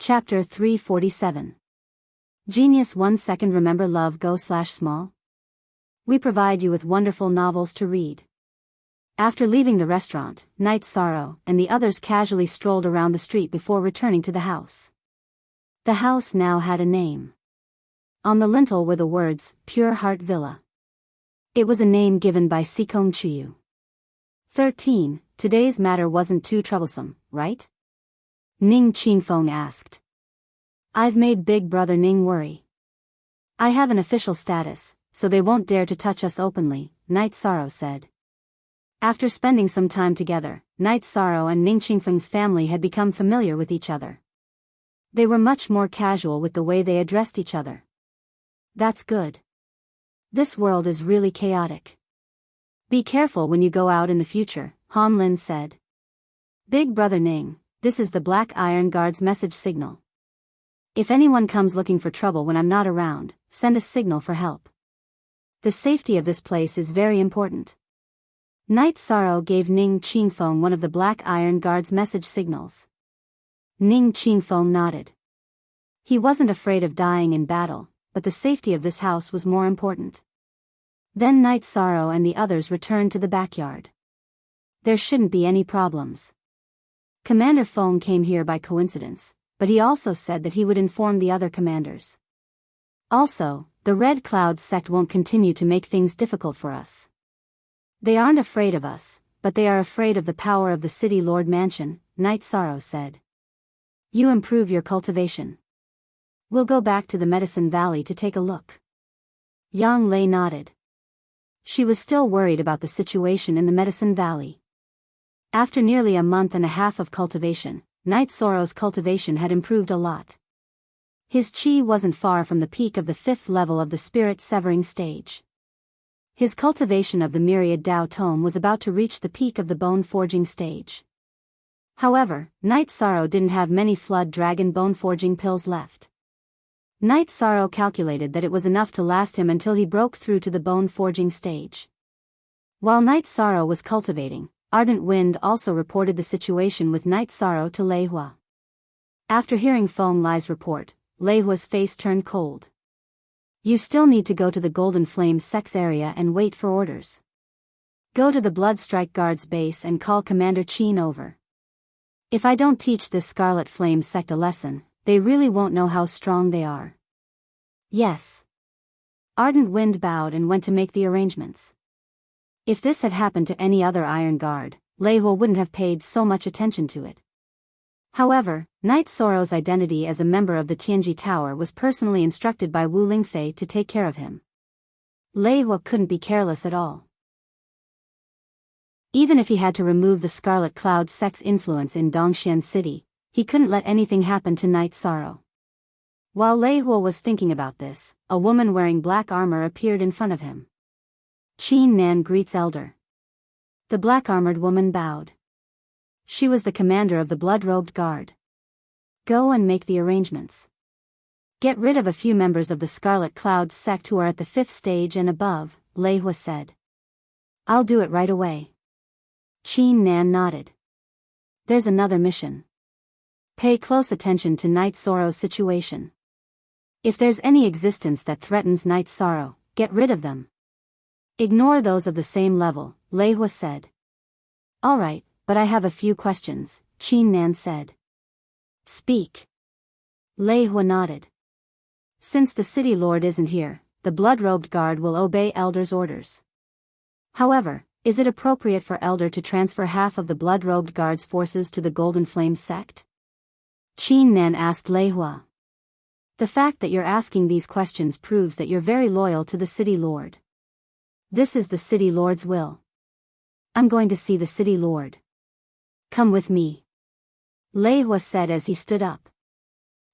Chapter 347. Genius 1 second. Remember love go/small? We provide you with wonderful novels to read. After leaving the restaurant, Night Sorrow and the others casually strolled around the street before returning to the house. The house now had a name. On the lintel were the words, Pure Heart Villa. It was a name given by Sikong Chuyu. 13. Today's matter wasn't too troublesome, right? Ning Qingfeng asked. I've made Big Brother Ning worry. I have an official status, so they won't dare to touch us openly, Night Sorrow said. After spending some time together, Night Sorrow and Ning Qingfeng's family had become familiar with each other. They were much more casual with the way they addressed each other. That's good. This world is really chaotic. Be careful when you go out in the future, Han Lin said. Big Brother Ning, this is the Black Iron Guard's message signal. If anyone comes looking for trouble when I'm not around, send a signal for help. The safety of this place is very important. Night Sorrow gave Ning Qingfeng one of the Black Iron Guard's message signals. Ning Qingfeng nodded. He wasn't afraid of dying in battle, but the safety of this house was more important. Then Night Sorrow and the others returned to the backyard. There shouldn't be any problems. Commander Feng came here by coincidence, but he also said that he would inform the other commanders. Also, the Red Cloud sect won't continue to make things difficult for us. They aren't afraid of us, but they are afraid of the power of the City Lord Mansion, Night Sorrow said. You improve your cultivation. We'll go back to the Medicine Valley to take a look. Yang Lei nodded. She was still worried about the situation in the Medicine Valley. After nearly a month and a half of cultivation, Night Sorrow's cultivation had improved a lot. His chi wasn't far from the peak of the 5th level of the Spirit Severing stage. His cultivation of the Myriad Dao Tome was about to reach the peak of the Bone Forging stage. However, Night Sorrow didn't have many Flood Dragon Bone Forging pills left. Night Sorrow calculated that it was enough to last him until he broke through to the Bone Forging stage. While Night Sorrow was cultivating, Ardent Wind also reported the situation with Night Sorrow to Lei Hua. After hearing Feng Lai's report, Lei Hua's face turned cold. You still need to go to the Golden Flame Sect's area and wait for orders. Go to the Bloodstrike Guard's base and call Commander Qin over. If I don't teach this Scarlet Flame Sect a lesson, they really won't know how strong they are. Yes. Ardent Wind bowed and went to make the arrangements. If this had happened to any other Iron Guard, Lei Hua wouldn't have paid so much attention to it. However, Night Sorrow's identity as a member of the Tianji Tower was personally instructed by Wu Lingfei to take care of him. Lei Hua couldn't be careless at all. Even if he had to remove the Scarlet Cloud sect's influence in Dongxian City, he couldn't let anything happen to Night Sorrow. While Lei Hua was thinking about this, a woman wearing black armor appeared in front of him. Qin Nan greets Elder. The black-armored woman bowed. She was the commander of the Blood-Robed Guard. Go and make the arrangements. Get rid of a few members of the Scarlet Cloud sect who are at the 5th stage and above, Lei Hua said. I'll do it right away. Qin Nan nodded. There's another mission. Pay close attention to Night Sorrow's situation. If there's any existence that threatens Night Sorrow, get rid of them. Ignore those of the same level, Lei Hua said. All right, but I have a few questions, Qin Nan said. Speak. Lei Hua nodded. Since the City Lord isn't here, the Blood-Robed Guard will obey Elder's orders. However, is it appropriate for Elder to transfer half of the Blood-Robed Guard's forces to the Golden Flame sect? Qin Nan asked Lei Hua. The fact that you're asking these questions proves that you're very loyal to the City Lord. This is the City Lord's will. I'm going to see the City Lord. Come with me. Lei Hua said as he stood up.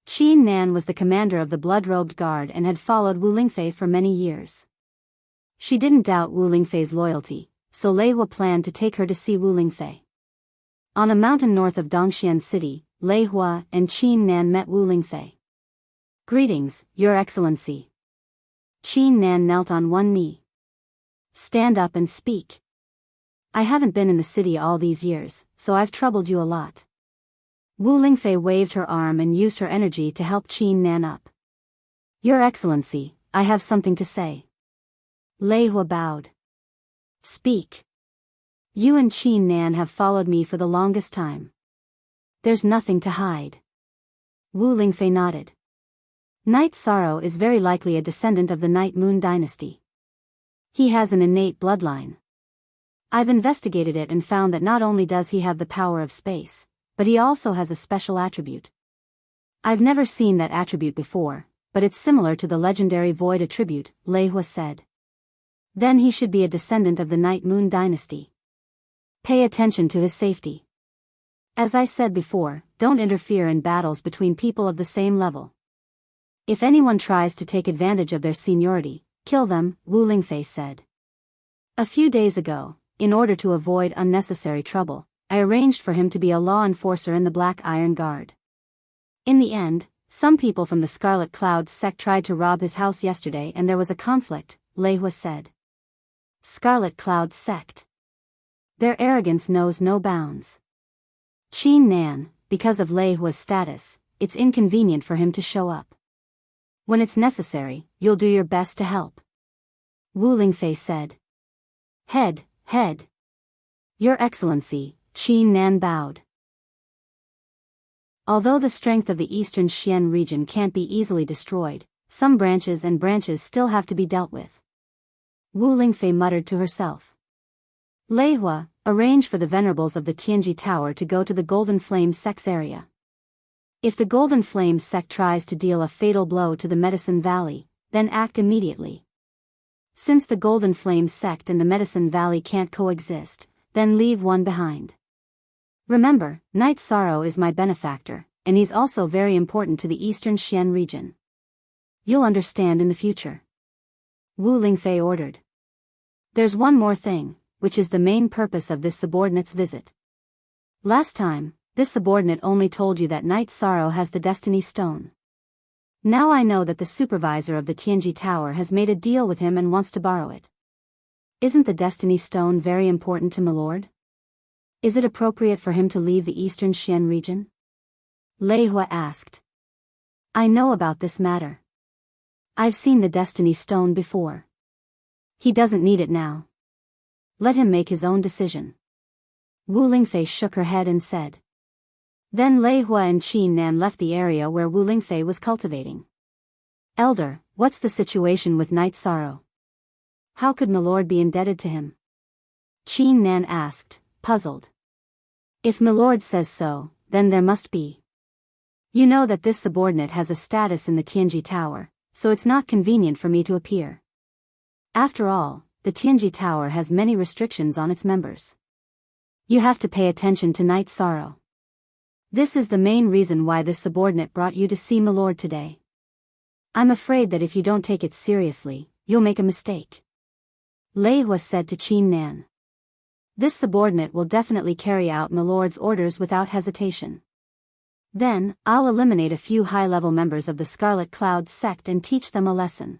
Qin Nan was the commander of the Blood-Robed Guard and had followed Wu Lingfei for many years. She didn't doubt Wu Lingfei's loyalty, so Lei Hua planned to take her to see Wu Lingfei. On a mountain north of Dongxian City, Lei Hua and Qin Nan met Wu Lingfei. Greetings, Your Excellency. Qin Nan knelt on one knee. Stand up and speak. I haven't been in the city all these years, so I've troubled you a lot. Wu Lingfei waved her arm and used her energy to help Qin Nan up. Your Excellency, I have something to say. Lei Hua bowed. Speak. You and Qin Nan have followed me for the longest time. There's nothing to hide. Wu Lingfei nodded. Knight Sorrow is very likely a descendant of the Night Moon dynasty. He has an innate bloodline. I've investigated it and found that not only does he have the power of space, but he also has a special attribute. I've never seen that attribute before, but it's similar to the legendary Void attribute, Lei Hua said. Then he should be a descendant of the Night Moon dynasty. Pay attention to his safety. As I said before, don't interfere in battles between people of the same level. If anyone tries to take advantage of their seniority, kill them, Wu Lingfei said. A few days ago, in order to avoid unnecessary trouble, I arranged for him to be a law enforcer in the Black Iron Guard. In the end, some people from the Scarlet Cloud sect tried to rob his house yesterday and there was a conflict, Lei Hua said. Scarlet Cloud sect. Their arrogance knows no bounds. Qin Nan, because of Lei Hua's status, it's inconvenient for him to show up. When it's necessary, you'll do your best to help. Wu Lingfei said. Head. Your Excellency, Qin Nan bowed. Although the strength of the Eastern Xian region can't be easily destroyed, some branches still have to be dealt with. Wu Lingfei muttered to herself. Lei Hua, arrange for the venerables of the Tianji Tower to go to the Golden Flame sect's area. If the Golden Flame sect tries to deal a fatal blow to the Medicine Valley, then act immediately. Since the Golden Flame sect and the Medicine Valley can't coexist, then leave one behind. Remember, Knight Sorrow is my benefactor, and he's also very important to the Eastern Xian region. You'll understand in the future. Wu Lingfei ordered. There's one more thing, which is the main purpose of this subordinate's visit. Last time, this subordinate only told you that Knight Sorrow has the Destiny Stone. Now I know that the supervisor of the Tianji Tower has made a deal with him and wants to borrow it. Isn't the Destiny Stone very important to Milord? Is it appropriate for him to leave the Eastern Xian region? Lei Hua asked. I know about this matter. I've seen the Destiny Stone before. He doesn't need it now. Let him make his own decision. Wu Lingfei shook her head and said. Then Lei Hua and Qin Nan left the area where Wu Lingfei was cultivating. Elder, what's the situation with Knight Sorrow? How could Milord be indebted to him? Qin Nan asked, puzzled. If Milord says so, then there must be. You know that this subordinate has a status in the Tianji Tower, so it's not convenient for me to appear. After all, the Tianji Tower has many restrictions on its members. You have to pay attention to Knight Sorrow. This is the main reason why this subordinate brought you to see Milord today. I'm afraid that if you don't take it seriously, you'll make a mistake. Lei Hua said to Qin Nan. This subordinate will definitely carry out Milord's orders without hesitation. Then, I'll eliminate a few high-level members of the Scarlet Cloud sect and teach them a lesson.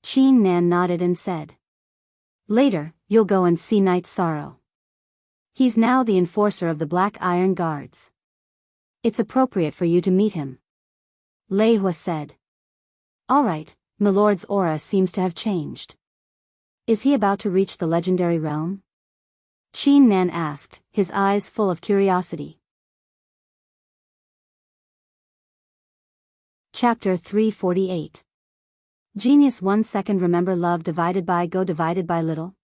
Qin Nan nodded and said. Later, you'll go and see Knight Sorrow. He's now the enforcer of the Black Iron Guards. It's appropriate for you to meet him. Lei Hua said. All right, Milord's aura seems to have changed. Is he about to reach the legendary realm? Qin Nan asked, his eyes full of curiosity. Chapter 348. Genius 1 second. Remember love divided by go divided by little?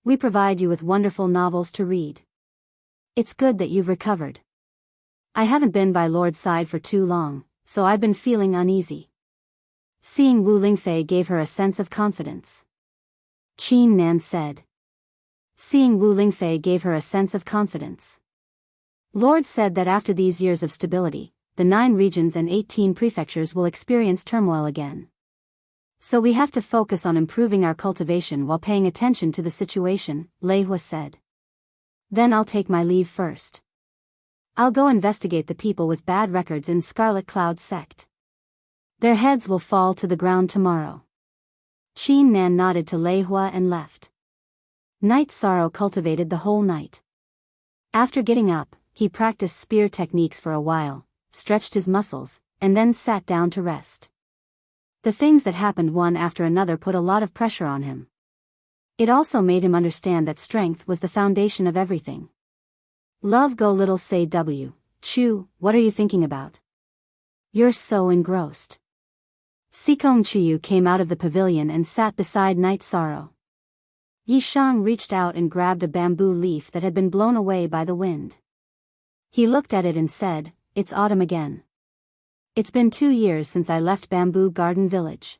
We provide you with wonderful novels to read. It's good that you've recovered. I haven't been by Lord's side for too long, so I've been feeling uneasy. Seeing Wu Lingfei gave her a sense of confidence. Qin Nan said. Seeing Wu Lingfei gave her a sense of confidence. Lord said that after these years of stability, the 9 regions and 18 prefectures will experience turmoil again. So we have to focus on improving our cultivation while paying attention to the situation, Lei Hua said. Then I'll take my leave first. I'll go investigate the people with bad records in Scarlet Cloud sect. Their heads will fall to the ground tomorrow. Qin Nan nodded to Lei Hua and left. Knight Sorrow cultivated the whole night. After getting up, he practiced spear techniques for a while, stretched his muscles, and then sat down to rest. The things that happened one after another put a lot of pressure on him. It also made him understand that strength was the foundation of everything. Love go little say W. Chu, what are you thinking about? You're so engrossed. Sikong Chuyu came out of the pavilion and sat beside Night Sorrow. Yishang reached out and grabbed a bamboo leaf that had been blown away by the wind. He looked at it and said, "It's autumn again. It's been 2 years since I left Bamboo Garden Village.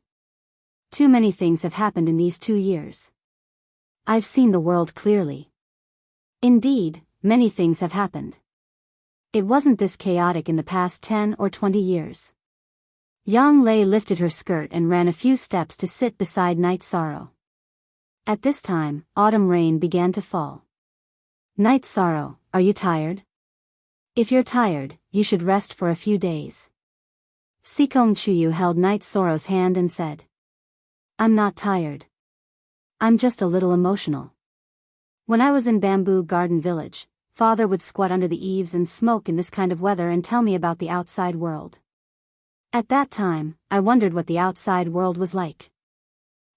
Too many things have happened in these 2 years. I've seen the world clearly. Indeed, many things have happened. It wasn't this chaotic in the past 10 or 20 years." Yang Lei lifted her skirt and ran a few steps to sit beside Night Sorrow. At this time, autumn rain began to fall. "Night Sorrow, are you tired? If you're tired, you should rest for a few days." Sikong Chuyu held Night Sorrow's hand and said, "I'm not tired. I'm just a little emotional. When I was in Bamboo Garden Village, Father would squat under the eaves and smoke in this kind of weather and tell me about the outside world. At that time, I wondered what the outside world was like.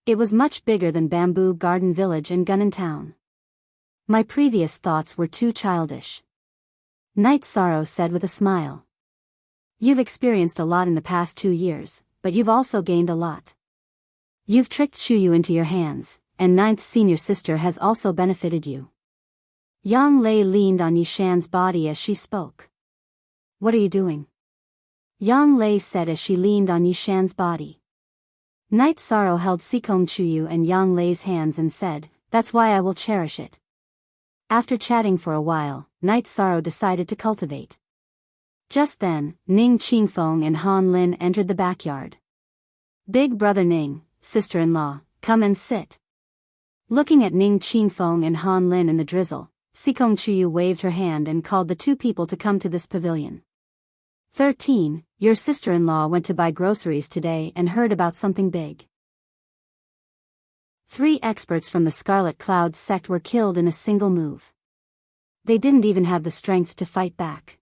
It was much bigger than Bamboo Garden Village and Gunnan Town. My previous thoughts were too childish." Night Sorrow said with a smile. "You've experienced a lot in the past 2 years, but you've also gained a lot. You've tricked Chuyu into your hands, and Ninth Senior Sister has also benefited you." Yang Lei leaned on Yishan's body as she spoke. "What are you doing?" Yang Lei said as she leaned on Yishan's body. Night Sorrow held Sikong Chuyu and Yang Lei's hands and said, "That's why I will cherish it." After chatting for a while, Night Sorrow decided to cultivate. Just then, Ning Qingfeng and Han Lin entered the backyard. "Big brother Ning, sister-in-law, come and sit." Looking at Ning Qingfeng and Han Lin in the drizzle, Sikong Chuyu waved her hand and called the 2 people to come to this pavilion. 13. Your sister-in-law went to buy groceries today and heard about something big. 3 experts from the Scarlet Cloud sect were killed in a single move. They didn't even have the strength to fight back.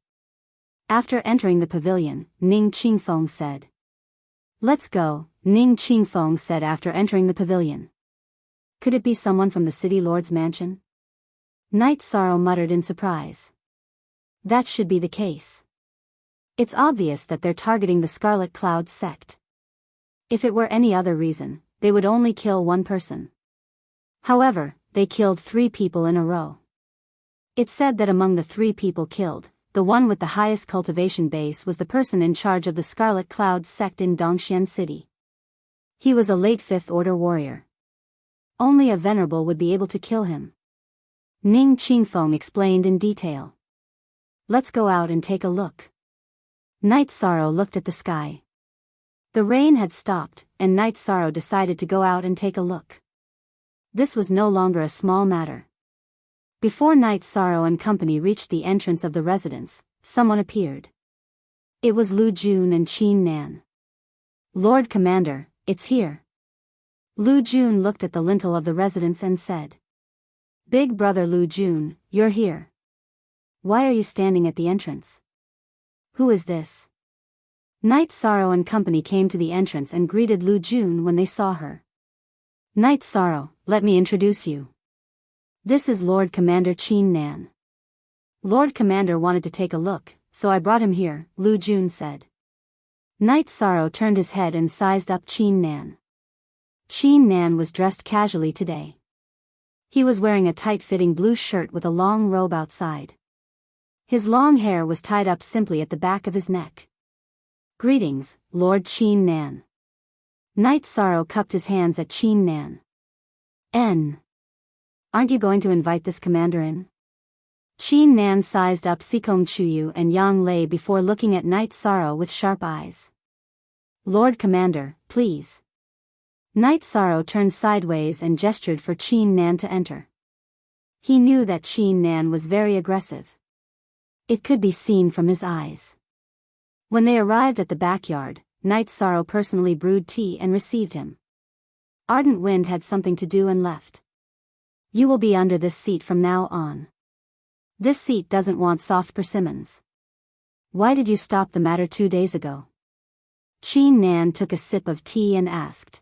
After entering the pavilion, Ning Qingfeng said. "Let's go," Ning Qingfeng said after entering the pavilion. "Could it be someone from the City Lord's mansion?" Night Sorrow muttered in surprise. "That should be the case. It's obvious that they're targeting the Scarlet Cloud sect. If it were any other reason, they would only kill 1 person. However, they killed 3 people in a row. It's said that among the 3 people killed, the one with the highest cultivation base was the person in charge of the Scarlet Cloud sect in Dongxian City. He was a late 5th Order warrior. Only a venerable would be able to kill him." Ning Qingfeng explained in detail. "Let's go out and take a look." Night Sorrow looked at the sky. The rain had stopped, and Night Sorrow decided to go out and take a look. This was no longer a small matter. Before Night Sorrow and company reached the entrance of the residence, someone appeared. It was Lu Jun and Qin Nan. "Lord Commander, it's here." Lu Jun looked at the lintel of the residence and said. "Big brother Lu Jun, you're here. Why are you standing at the entrance? Who is this?" Night Sorrow and company came to the entrance and greeted Lu Jun when they saw her. "Night Sorrow, let me introduce you. This is Lord Commander Qin Nan. Lord Commander wanted to take a look, so I brought him here," Lu Jun said. Night Sorrow turned his head and sized up Qin Nan. Qin Nan was dressed casually today. He was wearing a tight-fitting blue shirt with a long robe outside. His long hair was tied up simply at the back of his neck. "Greetings, Lord Qin Nan." Night Sorrow cupped his hands at Qin Nan. Aren't you going to invite this commander in?" Qin Nan sized up Sikong Chuyu and Yang Lei before looking at Night Sorrow with sharp eyes. "Lord Commander, please." Night Sorrow turned sideways and gestured for Qin Nan to enter. He knew that Qin Nan was very aggressive. It could be seen from his eyes. When they arrived at the backyard, Night Sorrow personally brewed tea and received him. Ardent Wind had something to do and left. "You will be under this seat from now on." This seat doesn't want soft persimmons. Why did you stop the matter 2 days ago? Qin Nan took a sip of tea and asked.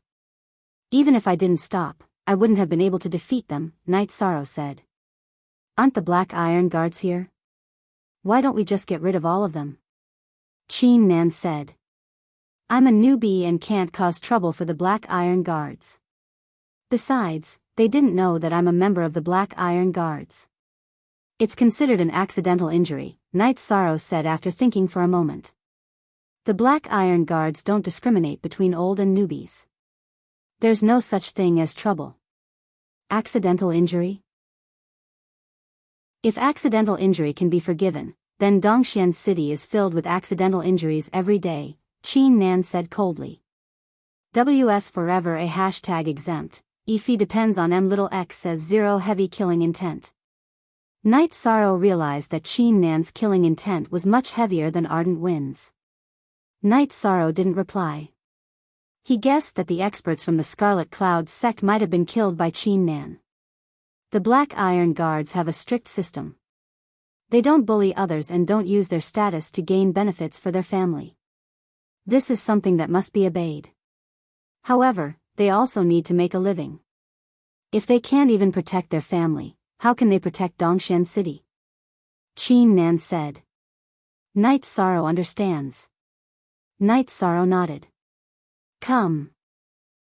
Even if I didn't stop, I wouldn't have been able to defeat them, Night Sorrow said. Aren't the Black Iron Guards here? Why don't we just get rid of all of them? Qin Nan said. I'm a newbie and can't cause trouble for the Black Iron Guards. Besides, they didn't know that I'm a member of the Black Iron Guards. It's considered an accidental injury, Night Sorrow said after thinking for a moment. The Black Iron Guards don't discriminate between old and newbies. There's no such thing as trouble. Accidental injury? If accidental injury can be forgiven, then Dongxian City is filled with accidental injuries every day, Qin Nan said coldly. WS forever a hashtag exempt, EFI depends on M_X says zero heavy killing intent. Night Sorrow realized that Qin Nan's killing intent was much heavier than Ardent Wind's. Night Sorrow didn't reply. He guessed that the experts from the Scarlet Cloud sect might have been killed by Qin Nan. The Black Iron Guards have a strict system. They don't bully others and don't use their status to gain benefits for their family. This is something that must be obeyed. However, they also need to make a living. If they can't even protect their family, how can they protect Dongxian City? Qin Nan said. Night Sorrow understands. Night Sorrow nodded. Come.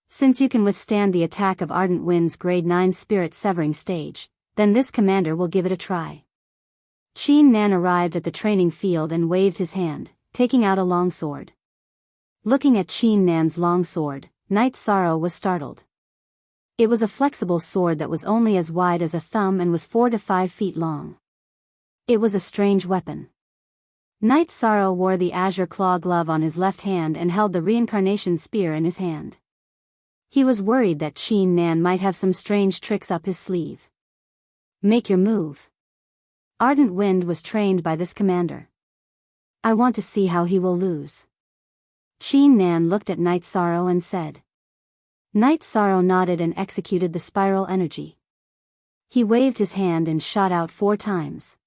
Since you can withstand the attack of Ardent Wind's Grade 9 Spirit Severing Stage, then this commander will give it a try. Qin Nan arrived at the training field and waved his hand, taking out a longsword. Looking at Qin Nan's longsword, Night Sorrow was startled. It was a flexible sword that was only as wide as a thumb and was 4 to 5 feet long. It was a strange weapon. Night Sorrow wore the azure claw glove on his left hand and held the reincarnation spear in his hand. He was worried that Qin Nan might have some strange tricks up his sleeve. Make your move. Ardent Wind was trained by this commander. I want to see how he will lose. Qin Nan looked at Night Sorrow and said. Night Sorrow nodded and executed the spiral energy. He waved his hand and shot out 4 times.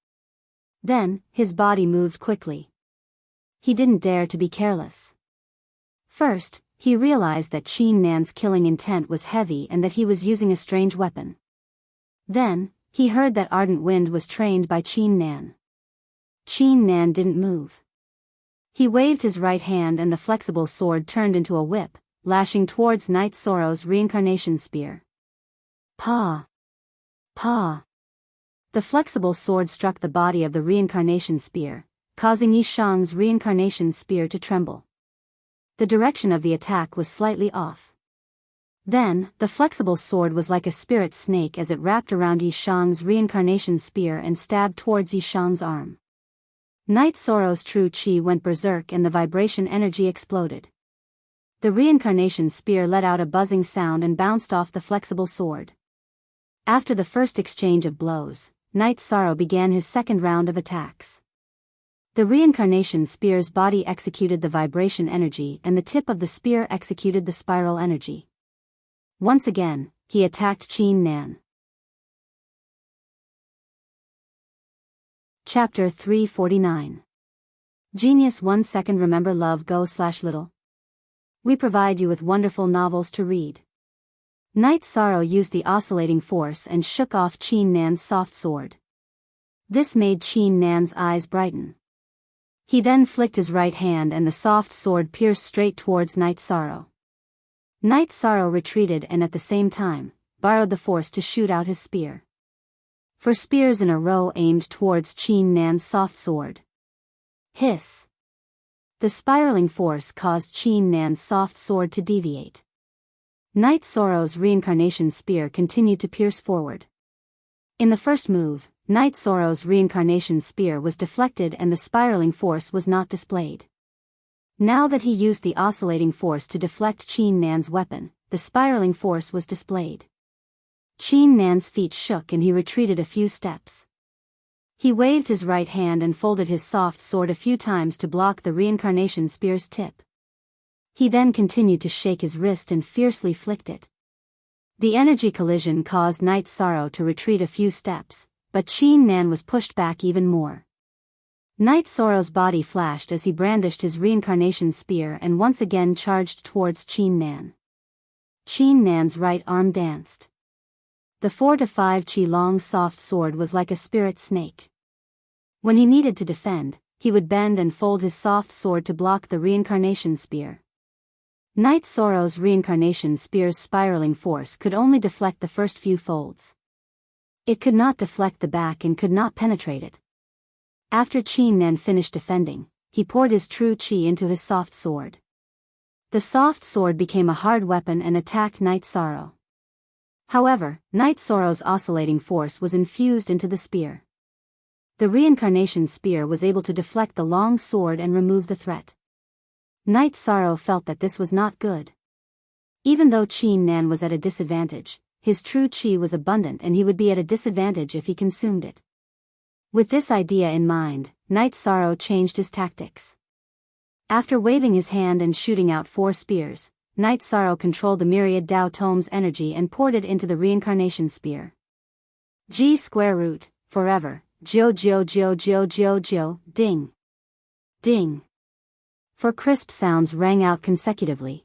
Then, his body moved quickly. He didn't dare to be careless. First, he realized that Qin Nan's killing intent was heavy and that he was using a strange weapon. Then, he heard that Ardent Wind was trained by Qin Nan. Qin Nan didn't move. He waved his right hand and the flexible sword turned into a whip, lashing towards Night Sorrow's reincarnation spear. Pa! Pa! The flexible sword struck the body of the reincarnation spear, causing Yishang's reincarnation spear to tremble. The direction of the attack was slightly off. Then, the flexible sword was like a spirit snake as it wrapped around Yishang's reincarnation spear and stabbed towards Yishang's arm. Night Sorrow's true chi went berserk and the vibration energy exploded. The reincarnation spear let out a buzzing sound and bounced off the flexible sword. After the first exchange of blows, Night Sorrow began his second round of attacks. The reincarnation spear's body executed the vibration energy and the tip of the spear executed the spiral energy. Once again, he attacked Qin Nan. Chapter 349. Genius 1 second remember love go/little. We provide you with wonderful novels to read. Night Sorrow used the oscillating force and shook off Qin Nan's soft sword. This made Qin Nan's eyes brighten. He then flicked his right hand and the soft sword pierced straight towards Night Sorrow. Night Sorrow retreated and at the same time, borrowed the force to shoot out his spear. 4 spears in a row aimed towards Qin Nan's soft sword. Hiss! The spiraling force caused Qin Nan's soft sword to deviate. Night Sorrow's reincarnation spear continued to pierce forward. In the first move, Night Sorrow's reincarnation spear was deflected and the spiraling force was not displayed. Now that he used the oscillating force to deflect Qin Nan's weapon, the spiraling force was displayed. Qin Nan's feet shook and he retreated a few steps. He waved his right hand and folded his soft sword a few times to block the reincarnation spear's tip. He then continued to shake his wrist and fiercely flicked it. The energy collision caused Night Sorrow to retreat a few steps, but Qin Nan was pushed back even more. Knight Sorrow's body flashed as he brandished his reincarnation spear and once again charged towards Qin Nan. Qin Nan's right arm danced. The 4 to 5 chi long soft sword was like a spirit snake. When he needed to defend, he would bend and fold his soft sword to block the reincarnation spear. Knight Sorrow's reincarnation spear's spiraling force could only deflect the first few folds. It could not deflect the back and could not penetrate it. After Qin Nan finished defending, he poured his true qi into his soft sword. The soft sword became a hard weapon and attacked Knight Sorrow. However, Knight Sorrow's oscillating force was infused into the spear. The reincarnation spear was able to deflect the long sword and remove the threat. Knight Sorrow felt that this was not good. Even though Qin Nan was at a disadvantage, his true qi was abundant and he would be at a disadvantage if he consumed it. With this idea in mind, Knight Sorrow changed his tactics. After waving his hand and shooting out 4 spears, Knight Sorrow controlled the myriad Dao Tome's energy and poured it into the reincarnation spear. G square root, forever, Jiu Jiu Jiu Jiu Jiu Jiu, ding. Ding. 4 crisp sounds rang out consecutively.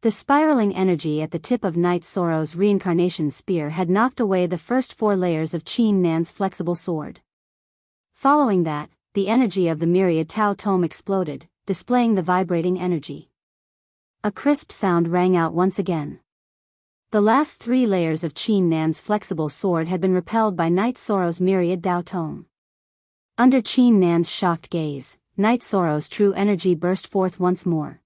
The spiraling energy at the tip of Knight Sorrow's reincarnation spear had knocked away the first 4 layers of Qin Nan's flexible sword. Following that, the energy of the myriad Tao Tome exploded, displaying the vibrating energy. A crisp sound rang out once again. The last 3 layers of Qin Nan's flexible sword had been repelled by Knight Sorrow's myriad Dao Tome. Under Qin Nan's shocked gaze, Knight Sorrow's true energy burst forth once more.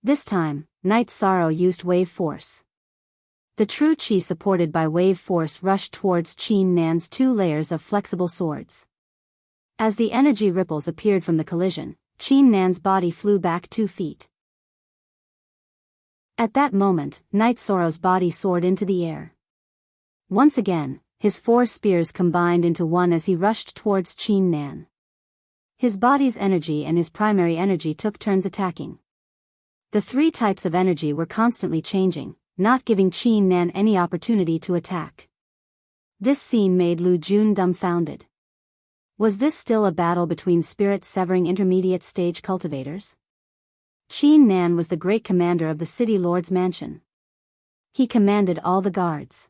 This time, Knight Sorrow used wave force. The true qi supported by wave force rushed towards Qin Nan's 2 layers of flexible swords. As the energy ripples appeared from the collision, Qin Nan's body flew back 2 feet. At that moment, Knight Sorrow's body soared into the air. Once again, his 4 spears combined into one as he rushed towards Qin Nan. His body's energy and his primary energy took turns attacking. The 3 types of energy were constantly changing, not giving Qin Nan any opportunity to attack. This scene made Lu Jun dumbfounded. Was this still a battle between spirit-severing intermediate stage cultivators? Qin Nan was the great commander of the city lord's mansion. He commanded all the guards.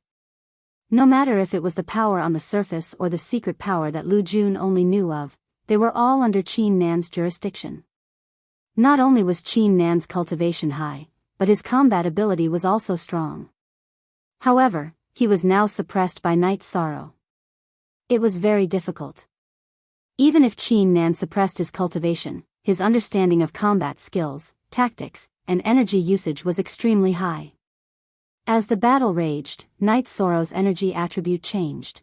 No matter if it was the power on the surface or the secret power that Lu Jun only knew of, they were all under Qin Nan's jurisdiction. Not only was Qin Nan's cultivation high, but his combat ability was also strong. However, he was now suppressed by Knight Sorrow. It was very difficult. Even if Qin Nan suppressed his cultivation, his understanding of combat skills, tactics, and energy usage was extremely high. As the battle raged, Knight Sorrow's energy attribute changed.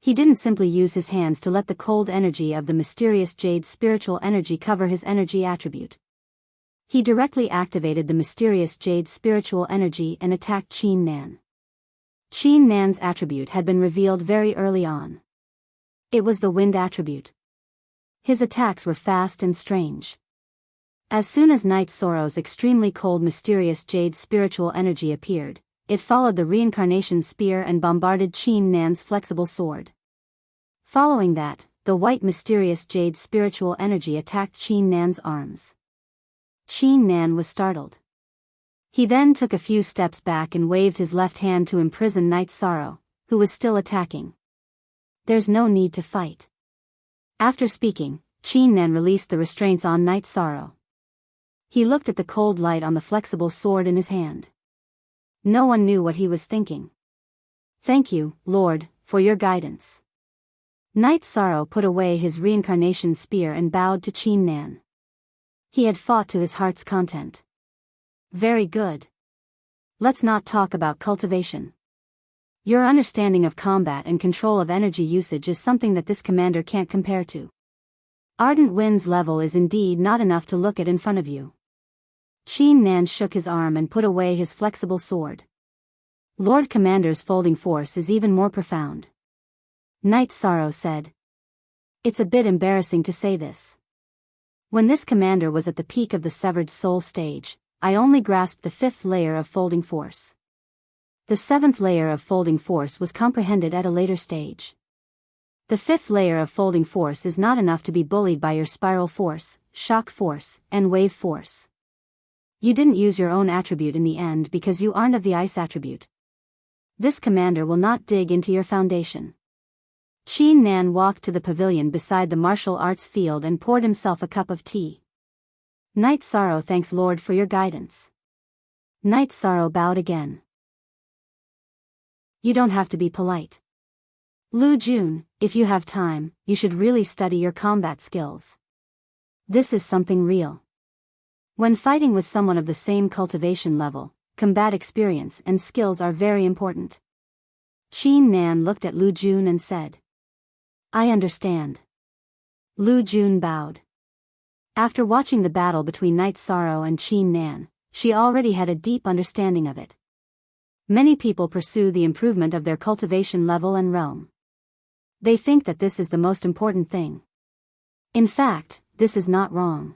He didn't simply use his hands to let the cold energy of the mysterious jade spiritual energy cover his energy attribute. He directly activated the mysterious jade spiritual energy and attacked Qin Nan. Qin Nan's attribute had been revealed very early on. It was the wind attribute. His attacks were fast and strange. As soon as Knight Sorrow's extremely cold mysterious jade spiritual energy appeared, it followed the reincarnation spear and bombarded Qin Nan's flexible sword. Following that, the white mysterious jade spiritual energy attacked Qin Nan's arms. Qin Nan was startled. He then took a few steps back and waved his left hand to imprison Knight Sorrow, who was still attacking. There's no need to fight. After speaking, Qin Nan released the restraints on Knight Sorrow. He looked at the cold light on the flexible sword in his hand. No one knew what he was thinking. Thank you, Lord, for your guidance. Knight Sorrow put away his reincarnation spear and bowed to Qin Nan. He had fought to his heart's content. Very good. Let's not talk about cultivation. Your understanding of combat and control of energy usage is something that this commander can't compare to. Ardent Wind's level is indeed not enough to look at in front of you. Qin Nan shook his arm and put away his flexible sword. Lord Commander's folding force is even more profound. Knight Sorrow said. It's a bit embarrassing to say this. When this commander was at the peak of the severed soul stage, I only grasped the 5th layer of folding force. The 7th layer of folding force was comprehended at a later stage. The 5th layer of folding force is not enough to be bullied by your spiral force, shock force, and wave force. You didn't use your own attribute in the end because you aren't of the ice attribute. This commander will not dig into your foundation. Qin Nan walked to the pavilion beside the martial arts field and poured himself a cup of tea. Night Sorrow thanks Lord for your guidance. Night Sorrow bowed again. You don't have to be polite. Lu Jun, if you have time, you should really study your combat skills. This is something real. When fighting with someone of the same cultivation level, combat experience and skills are very important. Qin Nan looked at Lu Jun and said, I understand. Lu Jun bowed. After watching the battle between Night Sorrow and Qin Nan, she already had a deep understanding of it. Many people pursue the improvement of their cultivation level and realm. They think that this is the most important thing. In fact, this is not wrong.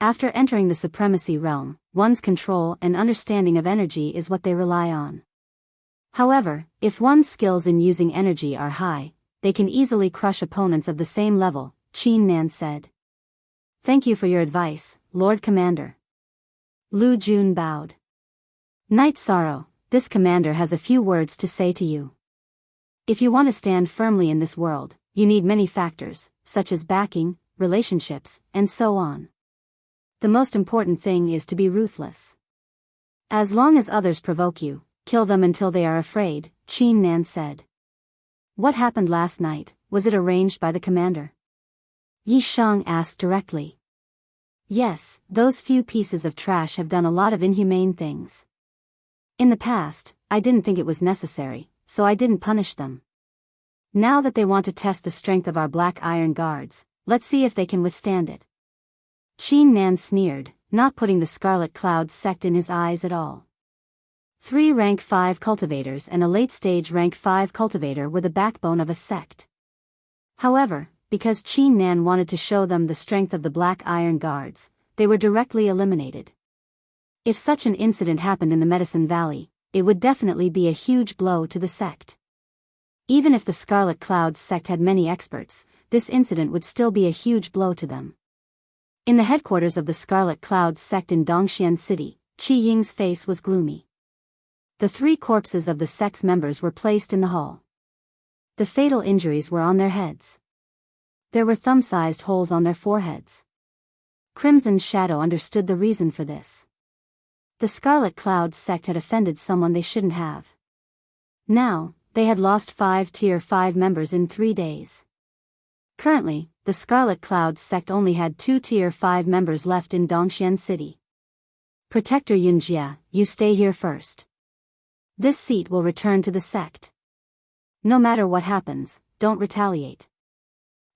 After entering the supremacy realm, one's control and understanding of energy is what they rely on. However, if one's skills in using energy are high, they can easily crush opponents of the same level, Qin Nan said. Thank you for your advice, Lord Commander. Lu Jun bowed. Night Sorrow, this commander has a few words to say to you. If you want to stand firmly in this world, you need many factors, such as backing, relationships, and so on. The most important thing is to be ruthless. As long as others provoke you, kill them until they are afraid, Qin Nan said. What happened last night, was it arranged by the commander? Yi Shang asked directly. Yes, those few pieces of trash have done a lot of inhumane things. In the past, I didn't think it was necessary, so I didn't punish them. Now that they want to test the strength of our black iron guards, let's see if they can withstand it. Qin Nan sneered, not putting the Scarlet Cloud sect in his eyes at all. 3 rank 5 cultivators and a late-stage rank 5 cultivator were the backbone of a sect. However, because Qin Nan wanted to show them the strength of the black iron guards, they were directly eliminated. If such an incident happened in the Medicine Valley, it would definitely be a huge blow to the sect. Even if the Scarlet Cloud sect had many experts, this incident would still be a huge blow to them. In the headquarters of the Scarlet Cloud sect in Dongxian City, Qi Ying's face was gloomy. The 3 corpses of the sect's members were placed in the hall. The fatal injuries were on their heads. There were thumb-sized holes on their foreheads. Crimson Shadow understood the reason for this. The Scarlet Cloud sect had offended someone they shouldn't have. Now, they had lost 5 Tier 5 members in 3 days. Currently, the Scarlet Cloud sect only had 2 Tier 5 members left in Dongxian City. Protector Yunjia, you stay here first. This seat will return to the sect. No matter what happens, don't retaliate.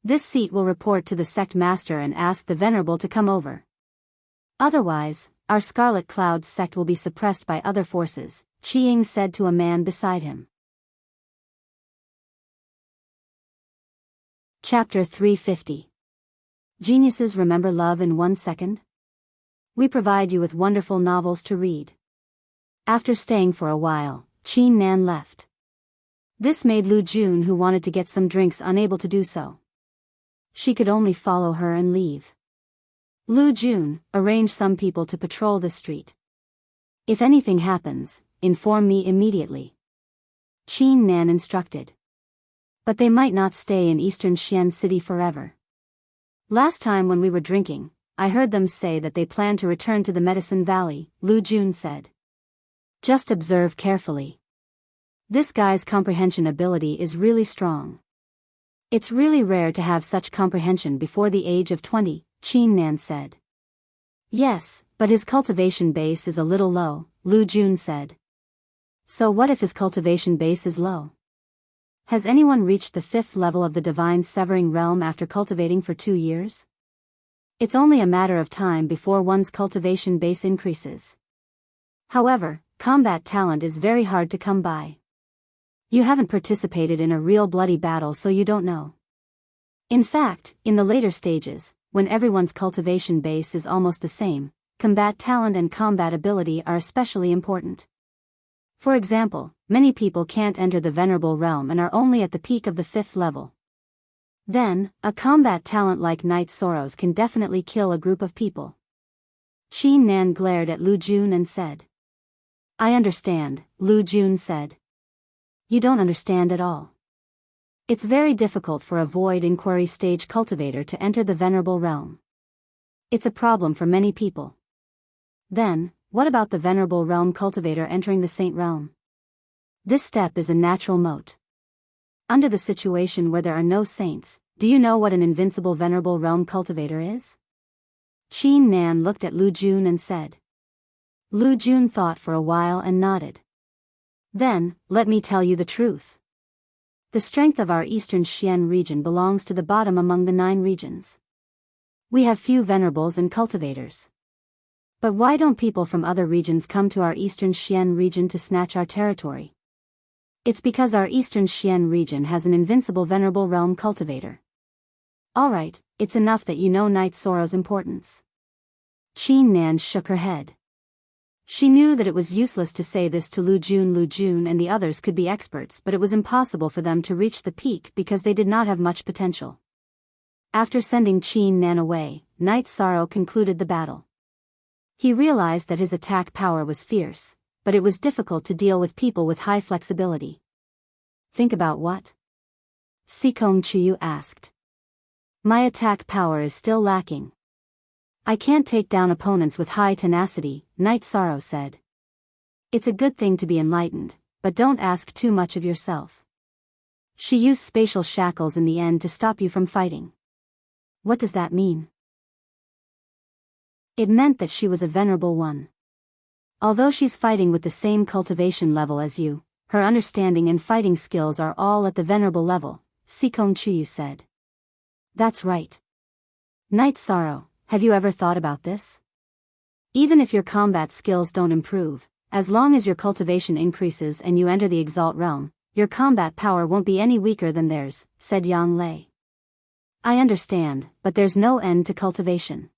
This seat will report to the sect master and ask the Venerable to come over. Otherwise, our Scarlet Cloud sect will be suppressed by other forces, Qi Ying said to a man beside him. Chapter 350. Geniuses remember love in 1 second? We provide you with wonderful novels to read. After staying for a while, Qin Nan left. This made Lu Jun, who wanted to get some drinks, unable to do so. She could only follow her and leave. Lu Jun, arrange some people to patrol the street. If anything happens, inform me immediately. Qin Nan instructed. But they might not stay in Eastern Xian City forever. Last time when we were drinking, I heard them say that they plan to return to the Medicine Valley, Lu Jun said. Just observe carefully. This guy's comprehension ability is really strong. It's really rare to have such comprehension before the age of 20, Qin Nan said. Yes, but his cultivation base is a little low, Lu Jun said. So what if his cultivation base is low? Has anyone reached the 5th level of the Divine Severing Realm after cultivating for 2 years? It's only a matter of time before one's cultivation base increases. However, combat talent is very hard to come by. You haven't participated in a real bloody battle, so you don't know. In fact, in the later stages, when everyone's cultivation base is almost the same, combat talent and combat ability are especially important. For example, many people can't enter the Venerable Realm and are only at the peak of the 5th level. Then, a combat talent like Night Sorrows can definitely kill a group of people. Qin Nan glared at Lu Jun and said. I understand, Lu Jun said. You don't understand at all. It's very difficult for a Void Inquiry stage cultivator to enter the Venerable Realm. It's a problem for many people. Then, what about the Venerable Realm cultivator entering the Saint Realm? This step is a natural moat. Under the situation where there are no saints, do you know what an invincible Venerable Realm cultivator is? Qin Nan looked at Lu Jun and said. Lu Jun thought for a while and nodded. Then, let me tell you the truth. The strength of our Eastern Xian region belongs to the bottom among the 9 regions. We have few venerables and cultivators. But why don't people from other regions come to our Eastern Xian region to snatch our territory? It's because our Eastern Xian region has an invincible Venerable Realm cultivator. Alright, it's enough that you know Night Sorrow's importance. Qin Nan shook her head. She knew that it was useless to say this to Lu Jun and the others could be experts, but it was impossible for them to reach the peak because they did not have much potential. After sending Qin Nan away, Night Sorrow concluded the battle. He realized that his attack power was fierce, but it was difficult to deal with people with high flexibility. Think about what? Sikong Chuyu asked. My attack power is still lacking. I can't take down opponents with high tenacity, Night Sorrow said. It's a good thing to be enlightened, but don't ask too much of yourself. She used spatial shackles in the end to stop you from fighting. What does that mean? It meant that she was a Venerable One. Although she's fighting with the same cultivation level as you, her understanding and fighting skills are all at the Venerable level, Sikong Chuyu said. That's right. Night Sorrow, have you ever thought about this? Even if your combat skills don't improve, as long as your cultivation increases and you enter the Exalt Realm, your combat power won't be any weaker than theirs, said Yang Lei. I understand, but there's no end to cultivation.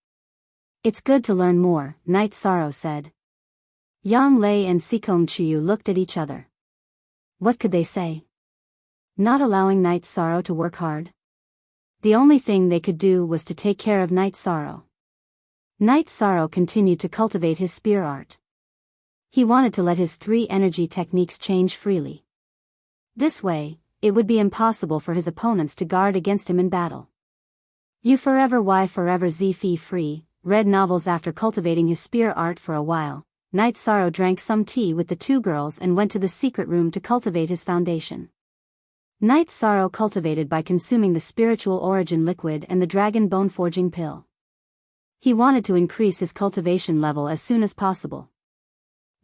It's good to learn more, Night Sorrow said. Yang Lei and Sikong Chuyu looked at each other. What could they say? Not allowing Night Sorrow to work hard? The only thing they could do was to take care of Night Sorrow. Night Sorrow continued to cultivate his spear art. He wanted to let his 3 energy techniques change freely. This way, it would be impossible for his opponents to guard against him in battle. You forever Y forever Z fee free, read novels. After cultivating his spear art for a while, Night Sorrow drank some tea with the 2 girls and went to the secret room to cultivate his foundation. Night Sorrow cultivated by consuming the spiritual origin liquid and the dragon bone forging pill. He wanted to increase his cultivation level as soon as possible.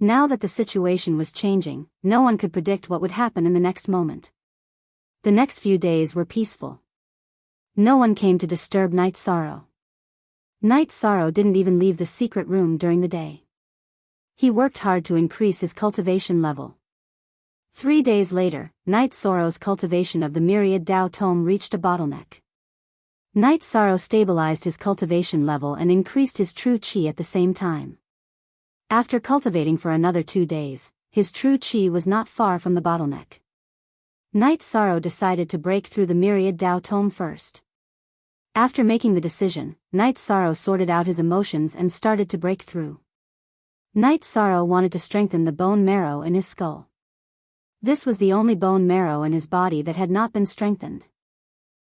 Now that the situation was changing, no one could predict what would happen in the next moment. The next few days were peaceful. No one came to disturb Night Sorrow. Night Sorrow didn't even leave the secret room during the day. He worked hard to increase his cultivation level. 3 days later, Night Sorrow's cultivation of the Myriad Dao Tome reached a bottleneck. Night Sorrow stabilized his cultivation level and increased his true qi at the same time. After cultivating for another 2 days, his true qi was not far from the bottleneck. Night Sorrow decided to break through the Myriad Dao Tome first. After making the decision, Night Sorrow sorted out his emotions and started to break through. Night Sorrow wanted to strengthen the bone marrow in his skull. This was the only bone marrow in his body that had not been strengthened.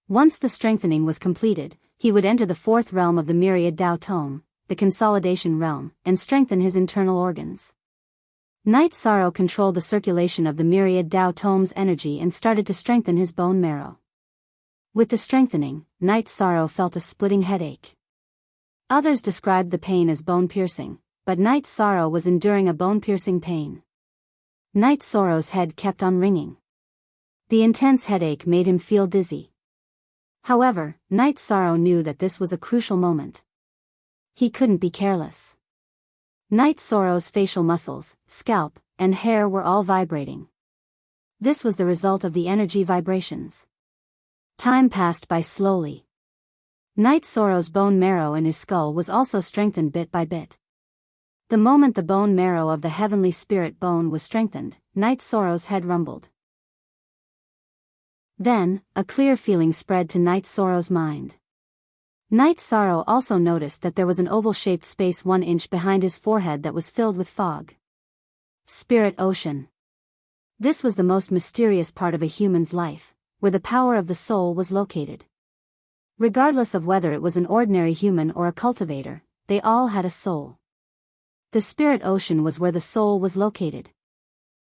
Once the strengthening was completed, he would enter the 4th realm of the Myriad Dao Tome, the Consolidation Realm, and strengthen his internal organs. Night Sorrow controlled the circulation of the Myriad Dao Tome's energy and started to strengthen his bone marrow. With the strengthening, Night Sorrow felt a splitting headache. Others described the pain as bone-piercing, but Night Sorrow was enduring a bone-piercing pain. Night Sorrow's head kept on ringing. The intense headache made him feel dizzy. However, Night Sorrow knew that this was a crucial moment. He couldn't be careless. Night Sorrow's facial muscles, scalp, and hair were all vibrating. This was the result of the energy vibrations. Time passed by slowly. Night Sorrow's bone marrow in his skull was also strengthened bit by bit. The moment the bone marrow of the heavenly spirit bone was strengthened, Night Sorrow's head rumbled. Then, a clear feeling spread to Night Sorrow's mind. Night Sorrow also noticed that there was an oval-shaped space 1 inch behind his forehead that was filled with fog. Spirit Ocean. This was the most mysterious part of a human's life, where the power of the soul was located. Regardless of whether it was an ordinary human or a cultivator, they all had a soul. The spirit ocean was where the soul was located.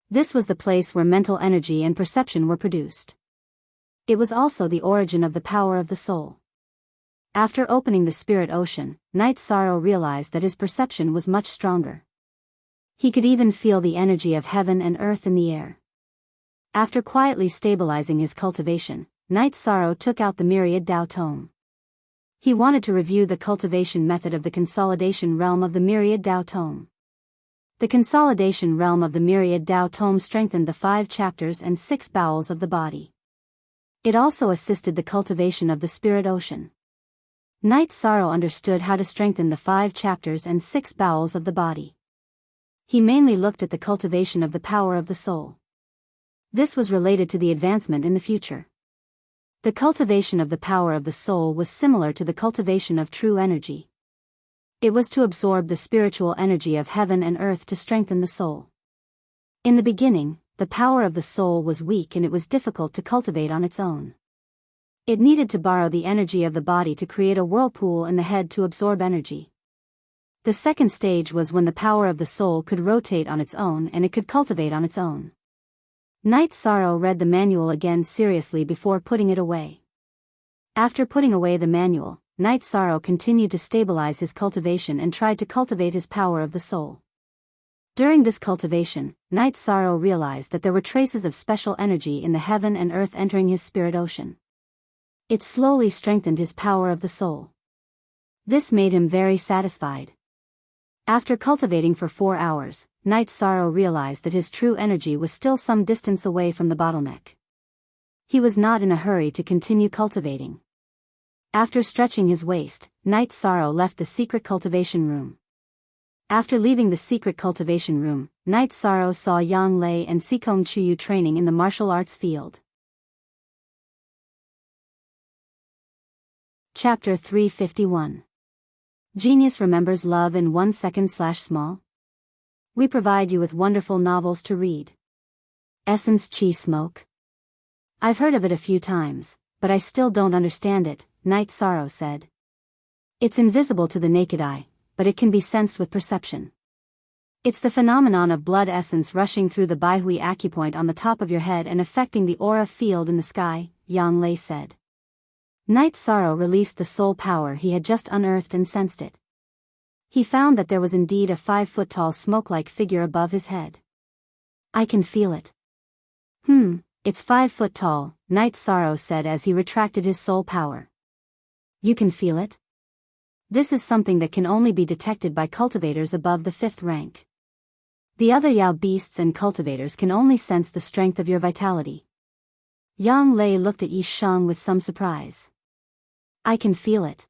This was the place where mental energy and perception were produced. It was also the origin of the power of the soul. After opening the spirit ocean, Night Sorrow realized that his perception was much stronger. He could even feel the energy of heaven and earth in the air. After quietly stabilizing his cultivation, Night Sorrow took out the Myriad Tao Tome. He wanted to review the cultivation method of the consolidation realm of the Myriad Tao Tome. The consolidation realm of the Myriad Tao Tome strengthened the 5 chapters and 6 bowels of the body. It also assisted the cultivation of the spirit ocean. Night Sorrow understood how to strengthen the 5 chapters and 6 bowels of the body. He mainly looked at the cultivation of the power of the soul. This was related to the advancement in the future. The cultivation of the power of the soul was similar to the cultivation of true energy. It was to absorb the spiritual energy of heaven and earth to strengthen the soul. In the beginning, the power of the soul was weak and it was difficult to cultivate on its own. It needed to borrow the energy of the body to create a whirlpool in the head to absorb energy. The second stage was when the power of the soul could rotate on its own and it could cultivate on its own. Night Sorrow read the manual again seriously before putting it away. After putting away the manual, Night Sorrow continued to stabilize his cultivation and tried to cultivate his power of the soul. During this cultivation, Night Sorrow realized that there were traces of special energy in the heaven and earth entering his spirit ocean. It slowly strengthened his power of the soul. This made him very satisfied. After cultivating for 4 hours, Night Sorrow realized that his true energy was still some distance away from the bottleneck. He was not in a hurry to continue cultivating. After stretching his waist, Night Sorrow left the secret cultivation room. After leaving the secret cultivation room, Night Sorrow saw Yang Lei and Sikong Chuyu training in the martial arts field. Chapter 351. Genius remembers love in 1 second/small. We provide you with wonderful novels to read. Essence Chi Smoke. I've heard of it a few times, but I still don't understand it, Night Sorrow said. It's invisible to the naked eye, but it can be sensed with perception. It's the phenomenon of blood essence rushing through the Baihui acupoint on the top of your head and affecting the aura field in the sky, Yang Lei said. Night Sorrow released the soul power he had just unearthed and sensed it. He found that there was indeed a 5-foot-tall smoke-like figure above his head. I can feel it. It's 5 foot tall, Night Sorrow said as he retracted his soul power. You can feel it? This is something that can only be detected by cultivators above the 5th rank. The other Yao beasts and cultivators can only sense the strength of your vitality. Yang Lei looked at Yi Sheng with some surprise. I can feel it.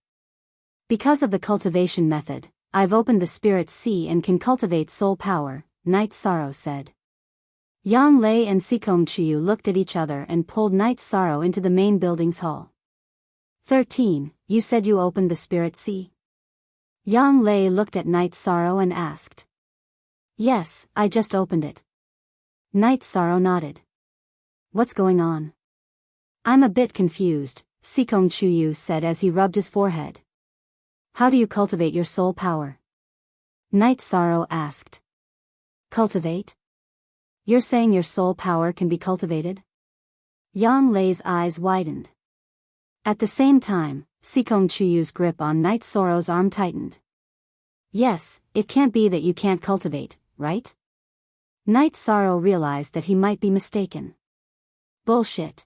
Because of the cultivation method, I've opened the spirit sea and can cultivate soul power, Night Sorrow said. Yang Lei and Sikong Chuyu looked at each other and pulled Night Sorrow into the main building's hall. 13. You said you opened the spirit sea? Yang Lei looked at Night Sorrow and asked. Yes, I just opened it. Night Sorrow nodded. What's going on? I'm a bit confused, Sikong Chuyu said as he rubbed his forehead. How do you cultivate your soul power? Night Sorrow asked. Cultivate? You're saying your soul power can be cultivated? Yang Lei's eyes widened. At the same time, Sikong Chuyu's grip on Night Sorrow's arm tightened. Yes, it can't be that you can't cultivate, right? Night Sorrow realized that he might be mistaken. Bullshit.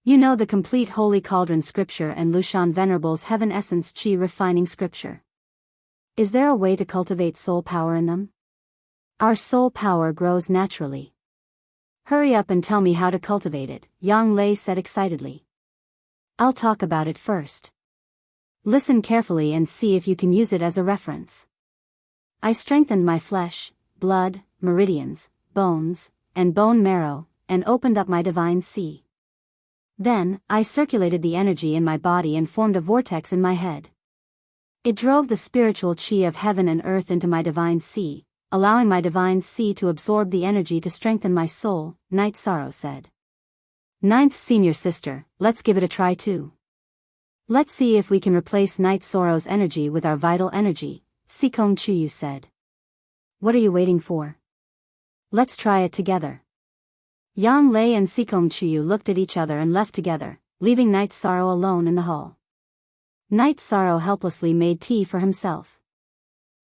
You know the complete Holy Cauldron scripture and Lushan Venerable's Heaven Essence Chi refining scripture. Is there a way to cultivate soul power in them? Our soul power grows naturally. Hurry up and tell me how to cultivate it, Yang Lei said excitedly. I'll talk about it first. Listen carefully and see if you can use it as a reference. I strengthened my flesh, blood, meridians, bones, and bone marrow, and opened up my divine sea. Then, I circulated the energy in my body and formed a vortex in my head. It drove the spiritual chi of heaven and earth into my divine sea, allowing my divine sea to absorb the energy to strengthen my soul, Night Sorrow said. Ninth senior sister, let's give it a try too. Let's see if we can replace Night Sorrow's energy with our vital energy, Sikong Chuyu said. What are you waiting for? Let's try it together. Yang Lei and Sikong Chuyu looked at each other and left together, leaving Night Sorrow alone in the hall. Night Sorrow helplessly made tea for himself.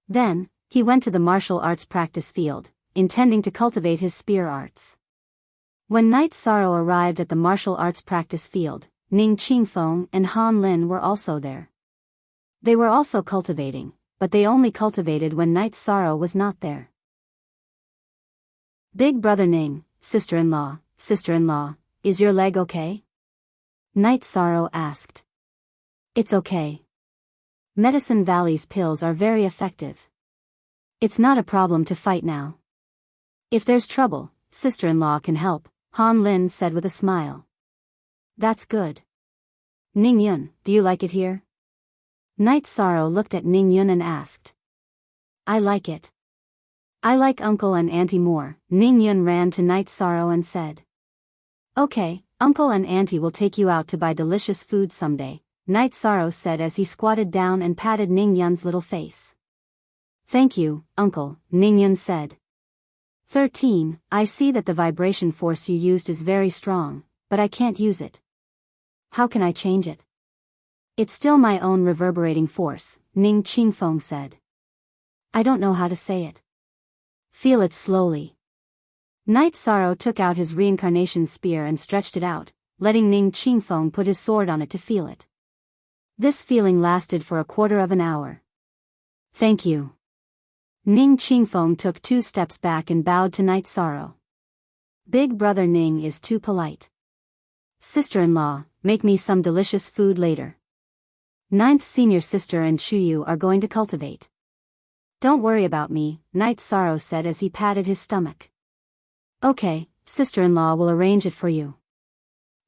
Then, he went to the martial arts practice field, intending to cultivate his spear arts. When Night Sorrow arrived at the martial arts practice field, Ning Qingfeng and Han Lin were also there. They were also cultivating, but they only cultivated when Night Sorrow was not there. Big brother Ning, sister-in-law, is your leg okay? Night Sorrow asked. It's okay. Medicine Valley's pills are very effective. It's not a problem to fight now. If there's trouble, sister-in-law can help, Han Lin said with a smile. That's good. Ning Yun, do you like it here? Night Sorrow looked at Ning Yun and asked. I like it. I like Uncle and Auntie more, Ning Yun ran to Night Sorrow and said. Okay, Uncle and Auntie will take you out to buy delicious food someday, Night Sorrow said as he squatted down and patted Ning Yun's little face. Thank you, Uncle, Ning Yun said. 13. I see that the vibration force you used is very strong, but I can't use it. How can I change it? It's still my own reverberating force, Ning Qingfeng said. I don't know how to say it. Feel it slowly. Night Sorrow took out his reincarnation spear and stretched it out, letting Ning Qingfeng put his sword on it to feel it. This feeling lasted for a quarter of an hour. Thank you. Ning Qingfeng took 2 steps back and bowed to Night Sorrow. Big brother Ning is too polite. Sister-in-law, make me some delicious food later. Ninth senior sister and Chuyu are going to cultivate. Don't worry about me, Night Sorrow said as he patted his stomach. Okay, sister-in-law will arrange it for you.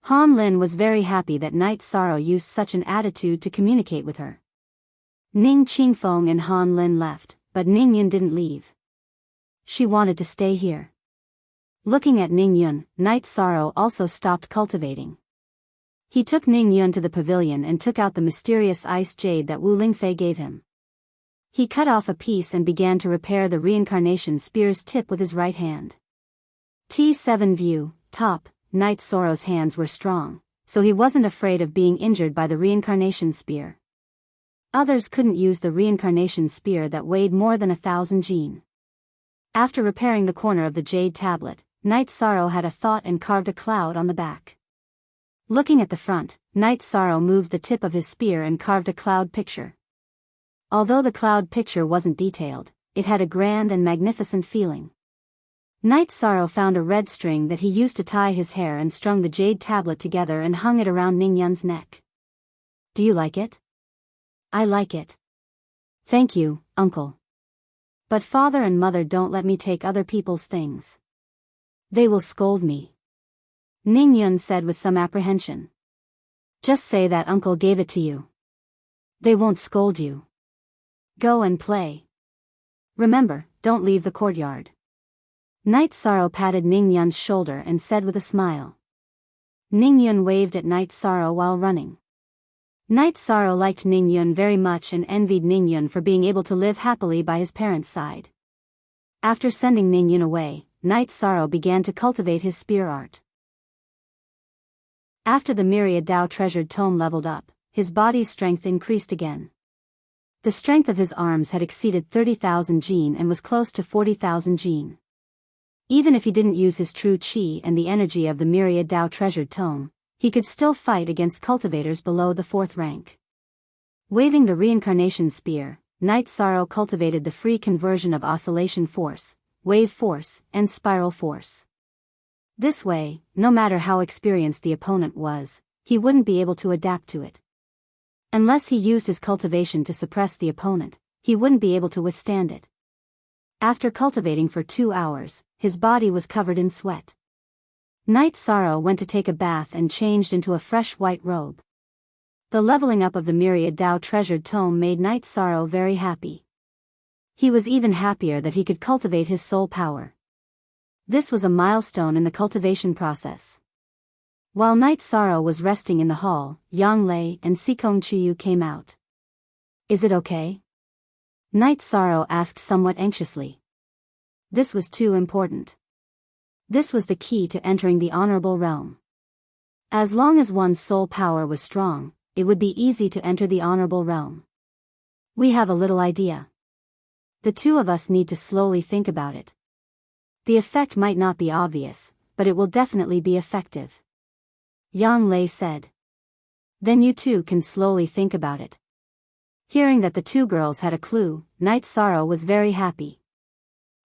Han Lin was very happy that Night Sorrow used such an attitude to communicate with her. Ning Qingfeng and Han Lin left, but Ning Yun didn't leave. She wanted to stay here. Looking at Ning Yun, Night Sorrow also stopped cultivating. He took Ning Yun to the pavilion and took out the mysterious ice jade that Wu Lingfei gave him. He cut off a piece and began to repair the reincarnation spear's tip with his right hand. T7 view, top, Night Sorrow's hands were strong, so he wasn't afraid of being injured by the reincarnation spear. Others couldn't use the reincarnation spear that weighed more than 1,000 jin. After repairing the corner of the jade tablet, Night Sorrow had a thought and carved a cloud on the back. Looking at the front, Night Sorrow moved the tip of his spear and carved a cloud picture. Although the cloud picture wasn't detailed, it had a grand and magnificent feeling. Night Sorrow found a red string that he used to tie his hair and strung the jade tablet together and hung it around Ning Yun's neck. Do you like it? I like it. Thank you, Uncle. But father and mother don't let me take other people's things. They will scold me. Ning Yun said with some apprehension. Just say that Uncle gave it to you. They won't scold you. Go and play. Remember, don't leave the courtyard. Night Sorrow patted Ning Yun's shoulder and said with a smile. Ning Yun waved at Night Sorrow while running. Night Sorrow liked Ning Yun very much and envied Ning Yun for being able to live happily by his parents' side. After sending Ning Yun away, Night Sorrow began to cultivate his spear art. After the myriad Dao treasured tome leveled up, his body's strength increased again. The strength of his arms had exceeded 30,000 jin and was close to 40,000 jin. Even if he didn't use his true chi and the energy of the myriad Dao treasured tome, he could still fight against cultivators below the 4th rank. Waving the reincarnation spear, Night Sorrow cultivated the free conversion of oscillation force, wave force, and spiral force. This way, no matter how experienced the opponent was, he wouldn't be able to adapt to it. Unless he used his cultivation to suppress the opponent, he wouldn't be able to withstand it. After cultivating for 2 hours, his body was covered in sweat. Night Sorrow went to take a bath and changed into a fresh white robe. The leveling up of the myriad Tao treasured tome made Night Sorrow very happy. He was even happier that he could cultivate his soul power. This was a milestone in the cultivation process. While Night Sorrow was resting in the hall, Yang Lei and Sikong Chuyu came out. Is it okay? Night Sorrow asked somewhat anxiously. This was too important. This was the key to entering the honorable realm. As long as one's soul power was strong, it would be easy to enter the honorable realm. We have a little idea. The two of us need to slowly think about it. The effect might not be obvious, but it will definitely be effective. Yang Lei said. Then you two can slowly think about it. Hearing that the two girls had a clue, Night Sorrow was very happy.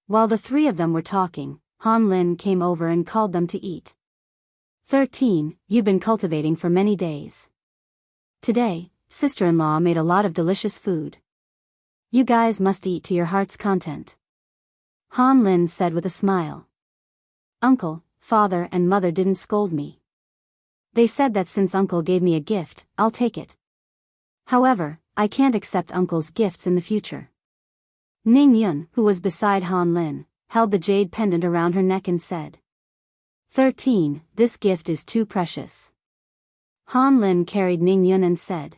While the three of them were talking, Han Lin came over and called them to eat. 13. You've been cultivating for many days. Today, sister-in-law made a lot of delicious food. You guys must eat to your heart's content. Han Lin said with a smile. Uncle, father and mother didn't scold me. They said that since uncle gave me a gift, I'll take it. However, I can't accept uncle's gifts in the future. Ning Yun, who was beside Han Lin, held the jade pendant around her neck and said. 13. This gift is too precious. Han Lin carried Ning Yun and said.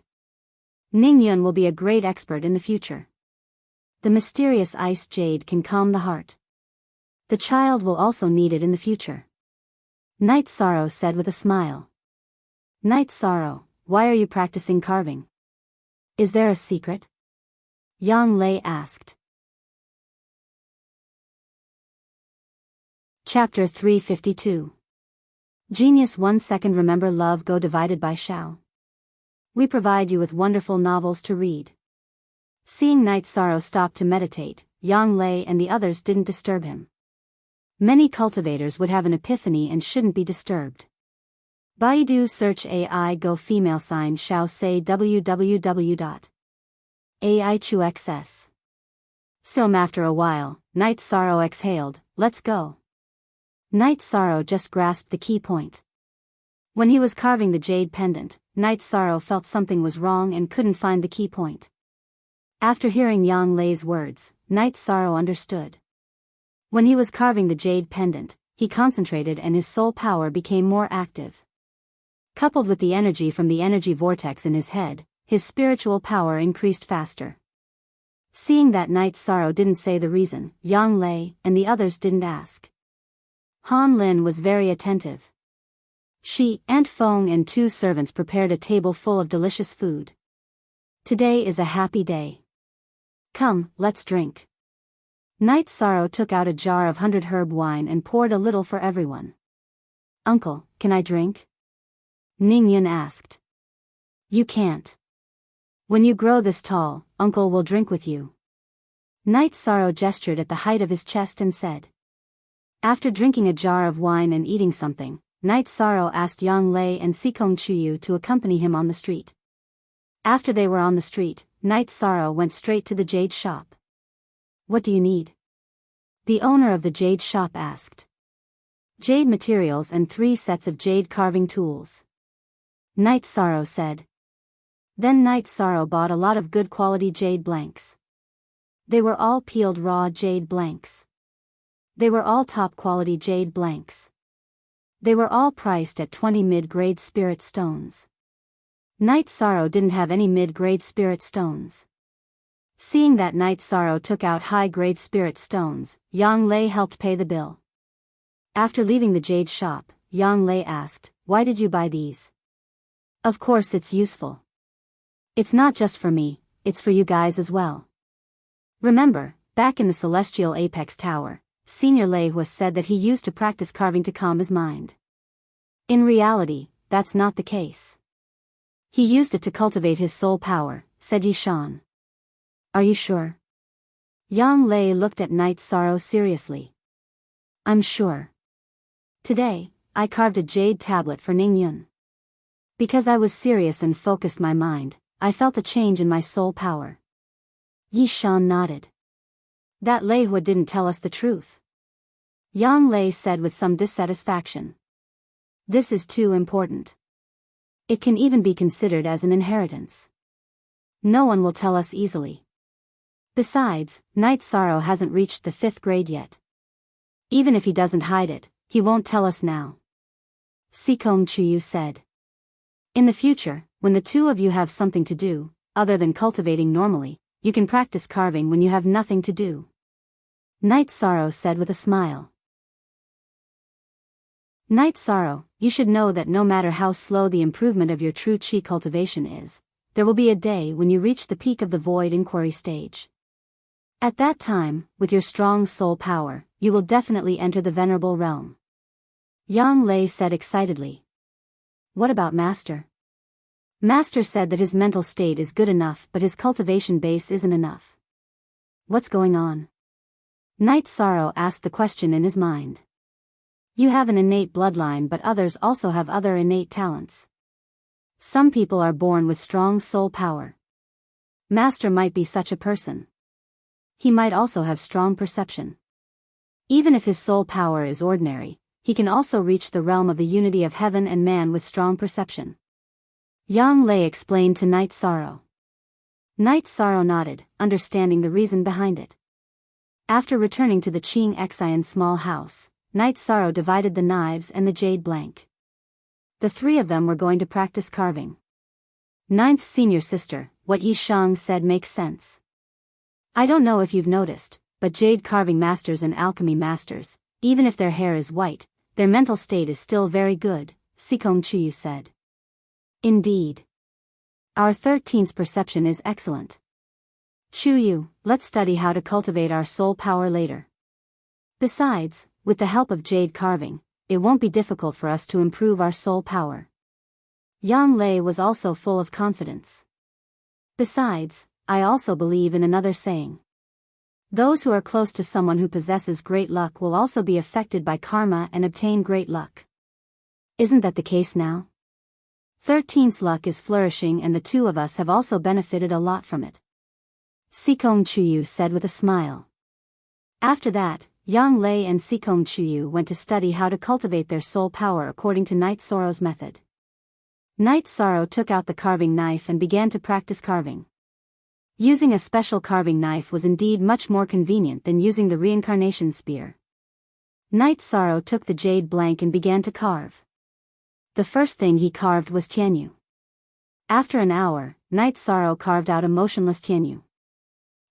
Ning Yun will be a great expert in the future. The mysterious ice jade can calm the heart. The child will also need it in the future. Night Sorrow said with a smile. Night Sorrow, why are you practicing carving? Is there a secret? Yang Lei asked. Chapter 352. Genius 1 second. Remember love go divided by Shao. We provide you with wonderful novels to read. Seeing Night Sorrow stop to meditate, Yang Lei and the others didn't disturb him. Many cultivators would have an epiphany and shouldn't be disturbed. Baidu search AI go female sign Shao say www.aichuxs. After a while, Night Sorrow exhaled, let's go. Night Sorrow just grasped the key point. When he was carving the jade pendant, Night Sorrow felt something was wrong and couldn't find the key point. After hearing Yang Lei's words, Night Sorrow understood. When he was carving the jade pendant, he concentrated and his soul power became more active. Coupled with the energy from the energy vortex in his head, his spiritual power increased faster. Seeing that Night Sorrow didn't say the reason, Yang Lei and the others didn't ask. Han Lin was very attentive. She, Aunt Feng and 2 servants prepared a table full of delicious food. Today is a happy day. Come, let's drink. Night Sorrow took out a jar of 100 herb wine and poured a little for everyone. Uncle, can I drink? Ning Yun asked. You can't. When you grow this tall, Uncle will drink with you. Night Sorrow gestured at the height of his chest and said. After drinking a jar of wine and eating something, Night Sorrow asked Yang Lei and Sikong Chuyu to accompany him on the street. After they were on the street, Night Sorrow went straight to the jade shop. What do you need? The owner of the jade shop asked. Jade materials and 3 sets of jade carving tools. Night Sorrow said. Then Night Sorrow bought a lot of good quality jade blanks. They were all peeled raw jade blanks. They were all top quality jade blanks. They were all priced at 20 mid-grade spirit stones. Night Sorrow didn't have any mid-grade spirit stones. Seeing that Night Sorrow took out high-grade spirit stones, Yang Lei helped pay the bill. After leaving the jade shop, Yang Lei asked, why did you buy these? Of course it's useful. It's not just for me, it's for you guys as well. Remember, back in the Celestial Apex Tower, Senior Lei Hua said that he used to practice carving to calm his mind. In reality, that's not the case. He used it to cultivate his soul power, said Yishan. Are you sure? Yang Lei looked at Night Sorrow seriously. I'm sure. Today, I carved a jade tablet for Ning Yun. Because I was serious and focused my mind, I felt a change in my soul power. Yishan nodded. That Lei Hua didn't tell us the truth. Yang Lei said with some dissatisfaction. This is too important. It can even be considered as an inheritance. No one will tell us easily. Besides, Night Sorrow hasn't reached the 5th grade yet. Even if he doesn't hide it, he won't tell us now. Sikong Chuyu said. In the future, when the two of you have something to do, other than cultivating normally, you can practice carving when you have nothing to do. Night Sorrow said with a smile. Night Sorrow, you should know that no matter how slow the improvement of your true chi cultivation is, there will be a day when you reach the peak of the void inquiry stage. At that time, with your strong soul power, you will definitely enter the venerable realm. Yang Lei said excitedly. What about Master? Master said that his mental state is good enough but his cultivation base isn't enough. What's going on? Night Sorrow asked the question in his mind. You have an innate bloodline but others also have other innate talents. Some people are born with strong soul power. Master might be such a person. He might also have strong perception. Even if his soul power is ordinary, he can also reach the realm of the unity of heaven and man with strong perception. Yang Lei explained to Night Sorrow. Night Sorrow nodded, understanding the reason behind it. After returning to the Qing Xian small house, Night Sorrow divided the knives and the jade blank. The three of them were going to practice carving. Ninth senior sister, what Yi Shang said makes sense. I don't know if you've noticed, but jade carving masters and alchemy masters, even if their hair is white, their mental state is still very good, Sikong Chuyu said. Indeed. Our 13's perception is excellent. Chuyu, let's study how to cultivate our soul power later. Besides, with the help of jade carving, it won't be difficult for us to improve our soul power. Yang Lei was also full of confidence. Besides, I also believe in another saying. Those who are close to someone who possesses great luck will also be affected by karma and obtain great luck. Isn't that the case now? 13's luck is flourishing and the two of us have also benefited a lot from it. Sikong Chuyu said with a smile. After that, Yang Lei and Sikong Chuyu went to study how to cultivate their soul power according to Night Sorrow's method. Night Sorrow took out the carving knife and began to practice carving. Using a special carving knife was indeed much more convenient than using the reincarnation spear. Night Sorrow took the jade blank and began to carve. The first thing he carved was Tianyu. After an hour, Night Sorrow carved out a motionless Tianyu.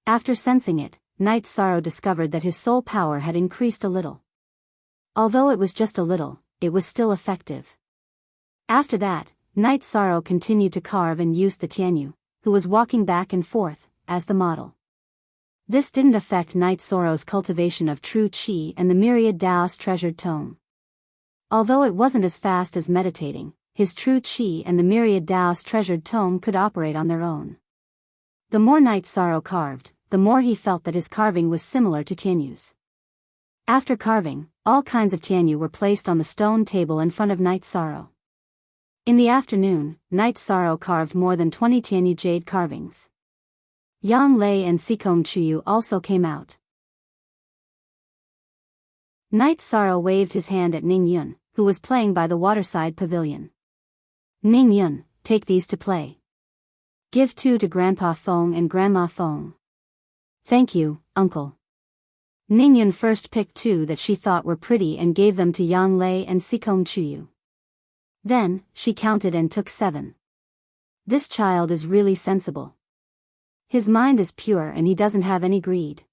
After sensing it, Night Sorrow discovered that his soul power had increased a little. Although it was just a little, it was still effective. After that, Night Sorrow continued to carve and used the Tianyu, who was walking back and forth, as the model. This didn't affect Night Sorrow's cultivation of true Qi and the myriad Tao's treasured tome. Although it wasn't as fast as meditating, his true Qi and the myriad Tao's treasured tome could operate on their own. The more Night Sorrow carved, the more he felt that his carving was similar to Tianyu's. After carving, all kinds of Tianyu were placed on the stone table in front of Night Sorrow. In the afternoon, Night Sorrow carved more than 20 Tianyu jade carvings. Yang Lei and Sikong Chuyu also came out. Night Sorrow waved his hand at Ning Yun, who was playing by the waterside pavilion. Ning Yun, take these to play. Give 2 to Grandpa Feng and Grandma Feng. Thank you, Uncle. Ning Yun first picked 2 that she thought were pretty and gave them to Yang Lei and Sikong Chuyu. Then, she counted and took 7. This child is really sensible. His mind is pure and he doesn't have any greed.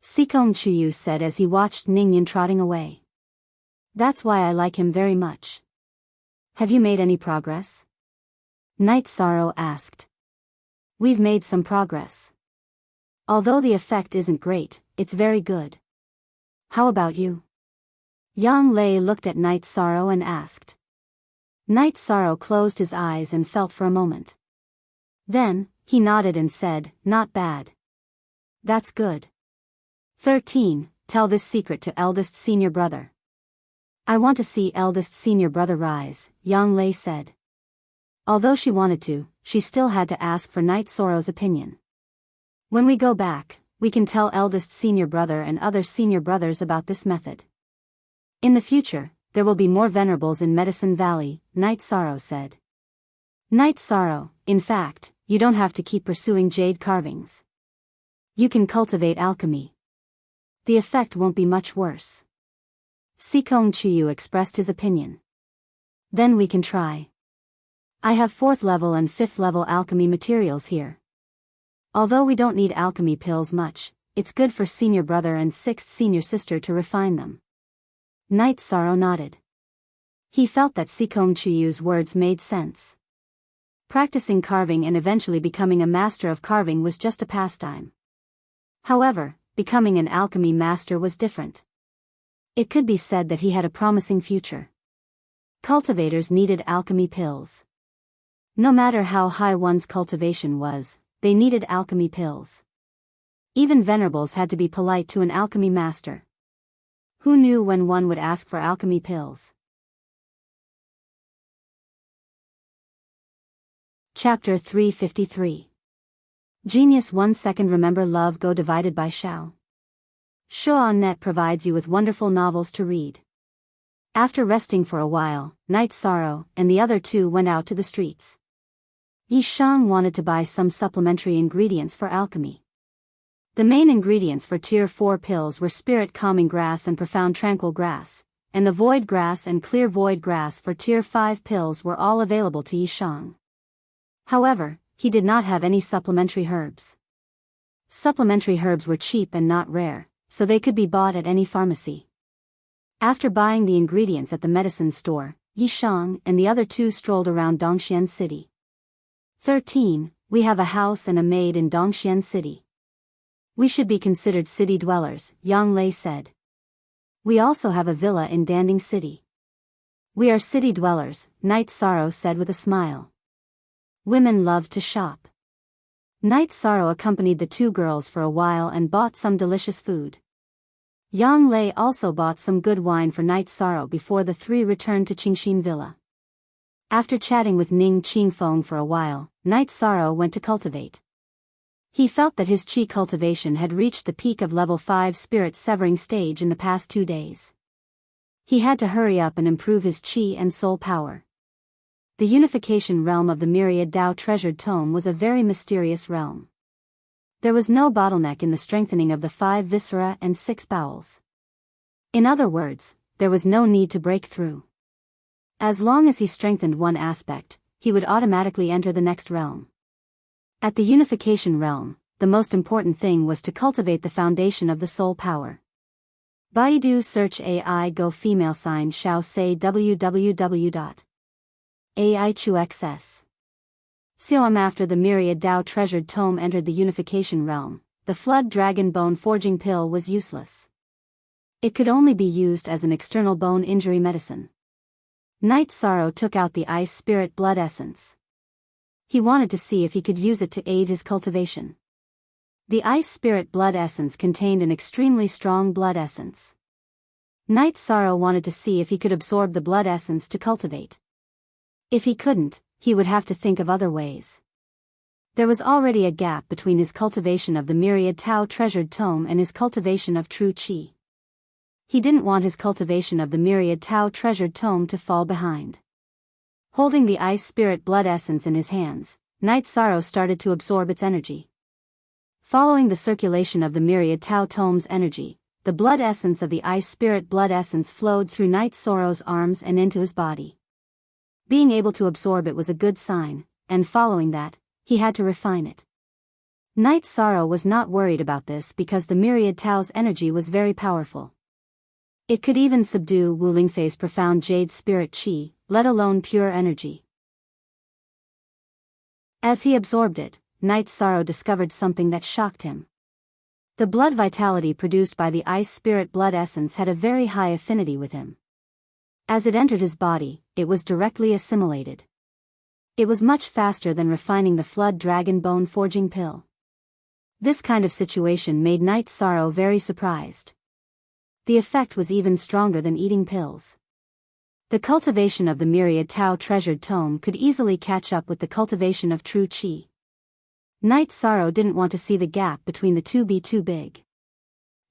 Sikong Chuyu said as he watched Ningyun trotting away. That's why I like him very much. Have you made any progress? Night Sorrow asked. We've made some progress. Although the effect isn't great, it's very good. How about you? Yang Lei looked at Night Sorrow and asked. Night Sorrow closed his eyes and felt for a moment. Then, he nodded and said, not bad. That's good. 13, tell this secret to eldest senior brother. I want to see eldest senior brother rise, Yang Lei said. Although she wanted to, she still had to ask for Night Sorrow's opinion. When we go back, we can tell eldest senior brother and other senior brothers about this method. In the future, there will be more venerables in Medicine Valley, Night Sorrow said. Night Sorrow, in fact, you don't have to keep pursuing jade carvings. You can cultivate alchemy. The effect won't be much worse. Sikong Chuyu expressed his opinion. Then we can try. I have 4th level and 5th level alchemy materials here. Although we don't need alchemy pills much, it's good for senior brother and 6th senior sister to refine them. Night Sorrow nodded. He felt that Sikong Chuyu's words made sense. Practicing carving and eventually becoming a master of carving was just a pastime. However, becoming an alchemy master was different. It could be said that he had a promising future. Cultivators needed alchemy pills. No matter how high one's cultivation was, they needed alchemy pills. Even venerables had to be polite to an alchemy master. Who knew when one would ask for alchemy pills? Chapter 353. Genius 1 second. Remember Love Go divided by Shao. Shaw.net provides you with wonderful novels to read. After resting for a while, Night Sorrow and the other two went out to the streets. Yi Shang wanted to buy some supplementary ingredients for alchemy. The main ingredients for Tier 4 pills were Spirit Calming Grass and Profound Tranquil Grass, and the Void Grass and Clear Void Grass for Tier 5 pills were all available to Yi Shang. However, he did not have any supplementary herbs. Supplementary herbs were cheap and not rare, so they could be bought at any pharmacy. After buying the ingredients at the medicine store, Yi Shang and the other two strolled around Dongxian City. 13. We have a house and a maid in Dongxian City. We should be considered city dwellers, Yang Lei said. We also have a villa in Danding City. We are city dwellers, Night Sorrow said with a smile. Women love to shop. Night Sorrow accompanied the two girls for a while and bought some delicious food. Yang Lei also bought some good wine for Night Sorrow before the three returned to Qingxin Villa. After chatting with Ning Qingfeng for a while, Night Sorrow went to cultivate. He felt that his qi cultivation had reached the peak of level 5 spirit severing stage in the past 2 days. He had to hurry up and improve his qi and soul power. The unification realm of the Myriad Dao Treasured Tome was a very mysterious realm. There was no bottleneck in the strengthening of the 5 viscera and 6 bowels. In other words, there was no need to break through. As long as he strengthened one aspect, he would automatically enter the next realm. At the unification realm, the most important thing was to cultivate the foundation of the soul power. Baidu search AI Go female sign Shao say www.aichuxs. After the Myriad Dao Treasured Tome entered the unification realm, the Flood Dragon Bone Forging Pill was useless. It could only be used as an external bone injury medicine. Night Sorrow took out the Ice Spirit Blood Essence. He wanted to see if he could use it to aid his cultivation. The Ice Spirit Blood Essence contained an extremely strong blood essence. Night Sorrow wanted to see if he could absorb the blood essence to cultivate. If he couldn't, he would have to think of other ways. There was already a gap between his cultivation of the Myriad Tao Treasured Tome and his cultivation of true qi. He didn't want his cultivation of the Myriad Tao Treasured Tome to fall behind. Holding the Ice Spirit Blood Essence in his hands, Night Sorrow started to absorb its energy. Following the circulation of the Myriad Tao Tome's energy, the blood essence of the Ice Spirit Blood Essence flowed through Night Sorrow's arms and into his body. Being able to absorb it was a good sign, and following that, he had to refine it. Night Sorrow was not worried about this because the Myriad Tao's energy was very powerful. It could even subdue Wu Lingfei's profound jade spirit qi, let alone pure energy. As he absorbed it, Night Sorrow discovered something that shocked him. The blood vitality produced by the Ice Spirit Blood Essence had a very high affinity with him. As it entered his body, it was directly assimilated. It was much faster than refining the Flood Dragon Bone Forging Pill. This kind of situation made Night Sorrow very surprised. The effect was even stronger than eating pills. The cultivation of the Myriad Tao Treasured Tome could easily catch up with the cultivation of true qi. Night Sorrow didn't want to see the gap between the two be too big.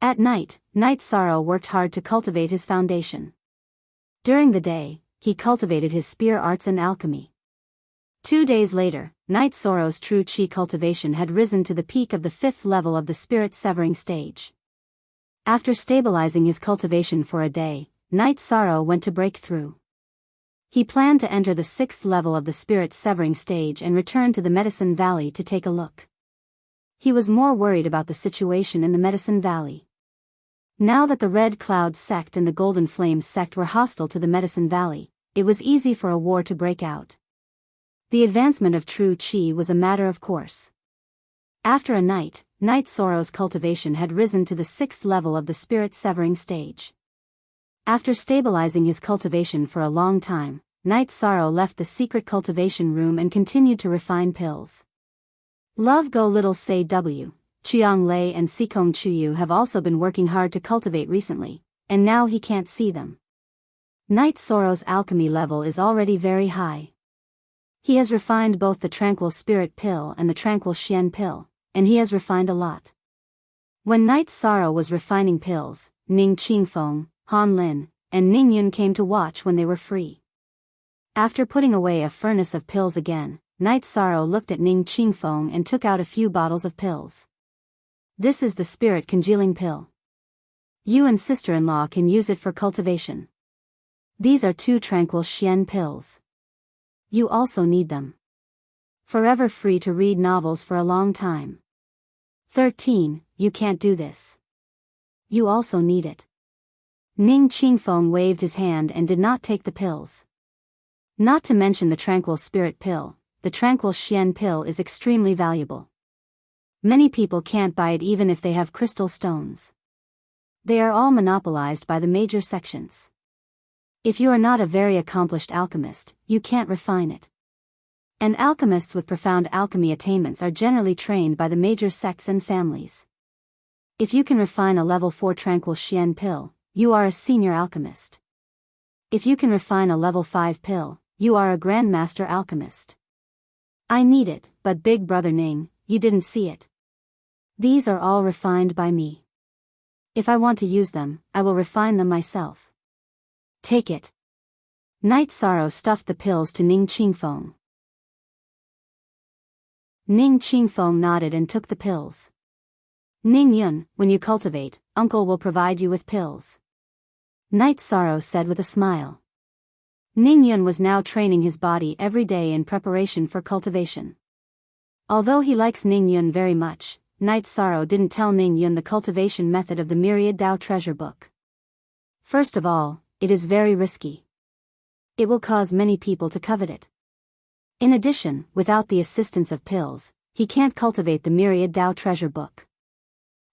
At night, Night Sorrow worked hard to cultivate his foundation. During the day, he cultivated his spear arts and alchemy. 2 days later, Night Sorrow's true chi cultivation had risen to the peak of the 5th level of the spirit severing stage. After stabilizing his cultivation for a day, Night Sorrow went to break through. He planned to enter the 6th level of the spirit severing stage and return to the Medicine Valley to take a look. He was more worried about the situation in the Medicine Valley. Now that the Red Cloud sect and the Golden Flames sect were hostile to the Medicine Valley, it was easy for a war to break out. The advancement of true chi was a matter of course. After a night, Night Sorrow's cultivation had risen to the 6th level of the spirit severing stage. After stabilizing his cultivation for a long time, Night Sorrow left the secret cultivation room and continued to refine pills. Love Go Little Say W, Chiang Lei and Sikong Chuyu have also been working hard to cultivate recently, and now he can't see them. Night Sorrow's alchemy level is already very high. He has refined both the Tranquil Spirit Pill and the Tranquil Xian Pill, and he has refined a lot. When Night Sorrow was refining pills, Ning Qingfeng, Han Lin, and Ning Yun came to watch when they were free. After putting away a furnace of pills again, Night Sorrow looked at Ning Qingfeng and took out a few bottles of pills. This is the spirit congealing pill. You and sister-in-law can use it for cultivation. These are 2 Tranquil Xian pills. You also need them. Forever free to read novels for a long time. 13. You can't do this. You also need it. Ning Qingfeng waved his hand and did not take the pills. Not to mention the Tranquil Spirit Pill, the Tranquil Xian Pill is extremely valuable. Many people can't buy it even if they have crystal stones. They are all monopolized by the major sections. If you are not a very accomplished alchemist, you can't refine it. And alchemists with profound alchemy attainments are generally trained by the major sects and families. If you can refine a level 4 Tranquil Xian Pill, you are a senior alchemist. If you can refine a level 5 pill, you are a grandmaster alchemist. I need it, but Big Brother Ning, you didn't see it. These are all refined by me. If I want to use them, I will refine them myself. Take it. Night Sorrow stuffed the pills to Ning Qingfeng. Ning Qingfeng nodded and took the pills. Ning Yun, when you cultivate, Uncle will provide you with pills. Night Sorrow said with a smile. Ning Yun was now training his body every day in preparation for cultivation. Although he likes Ning Yun very much, Night Sorrow didn't tell Ning Yun the cultivation method of the Myriad Tao treasure book. First of all, it is very risky. It will cause many people to covet it. In addition, without the assistance of pills, he can't cultivate the Myriad Tao treasure book.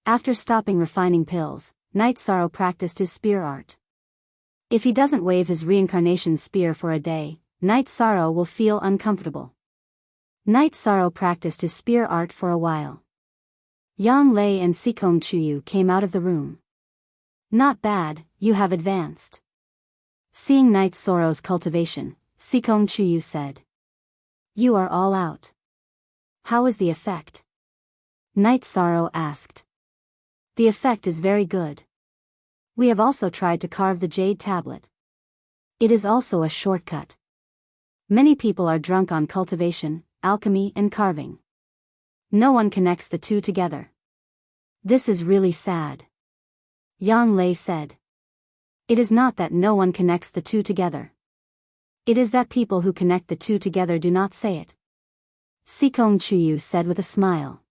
After stopping refining pills, Night Sorrow practiced his spear art. If he doesn't wave his reincarnation spear for a day, Night Sorrow will feel uncomfortable. Night Sorrow practiced his spear art for a while. Yang Lei and Sikong Chuyu came out of the room. Not bad, you have advanced. Seeing Night Sorrow's cultivation, Sikong Chuyu said. You are all out. How is the effect? Night Sorrow asked. The effect is very good. We have also tried to carve the jade tablet. It is also a shortcut. Many people are drunk on cultivation, alchemy and carving. No one connects the two together. This is really sad. Yang Lei said. It is not that no one connects the two together. It is that people who connect the two together do not say it. Sikong Chuyu said with a smile.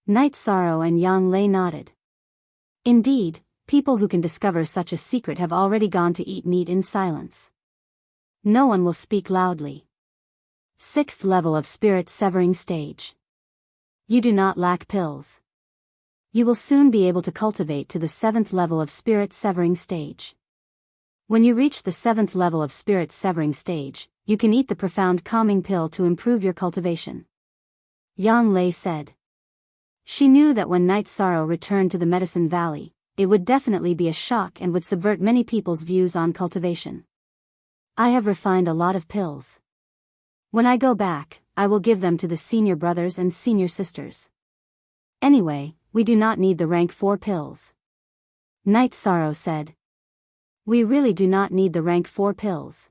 Night Sorrow and Yang Lei nodded. Indeed, people who can discover such a secret have already gone to eat meat in silence. No one will speak loudly. 6th level of spirit severing stage. You do not lack pills. You will soon be able to cultivate to the 7th level of spirit severing stage. When you reach the 7th level of spirit severing stage, you can eat the profound calming pill to improve your cultivation. Yang Lei said. She knew that when Night Sorrow returned to the Medicine Valley, it would definitely be a shock and would subvert many people's views on cultivation. I have refined a lot of pills. When I go back, I will give them to the senior brothers and senior sisters. Anyway, we do not need the rank 4 pills. Night Sorrow said. We really do not need the rank 4 pills.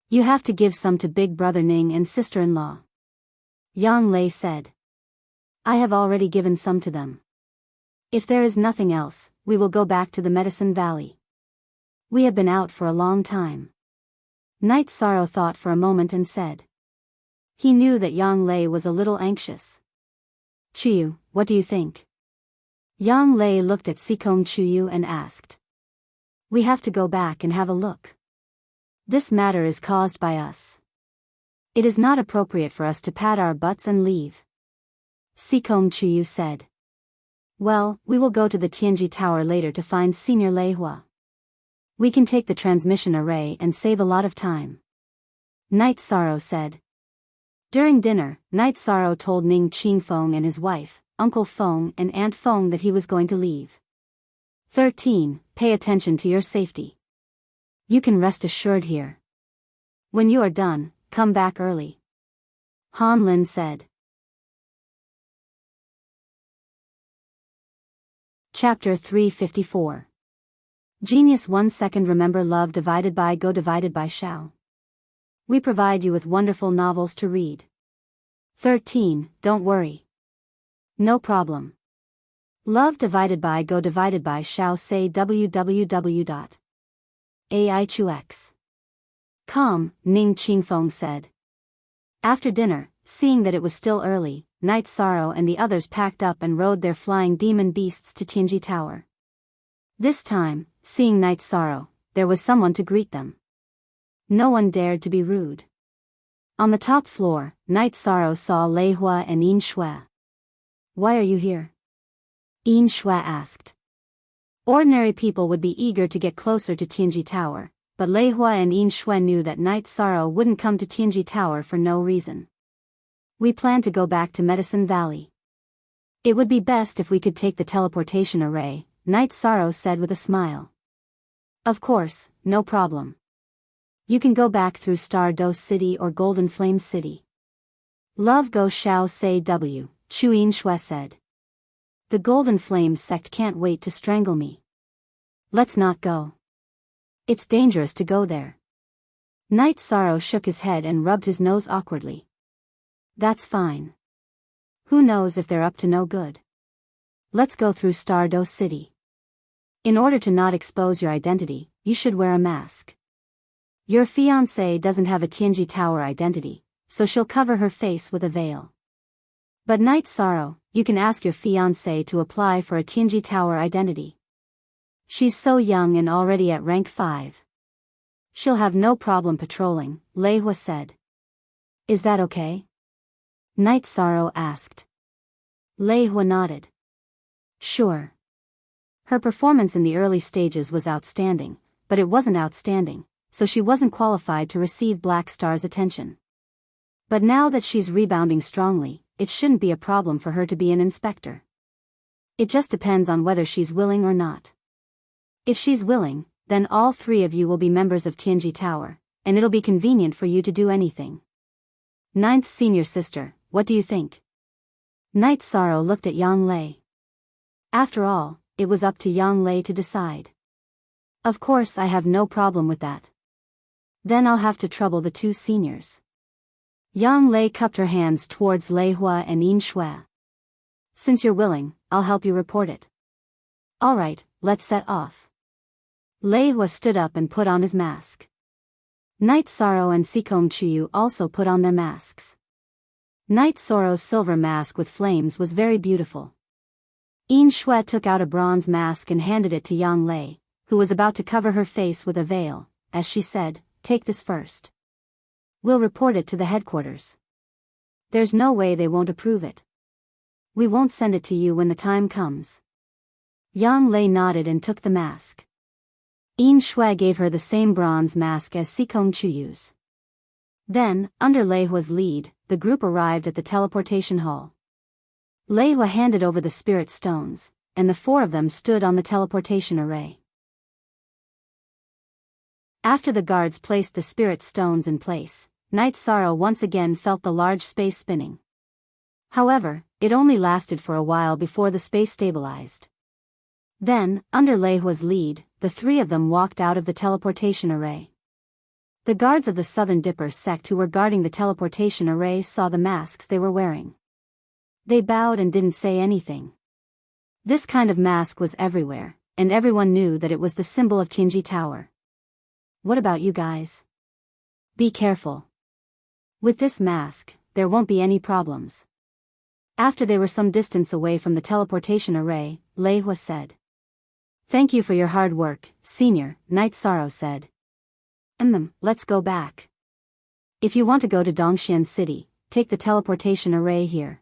You have to give some to Big Brother Ning and sister-in-law. Yang Lei said. I have already given some to them. If there is nothing else, we will go back to the Medicine Valley. We have been out for a long time. Night Sorrow thought for a moment and said. He knew that Yang Lei was a little anxious. Chuyu, what do you think? Yang Lei looked at Sikong Chuyu and asked. We have to go back and have a look. This matter is caused by us. It is not appropriate for us to pat our butts and leave. Sikong Chuyu said. Well, we will go to the Tianji Tower later to find Senior Lei Hua. We can take the transmission array and save a lot of time. Night Sorrow said. During dinner, Night Sorrow told Ning Qingfeng and his wife, Uncle Feng and Aunt Feng that he was going to leave. 13. Pay attention to your safety. You can rest assured here. When you are done, come back early. Han Lin said. Chapter 354. Genius 1 second. Remember love divided by go divided by shall. We provide you with wonderful novels to read. 13. Don't worry. No problem. Love divided by go divided by shall say www.aichux.com, Ning Qingfeng said. After dinner, seeing that it was still early, Night Sorrow and the others packed up and rode their flying demon beasts to Tianji Tower. This time, seeing Night Sorrow, there was someone to greet them. No one dared to be rude. On the top floor, Night Sorrow saw Lei Hua and Yin Shui. Why are you here? Yin Shui asked. Ordinary people would be eager to get closer to Tianji Tower, but Lei Hua and Yin Shui knew that Night Sorrow wouldn't come to Tianji Tower for no reason. We plan to go back to Medicine Valley. It would be best if we could take the teleportation array, Night Sorrow said with a smile. Of course, no problem. You can go back through Stardust City or Golden Flame City. Love Go Shao Say W, Chu Yin Shui said. The Golden Flame sect can't wait to strangle me. Let's not go. It's dangerous to go there. Night Sorrow shook his head and rubbed his nose awkwardly. That's fine. Who knows if they're up to no good. Let's go through Stardust City. In order to not expose your identity, you should wear a mask. Your fiancée doesn't have a Tianji Tower identity, so she'll cover her face with a veil. But Night Sorrow, you can ask your fiancée to apply for a Tianji Tower identity. She's so young and already at rank 5. She'll have no problem patrolling, Lei Hua said. Is that okay? Night Sorrow asked. Lei Hua nodded. Sure. Her performance in the early stages was outstanding, but it wasn't outstanding, so she wasn't qualified to receive Black Star's attention. But now that she's rebounding strongly, it shouldn't be a problem for her to be an inspector. It just depends on whether she's willing or not. If she's willing, then all 3 of you will be members of Tianji Tower, and it'll be convenient for you to do anything. 9th senior sister, what do you think? Night Sorrow looked at Yang Lei. After all, it was up to Yang Lei to decide. Of course I have no problem with that. Then I'll have to trouble the 2 seniors. Yang Lei cupped her hands towards Lei Hua and Yin Shui. Since you're willing, I'll help you report it. Alright, let's set off. Lei Hua stood up and put on his mask. Night Sorrow and Sikong Chuyu also put on their masks. Night Sorrow's silver mask with flames was very beautiful. Yin Shui took out a bronze mask and handed it to Yang Lei, who was about to cover her face with a veil, as she said, take this first. We'll report it to the headquarters. There's no way they won't approve it. We won't send it to you when the time comes. Yang Lei nodded and took the mask. Yin Shui gave her the same bronze mask as Sikong Chuyu's. Then, under Lei Hua's lead, the group arrived at the teleportation hall. Lei Hua handed over the spirit stones, and the 4 of them stood on the teleportation array. After the guards placed the spirit stones in place, Night Sorrow once again felt the large space spinning. However, it only lasted for a while before the space stabilized. Then, under Lei Hua's lead, the three of them walked out of the teleportation array. The guards of the Southern Dipper sect who were guarding the teleportation array saw the masks they were wearing. They bowed and didn't say anything. This kind of mask was everywhere, and everyone knew that it was the symbol of Tianji Tower. What about you guys? Be careful. With this mask, there won't be any problems. After they were some distance away from the teleportation array, Lei Hua said. Thank you for your hard work, Senior, Night Sorrow said. Let's go back. If you want to go to Dongxian City, take the teleportation array here.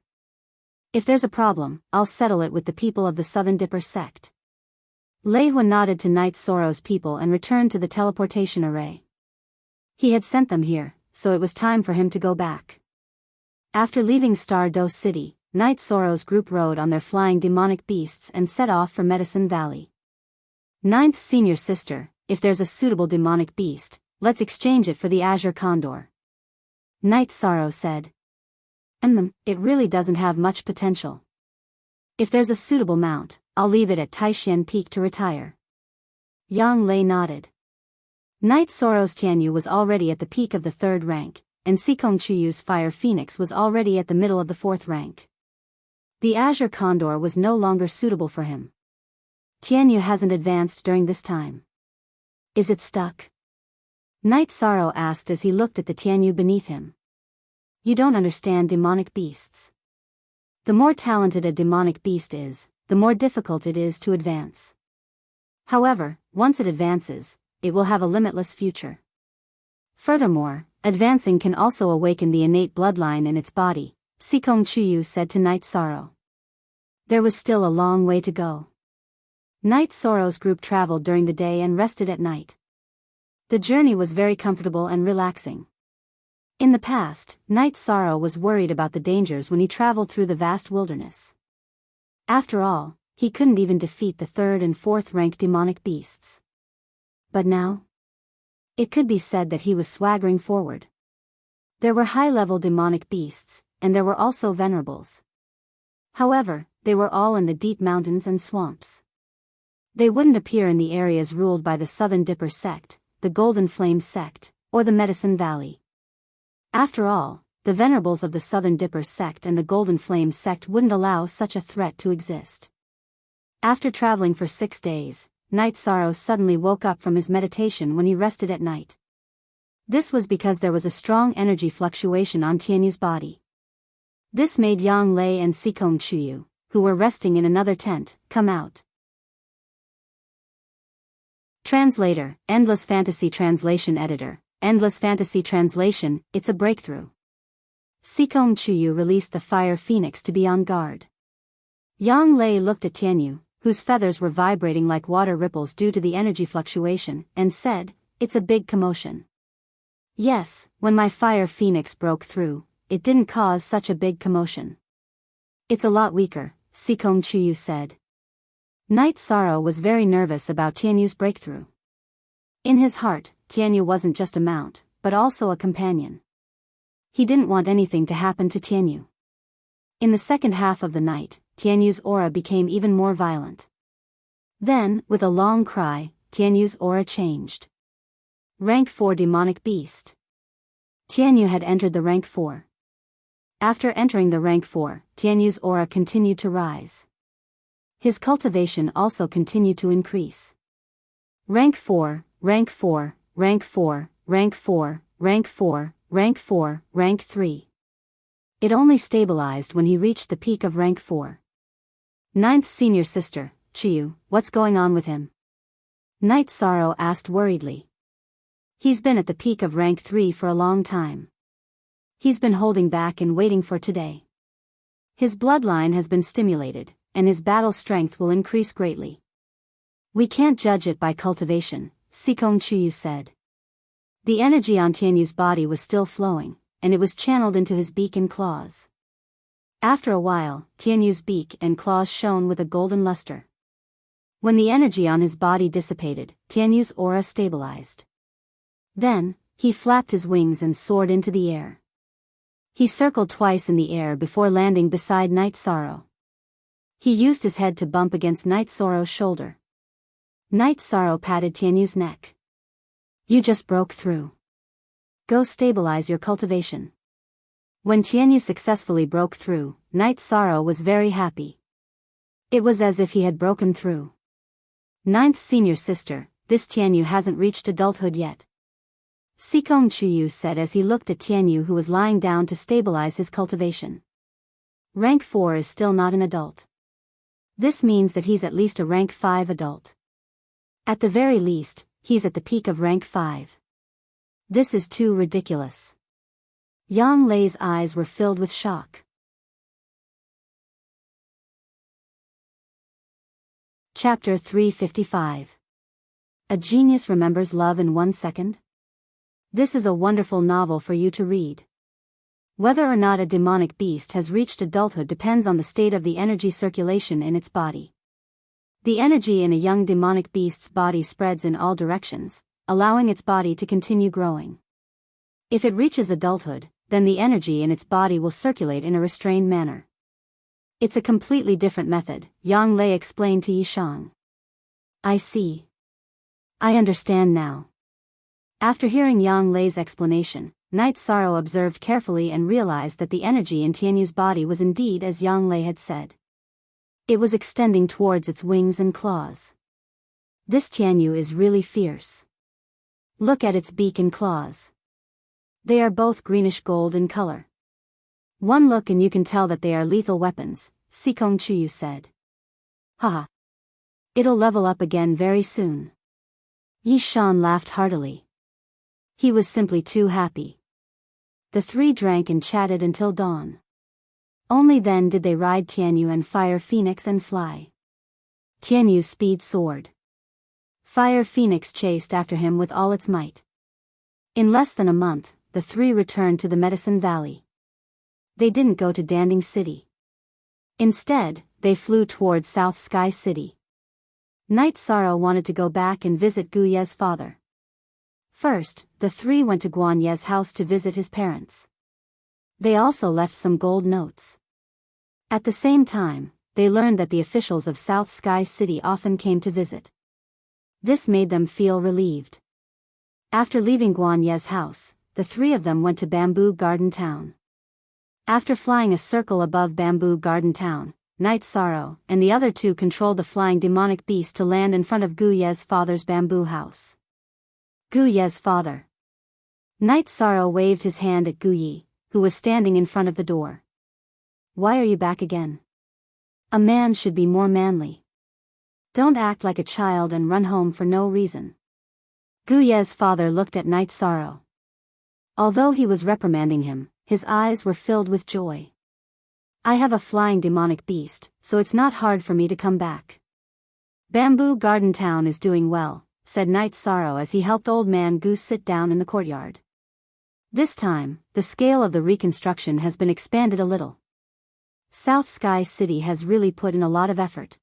If there's a problem, I'll settle it with the people of the Southern Dipper sect. Lei Hua nodded to Night Sorrow's people and returned to the teleportation array. He had sent them here, so it was time for him to go back. After leaving Star Dose City, Night Sorrow's group rode on their flying demonic beasts and set off for Medicine Valley. Ninth Senior Sister, if there's a suitable demonic beast, let's exchange it for the Azure Condor. Night Sorrow said. It really doesn't have much potential. If there's a suitable mount, I'll leave it at Taishan Peak to retire. Yang Lei nodded. Night Sorrow's Tianyu was already at the peak of the 3rd rank, and Sikong Chuyu's Fire Phoenix was already at the middle of the 4th rank. The Azure Condor was no longer suitable for him. Tianyu hasn't advanced during this time. Is it stuck? Night Sorrow asked as he looked at the Tianyu beneath him. You don't understand demonic beasts. The more talented a demonic beast is, the more difficult it is to advance. However, once it advances, it will have a limitless future. Furthermore, advancing can also awaken the innate bloodline in its body, Sikong Chuyu said to Night Sorrow. There was still a long way to go. Night Sorrow's group traveled during the day and rested at night. The journey was very comfortable and relaxing. In the past, Night Sorrow was worried about the dangers when he traveled through the vast wilderness. After all, he couldn't even defeat the 3rd and 4th rank demonic beasts. But now? It could be said that he was swaggering forward. There were high-level demonic beasts, and there were also venerables. However, they were all in the deep mountains and swamps. They wouldn't appear in the areas ruled by the Southern Dipper sect, the Golden Flame sect, or the Medicine Valley. After all, the venerables of the Southern Dipper sect and the Golden Flame sect wouldn't allow such a threat to exist. After traveling for 6 days, Night Sorrow suddenly woke up from his meditation when he rested at night. This was because there was a strong energy fluctuation on Tianyu's body. This made Yang Lei and Sikong Chuyu, who were resting in another tent, come out. Translator, Endless Fantasy Translation Editor, Endless Fantasy Translation, it's a breakthrough. Sikong Chuyu released the Fire Phoenix to be on guard. Yang Lei looked at Tianyu, whose feathers were vibrating like water ripples due to the energy fluctuation, and said, it's a big commotion. Yes, when my Fire Phoenix broke through, it didn't cause such a big commotion. It's a lot weaker, Sikong Chuyu said. Night Sorrow was very nervous about Tianyu's breakthrough. In his heart, Tianyu wasn't just a mount, but also a companion. He didn't want anything to happen to Tianyu. In the second half of the night, Tianyu's aura became even more violent. Then, with a long cry, Tianyu's aura changed. Rank 4 Demonic Beast. Tianyu had entered the rank 4. After entering the rank 4, Tianyu's aura continued to rise. His cultivation also continued to increase. Rank 4, Rank 4, Rank 4, Rank 4, Rank 4, Rank 4, Rank 3. It only stabilized when he reached the peak of Rank 4. Ninth Senior Sister, Chiyu, what's going on with him? Night Sorrow asked worriedly. He's been at the peak of Rank 3 for a long time. He's been holding back and waiting for today. His bloodline has been stimulated, and his battle strength will increase greatly. We can't judge it by cultivation, Sikong Chuyu said. The energy on Tianyu's body was still flowing, and it was channeled into his beak and claws. After a while, Tianyu's beak and claws shone with a golden luster. When the energy on his body dissipated, Tianyu's aura stabilized. Then, He flapped his wings and soared into the air. He circled twice in the air before landing beside Night Sorrow. He used his head to bump against Night Sorrow's shoulder. Night Sorrow patted Tianyu's neck. You just broke through. Go stabilize your cultivation. When Tianyu successfully broke through, Night Sorrow was very happy. It was as if he had broken through. Ninth senior sister, this Tianyu hasn't reached adulthood yet. Sikong Chuyu said as he looked at Tianyu, who was lying down to stabilize his cultivation. Rank 4 is still not an adult. This means that he's at least a rank 5 adult. At the very least, he's at the peak of rank 5. This is too ridiculous. Yang Lei's eyes were filled with shock. Chapter 355. A Genius Remembers Love in 1 Second? This is a wonderful novel for you to read. Whether or not a demonic beast has reached adulthood depends on the state of the energy circulation in its body. The energy in a young demonic beast's body spreads in all directions, allowing its body to continue growing. If it reaches adulthood, then the energy in its body will circulate in a restrained manner. It's a completely different method, Yang Lei explained to Yishang. I see. I understand now. After hearing Yang Lei's explanation, Night Sorrow observed carefully and realized that the energy in Tianyu's body was indeed as Yang Lei had said. It was extending towards its wings and claws. This Tianyu is really fierce. Look at its beak and claws. They are both greenish gold in color. One look and you can tell that they are lethal weapons, Sikong Chuyu said. Haha. It'll level up again very soon. Yishan laughed heartily. He was simply too happy. The three drank and chatted until dawn. Only then did they ride Tianyu and Fire Phoenix and fly. Tianyu's speed soared. Fire Phoenix chased after him with all its might. In less than a month, the three returned to the Medicine Valley. They didn't go to Danding City. Instead, they flew toward South Sky City. Night Sorrow wanted to go back and visit Gu Ye's father. First, the three went to Guan Ye's house to visit his parents. They also left some gold notes. At the same time, they learned that the officials of South Sky City often came to visit. This made them feel relieved. After leaving Guan Ye's house, the three of them went to Bamboo Garden Town. After flying a circle above Bamboo Garden Town, Night Sorrow and the other two controlled the flying demonic beast to land in front of Gu Ye's father's bamboo house. Gu Ye's father. Night Sorrow waved his hand at Gu Ye, who was standing in front of the door. Why are you back again? A man should be more manly. Don't act like a child and run home for no reason. Gu Ye's father looked at Night Sorrow. Although he was reprimanding him, his eyes were filled with joy. I have a flying demonic beast, so it's not hard for me to come back. Bamboo Garden Town is doing well, said Night Sorrow as he helped Old Man Goose sit down in the courtyard. This time, the scale of the reconstruction has been expanded a little. South Sky City has really put in a lot of effort.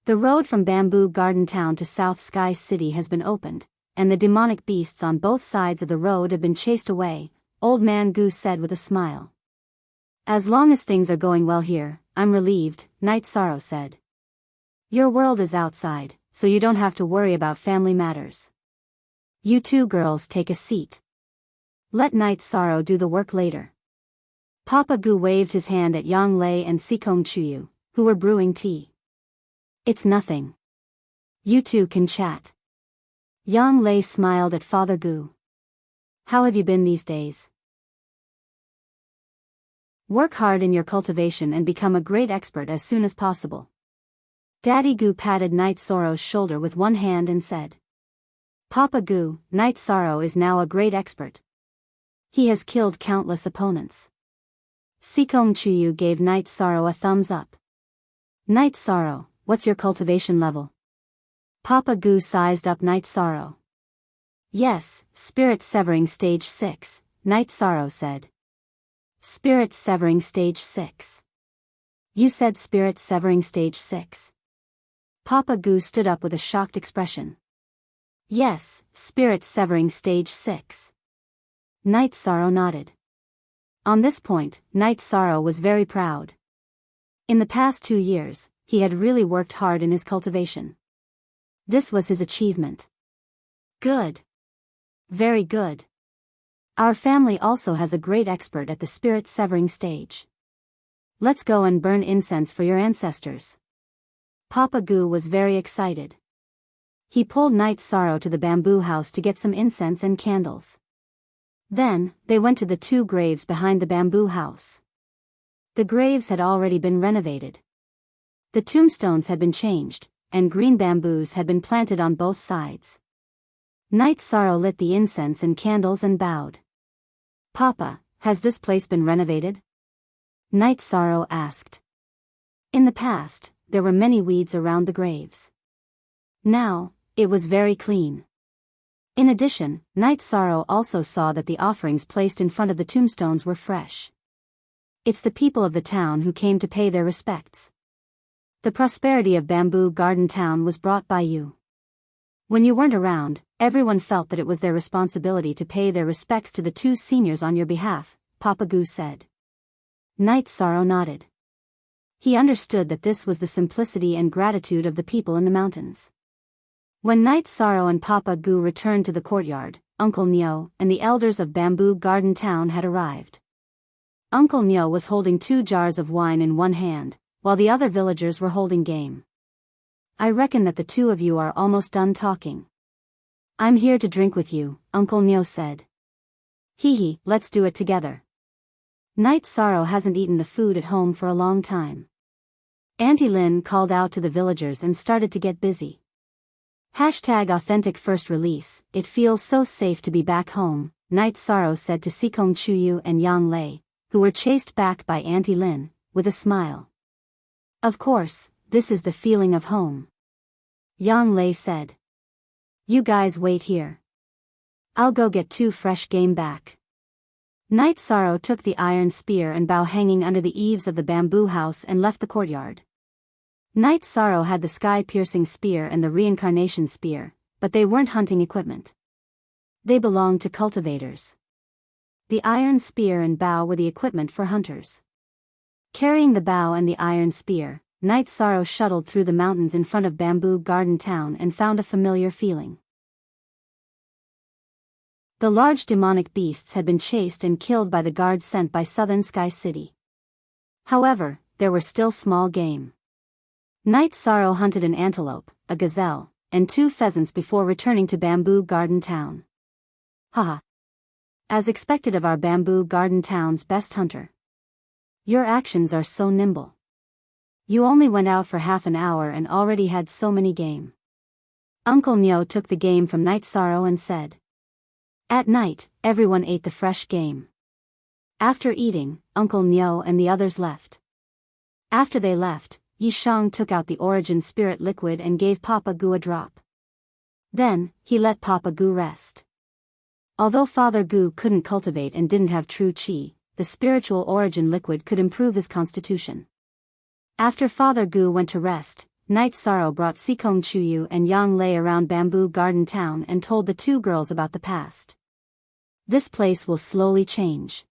The road from Bamboo Garden Town to South Sky City has been opened, and the demonic beasts on both sides of the road have been chased away, Old Man Goose said with a smile. As long as things are going well here, I'm relieved, Night Sorrow said. Your world is outside, so you don't have to worry about family matters. You two girls take a seat. Let Night Sorrow do the work later. Papa Gu waved his hand at Yang Lei and Sikong Chuyu, who were brewing tea. It's nothing. You two can chat. Yang Lei smiled at Father Gu. How have you been these days? Work hard in your cultivation and become a great expert as soon as possible. Daddy Gu patted Night Sorrow's shoulder with one hand and said. Papa Gu, Night Sorrow is now a great expert. He has killed countless opponents. Sikong Chuyu gave Night Sorrow a thumbs up. Night Sorrow, what's your cultivation level? Papa Gu sized up Night Sorrow. Yes, Spirit Severing Stage 6, Night Sorrow said. Spirit Severing Stage 6. You said Spirit Severing Stage 6. Papa Gu stood up with a shocked expression. Yes, Spirit Severing Stage 6. Night Sorrow nodded. On this point, Night Sorrow was very proud. In the past 2 years, he had really worked hard in his cultivation. This was his achievement. Good. Very good. Our family also has a great expert at the spirit severing stage. Let's go and burn incense for your ancestors. Papa Goo was very excited. He pulled Night Sorrow to the bamboo house to get some incense and candles. Then, they went to the 2 graves behind the bamboo house. The graves had already been renovated. The tombstones had been changed, and green bamboos had been planted on both sides. Night Sorrow lit the incense and candles and bowed. Papa, has this place been renovated? Night Sorrow asked. In the past, there were many weeds around the graves. Now, it was very clean. In addition, Night Sorrow also saw that the offerings placed in front of the tombstones were fresh. It's the people of the town who came to pay their respects. The prosperity of Bamboo Garden Town was brought by you. When you weren't around, everyone felt that it was their responsibility to pay their respects to the 2 seniors on your behalf, Papa Goo said. Night Sorrow nodded. He understood that this was the simplicity and gratitude of the people in the mountains. When Night Sorrow and Papa Goo returned to the courtyard, Uncle Nyo and the elders of Bamboo Garden Town had arrived. Uncle Nyo was holding 2 jars of wine in one hand, while the other villagers were holding game. I reckon that the 2 of you are almost done talking. I'm here to drink with you, Uncle Nyo said. Hee, let's do it together. Night Sorrow hasn't eaten the food at home for a long time. Auntie Lin called out to the villagers and started to get busy. #authentic first release, it feels so safe to be back home, Night Sorrow said to Sikong Chuyu and Yang Lei, who were chased back by Auntie Lin, with a smile. Of course, this is the feeling of home. Yang Lei said. You guys wait here. I'll go get 2 fresh game back. Night Sorrow took the iron spear and bow hanging under the eaves of the bamboo house and left the courtyard. Night Sorrow had the sky-piercing spear and the reincarnation spear, but they weren't hunting equipment. They belonged to cultivators. The iron spear and bow were the equipment for hunters. Carrying the bow and the iron spear, Night Sorrow shuttled through the mountains in front of Bamboo Garden Town and found a familiar feeling. The large demonic beasts had been chased and killed by the guards sent by Southern Sky City. However, there were still small game. Night Sorrow hunted an antelope, a gazelle, and 2 pheasants before returning to Bamboo Garden Town. Haha. As expected of our Bamboo Garden Town's best hunter. Your actions are so nimble. You only went out for half an hour and already had so many game. Uncle Nyo took the game from Night Sorrow and said. At night, everyone ate the fresh game. After eating, Uncle Nyo and the others left. After they left, Yi Shang took out the origin spirit liquid and gave Papa Goo a drop. Then, he let Papa Goo rest. Although Father Goo couldn't cultivate and didn't have true chi, the spiritual origin liquid could improve his constitution. After Father Goo went to rest, Night Sorrow brought Sikong Chuyu and Yang Lei around Bamboo Garden Town and told the 2 girls about the past. This place will slowly change.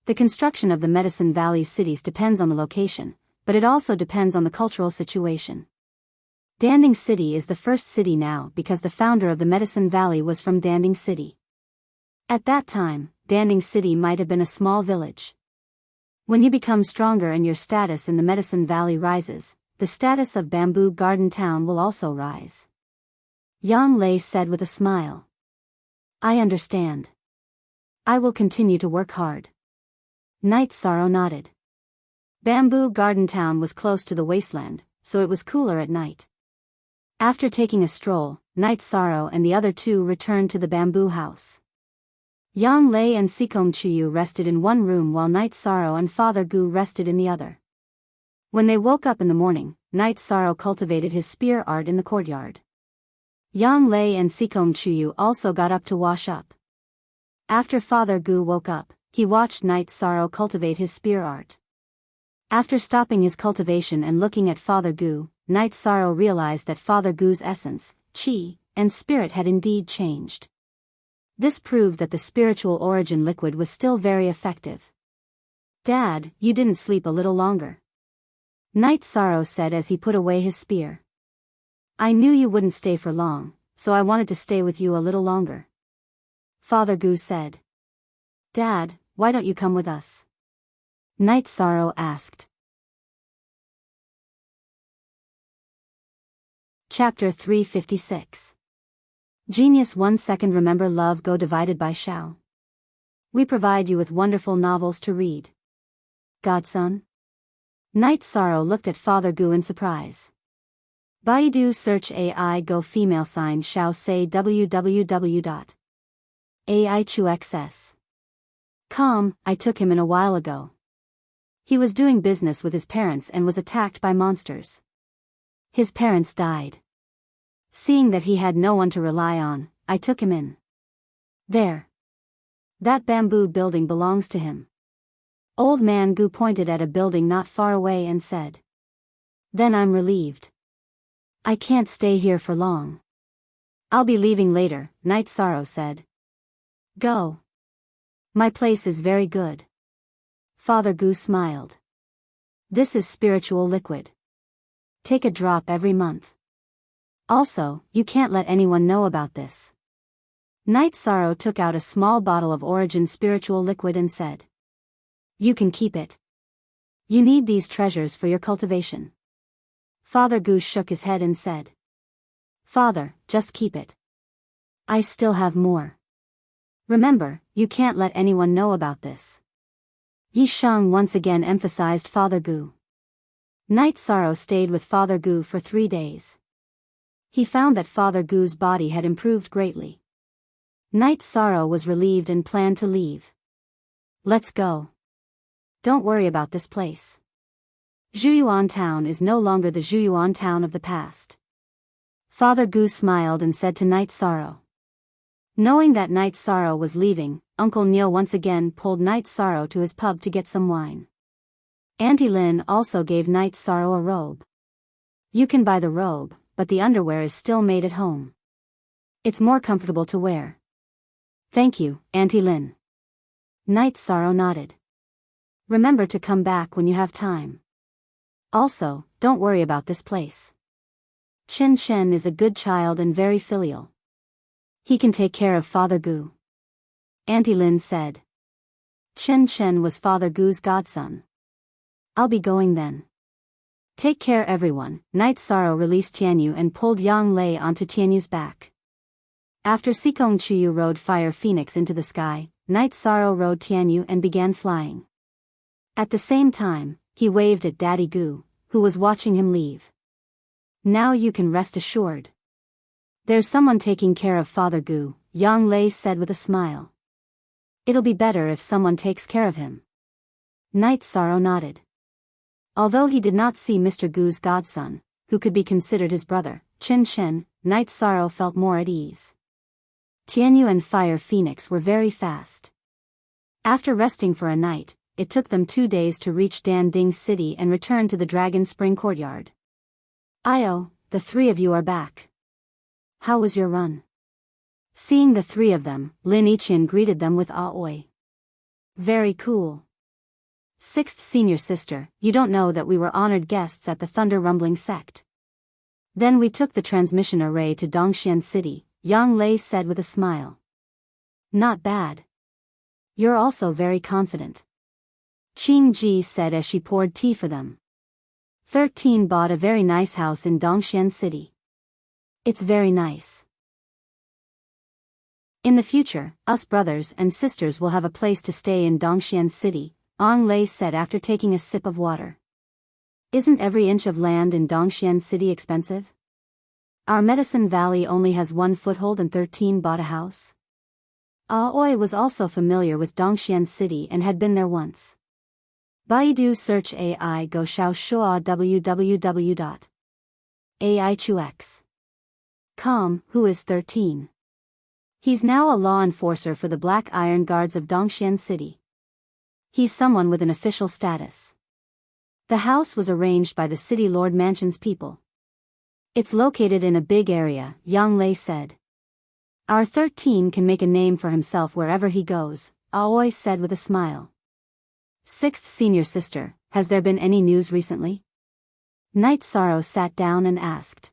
The construction of the Medicine Valley cities depends on the location, but it also depends on the cultural situation. Danding City is the first city now because the founder of the Medicine Valley was from Danding City. At that time, Danding City might have been a small village. When you become stronger and your status in the Medicine Valley rises, the status of Bamboo Garden Town will also rise. Yang Lei said with a smile. I understand. I will continue to work hard. Night Sorrow nodded. Bamboo Garden Town was close to the wasteland, so it was cooler at night. After taking a stroll, Night Sorrow and the other 2 returned to the bamboo house. Yang Lei and Sikong Chuyu rested in one room while Night Sorrow and Father Goo rested in the other. When they woke up in the morning, Night Sorrow cultivated his spear art in the courtyard. Yang Lei and Sikong Chuyu also got up to wash up. After Father Goo woke up, he watched Night Sorrow cultivate his spear art. After stopping his cultivation and looking at Father Goo, Night Sorrow realized that Father Goo's essence, chi, and spirit had indeed changed. This proved that the spiritual origin liquid was still very effective. Dad, you didn't sleep a little longer. Night Sorrow said as he put away his spear. I knew you wouldn't stay for long, so I wanted to stay with you a little longer. Father Gu said. Dad, why don't you come with us? Night Sorrow asked. Chapter 356. Genius 1 second remember love go divided by Shao. We provide you with wonderful novels to read. Godson? Night Sorrow looked at Father Gu in surprise. Baidu search AI go female sign Shao say www.aichuxs.com. I took him in a while ago. He was doing business with his parents and was attacked by monsters. His parents died. Seeing that he had no one to rely on, I took him in. There. That bamboo building belongs to him. Old man Gu pointed at a building not far away and said. Then I'm relieved. I can't stay here for long. I'll be leaving later, Night Sorrow said. Go. My place is very good. Father Gu smiled. This is spiritual liquid. Take a drop every month. Also, you can't let anyone know about this. Night Sorrow took out a small bottle of origin spiritual liquid and said. You can keep it. You need these treasures for your cultivation. Father Gu shook his head and said. Father, just keep it. I still have more. Remember, you can't let anyone know about this. Yi Shang once again emphasized Father Gu. Night Sorrow stayed with Father Gu for 3 days. He found that Father Gu's body had improved greatly. Night Sorrow was relieved and planned to leave. Let's go. Don't worry about this place. Zhuyuan Town is no longer the Zhuyuan Town of the past. Father Gu smiled and said to Night Sorrow. Knowing that Night Sorrow was leaving, Uncle Nyo once again pulled Night Sorrow to his pub to get some wine. Auntie Lin also gave Night Sorrow a robe. You can buy the robe, but the underwear is still made at home. It's more comfortable to wear. Thank you, Auntie Lin. Night Sorrow nodded. Remember to come back when you have time. Also, don't worry about this place. Chen Shen is a good child and very filial. He can take care of Father Gu. Auntie Lin said. Chen Shen was Father Gu's godson. I'll be going then. Take care everyone. Night Sorrow released Tianyu and pulled Yang Lei onto Tianyu's back. After Sikong Chuyu rode Fire Phoenix into the sky, Night Sorrow rode Tianyu and began flying. At the same time, he waved at Daddy Gu, who was watching him leave. Now you can rest assured. There's someone taking care of Father Gu, Yang Lei said with a smile. It'll be better if someone takes care of him. Night Sorrow nodded. Although he did not see Mr. Gu's godson, who could be considered his brother, Chen Shen, Night Sorrow felt more at ease. Tianyu and Fire Phoenix were very fast. After resting for a night, it took them 2 days to reach Dan Ding City and return to the Dragon Spring Courtyard. Io, the 3 of you are back. How was your run? Seeing the 3 of them, Lin Yichin greeted them with awe. Very cool. 6th senior sister, you don't know that we were honored guests at the Thunder Rumbling sect. Then we took the transmission array to Dongxian City, Yang Lei said with a smile. Not bad. You're also very confident. Qing Ji said as she poured tea for them. 13 bought a very nice house in Dongxian City. It's very nice. In the future, us brothers and sisters will have a place to stay in Dongxian City, Ang Lei said after taking a sip of water. Isn't every inch of land in Dongxian City expensive? Our Medicine Valley only has 1 foothold and 13 bought a house. Aoi was also familiar with Dongxian City and had been there once. Baidu search AI go xiao shua www.aichuxs.com, who is 13. He's now a law enforcer for the Black Iron Guards of Dongxian City. He's someone with an official status. The house was arranged by the City Lord Mansion's people. It's located in a big area, Yang Lei said. Our 13 can make a name for himself wherever he goes, Aoi said with a smile. 6th senior sister, has there been any news recently? Night Sorrow sat down and asked.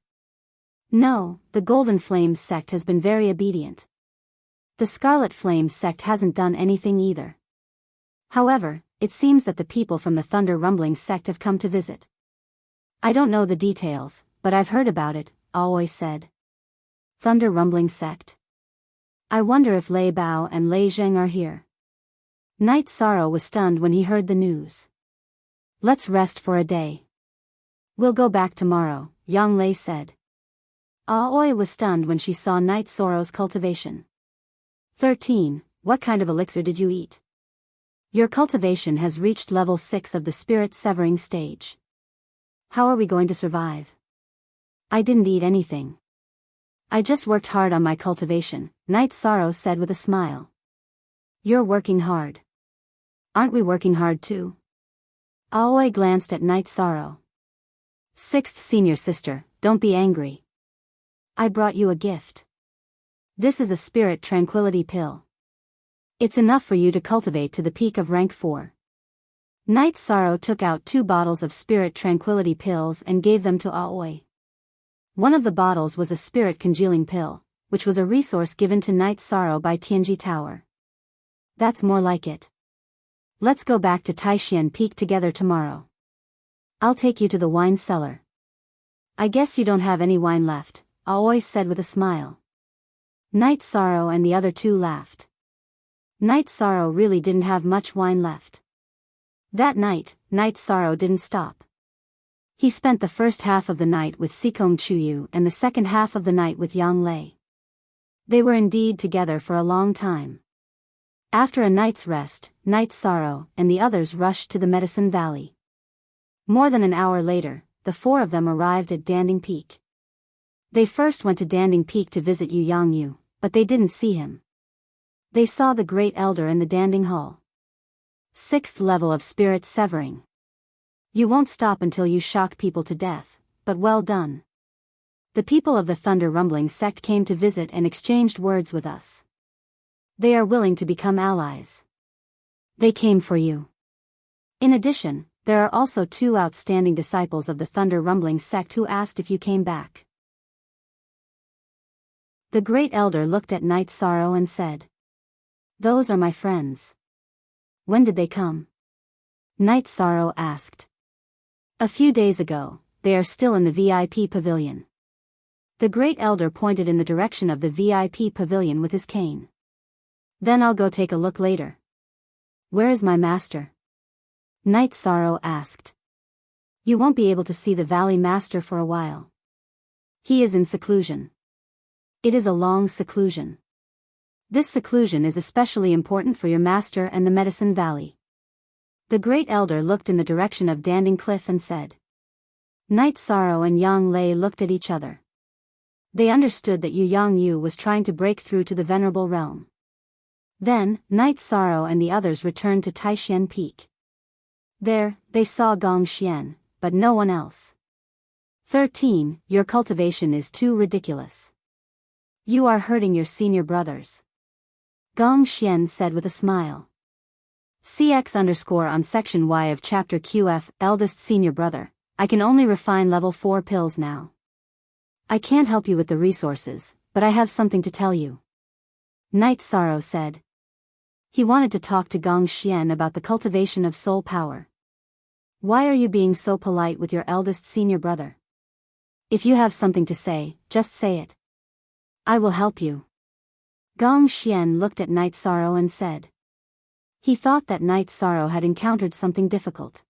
No, the Golden Flames sect has been very obedient. The Scarlet Flames sect hasn't done anything either. However, it seems that the people from the Thunder Rumbling sect have come to visit. I don't know the details, but I've heard about it, Aoi said. Thunder Rumbling sect? I wonder if Lei Bao and Lei Zheng are here. Night Sorrow was stunned when he heard the news. Let's rest for a day. We'll go back tomorrow, Yang Lei said. Aoi was stunned when she saw Night Sorrow's cultivation. 13. What kind of elixir did you eat? Your cultivation has reached level 6 of the spirit severing stage. How are we going to survive? I didn't eat anything. I just worked hard on my cultivation, Night Sorrow said with a smile. You're working hard. Aren't we working hard too? Aoi glanced at Night Sorrow. 6th senior sister, don't be angry. I brought you a gift. This is a spirit tranquility pill. It's enough for you to cultivate to the peak of rank 4. Night Sorrow took out 2 bottles of spirit tranquility pills and gave them to Aoi. One of the bottles was a spirit congealing pill, which was a resource given to Night Sorrow by Tianji Tower. That's more like it. Let's go back to Taishan Peak together tomorrow. I'll take you to the wine cellar. I guess you don't have any wine left, Aoi said with a smile. Night Sorrow and the other 2 laughed. Night Sorrow really didn't have much wine left. That night, Night Sorrow didn't stop. He spent the first half of the night with Sikong Chuyu and the second half of the night with Yang Lei. They were indeed together for a long time. After a night's rest, Night Sorrow and the others rushed to the Medicine Valley. More than an hour later, the 4 of them arrived at Danding Peak. They first went to Danding Peak to visit Yu Yangyu, but they didn't see him. They saw the Great Elder in the Danding Hall. 6th level of spirit severing. You won't stop until you shock people to death, but well done. The people of the Thunder Rumbling sect came to visit and exchanged words with us. They are willing to become allies. They came for you. In addition, there are also 2 outstanding disciples of the Thunder Rumbling sect who asked if you came back. The Great Elder looked at Night Sorrow and said, Those are my friends. When did they come? Night Sorrow asked. A few days ago. They are still in the VIP pavilion. The Great Elder pointed in the direction of the VIP pavilion with his cane. Then I'll go take a look later. Where is my master? Night Sorrow asked. You won't be able to see the Valley Master for a while. He is in seclusion. It is a long seclusion. This seclusion is especially important for your master and the Medicine Valley. The Great Elder looked in the direction of Danding Cliff and said. Night Sorrow and Yang Lei looked at each other. They understood that Yu Yangyu was trying to break through to the Venerable Realm. Then, Night Sorrow and the others returned to Taishan Peak. There, they saw Gong Xian, but no one else. 13. Your cultivation is too ridiculous. You are hurting your senior brothers. Gong Xian said with a smile. CX_ on section Y of chapter QF, eldest senior brother, I can only refine level 4 pills now. I can't help you with the resources, but I have something to tell you. Night Sorrow said. He wanted to talk to Gong Xian about the cultivation of soul power. Why are you being so polite with your eldest senior brother? If you have something to say, just say it. I will help you. Gong Xian looked at Night Sorrow and said. He thought that Night Sorrow had encountered something difficult.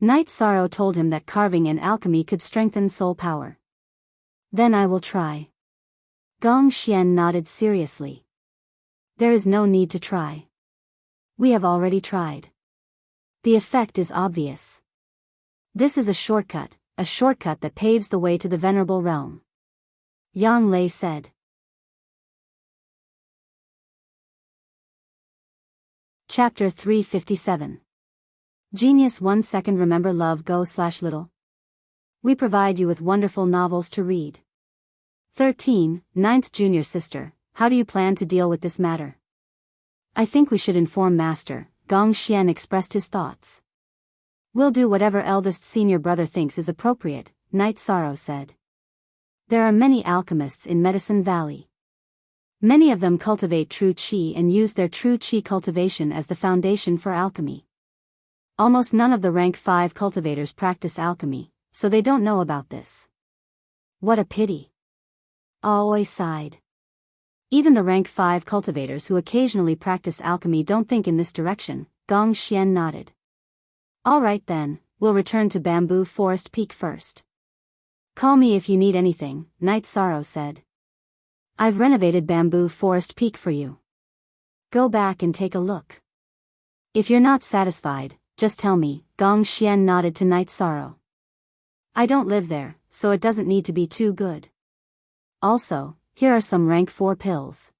Night Sorrow told him that carving and alchemy could strengthen soul power. Then I will try. Gong Xian nodded seriously. There is no need to try. We have already tried. The effect is obvious. This is a shortcut that paves the way to the Venerable Realm. Yang Lei said. Chapter 357. Genius 1 second remember love go/little. We provide you with wonderful novels to read. 13. Ninth junior sister, how do you plan to deal with this matter? I think we should inform Master, Gong Xian expressed his thoughts. We'll do whatever eldest senior brother thinks is appropriate, Night Sorrow said. There are many alchemists in Medicine Valley. Many of them cultivate true qi and use their true qi cultivation as the foundation for alchemy. Almost none of the rank 5 cultivators practice alchemy, so they don't know about this. What a pity. Aoi sighed. Even the rank 5 cultivators who occasionally practice alchemy don't think in this direction, Gong Xian nodded. All right then, we'll return to Bamboo Forest Peak first. Call me if you need anything, Night Sorrow said. I've renovated Bamboo Forest Peak for you. Go back and take a look. If you're not satisfied, just tell me, Gong Xian nodded to Night Sorrow. I don't live there, so it doesn't need to be too good. Also, here are some rank 4 pills.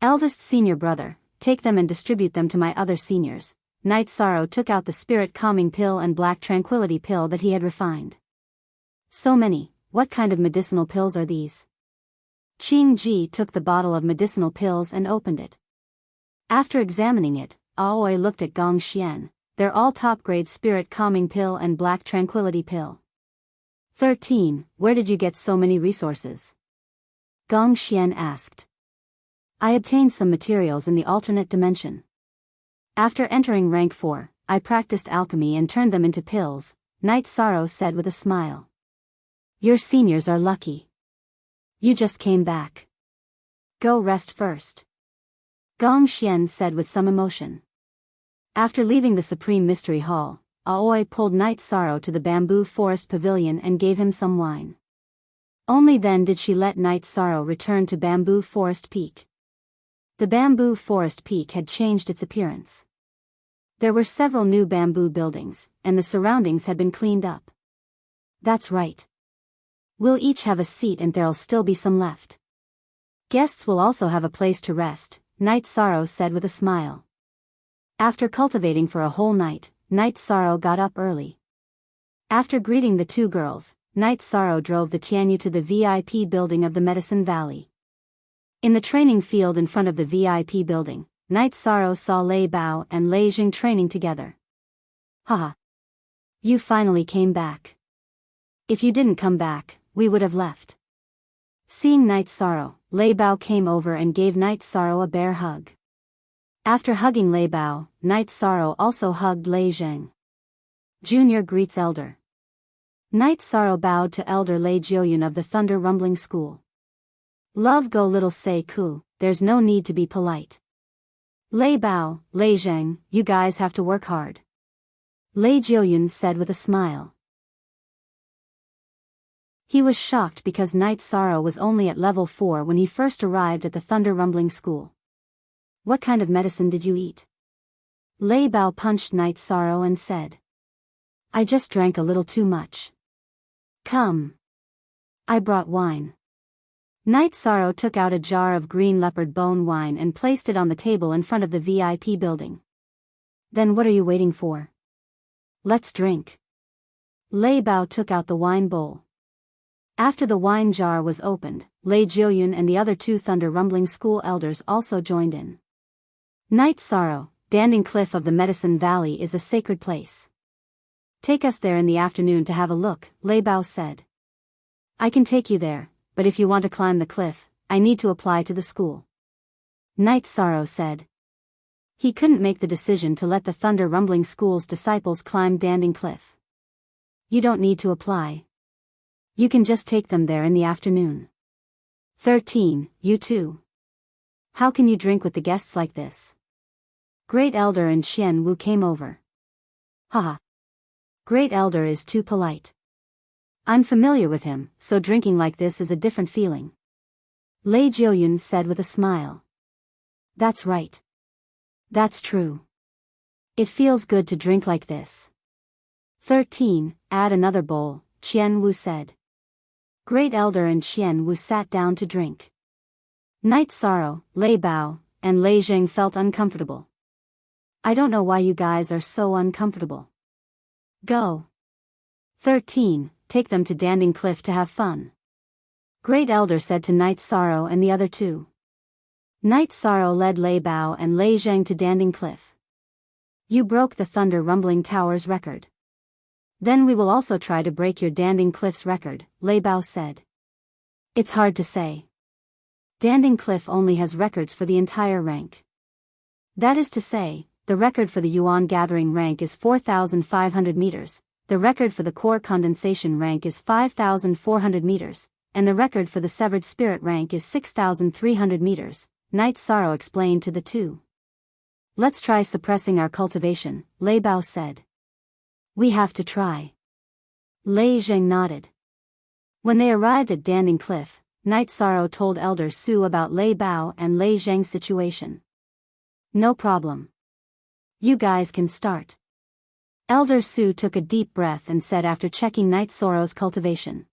Eldest senior brother, take them and distribute them to my other seniors. Night Sorrow took out the spirit calming pill and black tranquility pill that he had refined. So many, what kind of medicinal pills are these? Qing Ji took the bottle of medicinal pills and opened it. After examining it, Aoi looked at Gong Xian. They're all top-grade spirit calming pill and black tranquility pill. 13. Where did you get so many resources? Gong Xian asked. I obtained some materials in the alternate dimension. After entering rank 4, I practiced alchemy and turned them into pills, Night Sorrow said with a smile. Your seniors are lucky. You just came back. Go rest first. Gong Xian said with some emotion. After leaving the Supreme Mystery Hall, Aoi pulled Night Sorrow to the Bamboo Forest Pavilion and gave him some wine. Only then did she let Night Sorrow return to Bamboo Forest Peak. The Bamboo Forest Peak had changed its appearance. There were several new bamboo buildings, and the surroundings had been cleaned up. That's right. We'll each have a seat and there'll still be some left. Guests will also have a place to rest, Night Sorrow said with a smile. After cultivating for a whole night, Night Sorrow got up early. After greeting the two girls, Night Sorrow drove the Tianyu to the VIP building of the Medicine Valley. In the training field in front of the VIP building, Night Sorrow saw Lei Bao and Lei Jing training together. Haha. You finally came back. If you didn't come back, we would have left. Seeing Night Sorrow, Lei Bao came over and gave Night Sorrow a bear hug. After hugging Lei Bao, Night Sorrow also hugged Lei Jing. Junior greets Elder. Night Sorrow bowed to Elder Lei Jiuyun of the Thunder Rumbling School. Love go little Sei Ku, there's no need to be polite. Lei Bao, Lei Jing, you guys have to work hard. Lei Jiuyun said with a smile. He was shocked because Night Sorrow was only at level 4 when he first arrived at the Thunder Rumbling School. What kind of medicine did you eat? Lei Bao punched Night Sorrow and said. I just drank a little too much. Come. I brought wine. Night Sorrow took out a jar of green leopard bone wine and placed it on the table in front of the VIP building. Then what are you waiting for? Let's drink. Lei Bao took out the wine bowl. After the wine jar was opened, Lei Jiuyun and the other two Thunder Rumbling School elders also joined in. Night Sorrow, Danding Cliff of the Medicine Valley is a sacred place. Take us there in the afternoon to have a look, Lei Bao said. I can take you there, but if you want to climb the cliff, I need to apply to the school. Night Sorrow said. He couldn't make the decision to let the Thunder Rumbling School's disciples climb Danding Cliff. You don't need to apply. You can just take them there in the afternoon. 13. You too. How can you drink with the guests like this? Great Elder and Xian Wu came over. Haha. Great Elder is too polite. I'm familiar with him, so drinking like this is a different feeling. Lei Jiuyun said with a smile. That's right. That's true. It feels good to drink like this. 13. Add another bowl, Qian Wu said. Great Elder and Qian Wu sat down to drink. Night Sorrow, Lei Bao, and Lei Jing felt uncomfortable. I don't know why you guys are so uncomfortable. Go. 13. Take them to Danding Cliff to have fun. Great Elder said to Night Sorrow and the other two. Night Sorrow led Lei Bao and Lei Zhang to Danding Cliff. You broke the Thunder Rumbling Tower's record. Then we will also try to break your Danding Cliff's record, Lei Bao said. It's hard to say. Danding Cliff only has records for the entire rank. That is to say, the record for the Yuan Gathering rank is 4,500 meters, the record for the Core Condensation rank is 5,400 meters, and the record for the Severed Spirit rank is 6,300 meters, Night Sorrow explained to the two. Let's try suppressing our cultivation, Lei Bao said. We have to try. Lei Zheng nodded. When they arrived at Danding Cliff, Night Sorrow told Elder Su about Lei Bao and Lei Zheng's situation. No problem. You guys can start. Elder Su took a deep breath and said after checking Night Sorrow's cultivation.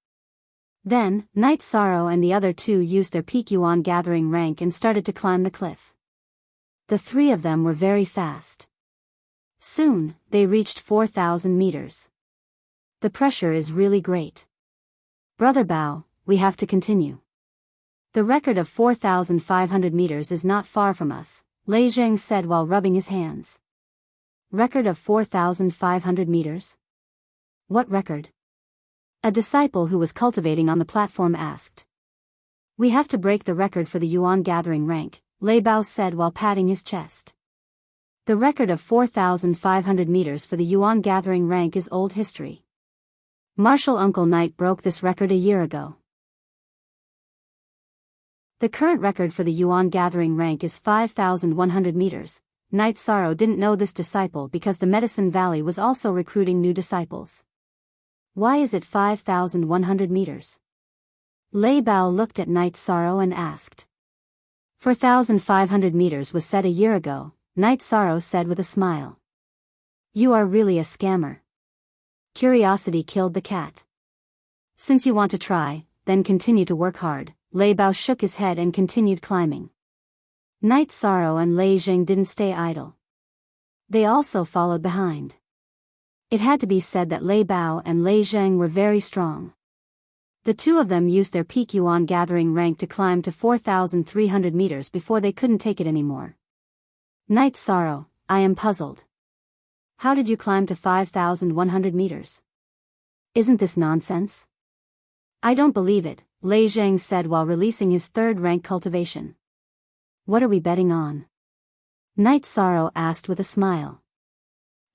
Then, Night Sorrow and the other two used their peak Yuan Gathering rank and started to climb the cliff. The three of them were very fast. Soon, they reached 4,000 meters. The pressure is really great. Brother Bao, we have to continue. The record of 4,500 meters is not far from us, Lei Zheng said while rubbing his hands. Record of 4,500 meters? What record? A disciple who was cultivating on the platform asked. We have to break the record for the Yuan Gathering rank, Lei Bao said while patting his chest. The record of 4,500 meters for the Yuan Gathering rank is old history. Martial Uncle Knight broke this record a year ago. The current record for the Yuan Gathering rank is 5,100 meters. Night Sorrow didn't know this disciple because the Medicine Valley was also recruiting new disciples. Why is it 5,100 meters? Lei Bao looked at Night Sorrow and asked. 4,500 meters was said a year ago, Night Sorrow said with a smile. You are really a scammer. Curiosity killed the cat. Since you want to try, then continue to work hard, Lei Bao shook his head and continued climbing. Night Sorrow and Lei Zheng didn't stay idle. They also followed behind. It had to be said that Lei Bao and Lei Zheng were very strong. The two of them used their peak Yuan Gathering rank to climb to 4,300 meters before they couldn't take it anymore. Night Sorrow, I am puzzled. How did you climb to 5,100 meters? Isn't this nonsense? I don't believe it, Lei Zheng said while releasing his third rank cultivation. What are we betting on? Night Sorrow asked with a smile.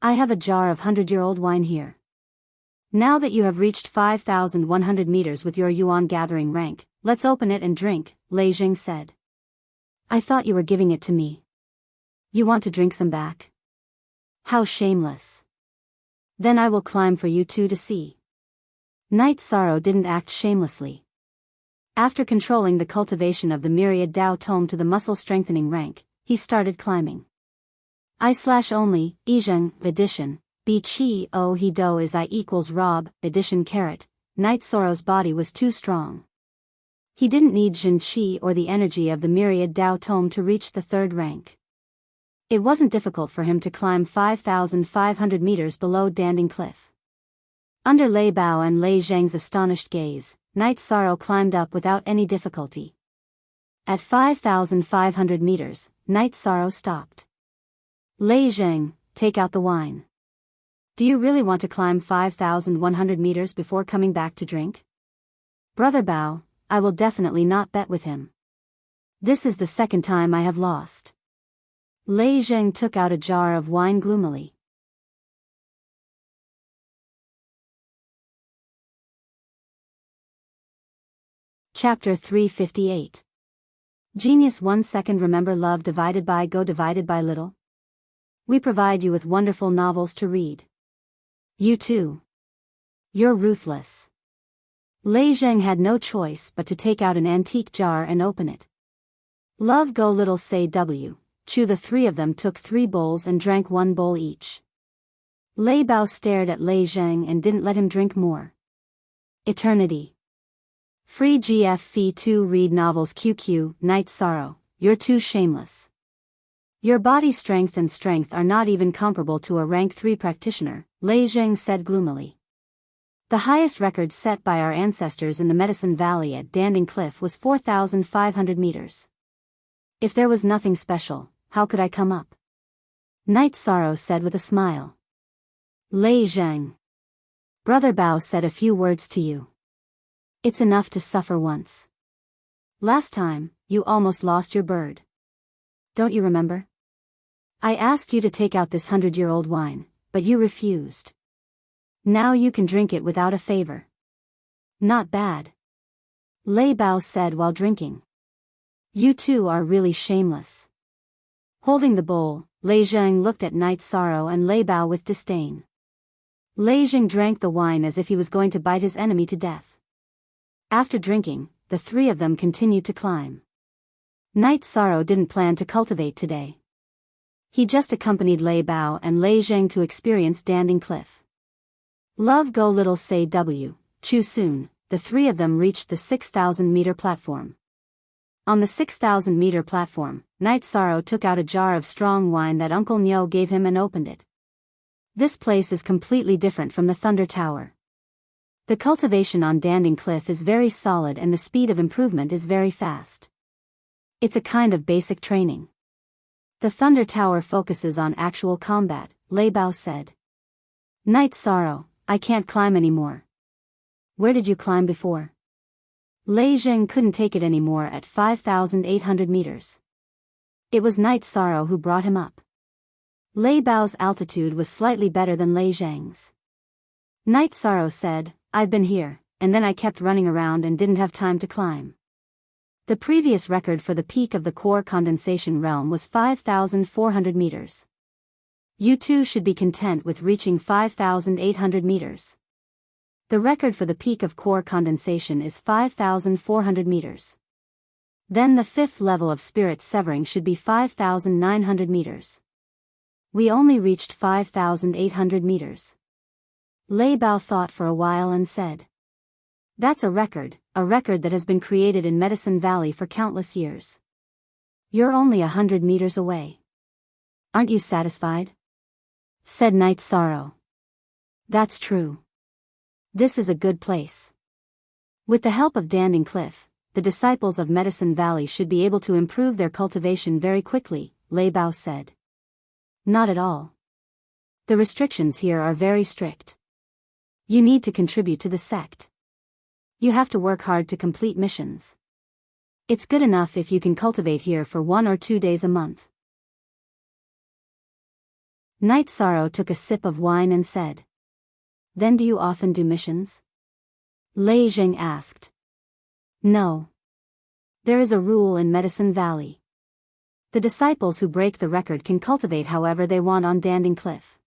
I have a jar of 100-year-old wine here. Now that you have reached 5,100 meters with your Yuan Gathering rank, let's open it and drink, Lei Zheng said. I thought you were giving it to me. You want to drink some back? How shameless. Then I will climb for you two to see. Night Sorrow didn't act shamelessly. After controlling the cultivation of the myriad Dao Tome to the muscle-strengthening rank, he started climbing. I/only, Izheng, addition, B Chi O He Do is I equals Rob, addition caret, Night Sorrow's body was too strong. He didn't need Jin Chi or the energy of the myriad Dao Tome to reach the third rank. It wasn't difficult for him to climb 5,500 meters below Danding Cliff. Under Lei Bao and Lei Zheng's astonished gaze, Night Sorrow climbed up without any difficulty. At 5,500 meters, Night Sorrow stopped. Lei Zheng, take out the wine. Do you really want to climb 5,100 meters before coming back to drink? Brother Bao, I will definitely not bet with him. This is the second time I have lost. Lei Zheng took out a jar of wine gloomily. Chapter 358. Genius 1 second. Remember love divided by go divided by little? We provide you with wonderful novels to read. You too. You're ruthless. Lei Zheng had no choice but to take out an antique jar and open it. Love go little say W. Chu. The three of them took 3 bowls and drank 1 bowl each. Lei Bao stared at Lei Zheng and didn't let him drink more. Eternity. Free GF Fee 2 read novels QQ, Night Sorrow, you're too shameless. Your body strength and strength are not even comparable to a rank 3 practitioner, Lei Zheng said gloomily. The highest record set by our ancestors in the Medicine Valley at Danding Cliff was 4,500 meters. If there was nothing special, how could I come up? Night Sorrow said with a smile. Lei Zhang. Brother Bao said a few words to you. It's enough to suffer once. Last time, you almost lost your bird. Don't you remember? I asked you to take out this 100-year-old wine, but you refused. Now you can drink it without a favor. Not bad. Lei Bao said while drinking. You two are really shameless. Holding the bowl, Lei Zhang looked at Night Sorrow and Lei Bao with disdain. Lei Zhang drank the wine as if he was going to bite his enemy to death. After drinking, the three of them continued to climb. Night Sorrow didn't plan to cultivate today. He just accompanied Lei Bao and Lei Zhang to experience Danding Cliff. Love go little say W, Chu soon, the three of them reached the 6,000-meter platform. On the 6,000-meter platform, Night Sorrow took out a jar of strong wine that Uncle Nyo gave him and opened it. This place is completely different from the Thunder Tower. The cultivation on Danding Cliff is very solid and the speed of improvement is very fast. It's a kind of basic training. The Thunder Tower focuses on actual combat, Lei Bao said. Night Sorrow, I can't climb anymore. Where did you climb before? Lei Zhang couldn't take it anymore at 5,800 meters. It was Night Sorrow who brought him up. Lei Bao's altitude was slightly better than Lei Zhang's. Night Sorrow said, I've been here, and then I kept running around and didn't have time to climb. The previous record for the peak of the core condensation realm was 5,400 meters. You two should be content with reaching 5,800 meters. The record for the peak of core condensation is 5,400 meters. Then the fifth level of spirit severing should be 5,900 meters. We only reached 5,800 meters. Lei Bao thought for a while and said. That's a record that has been created in Medicine Valley for countless years. You're only 100 meters away. Aren't you satisfied? Said Night Sorrow. That's true. This is a good place. With the help of Danding Cliff, the disciples of Medicine Valley should be able to improve their cultivation very quickly, Lei Bao said. Not at all. The restrictions here are very strict. You need to contribute to the sect. You have to work hard to complete missions. It's good enough if you can cultivate here for 1 or 2 days a month. Night Sorrow took a sip of wine and said. Then do you often do missions? Lei Zhang asked. No. There is a rule in Medicine Valley. The disciples who break the record can cultivate however they want on Danding Cliff.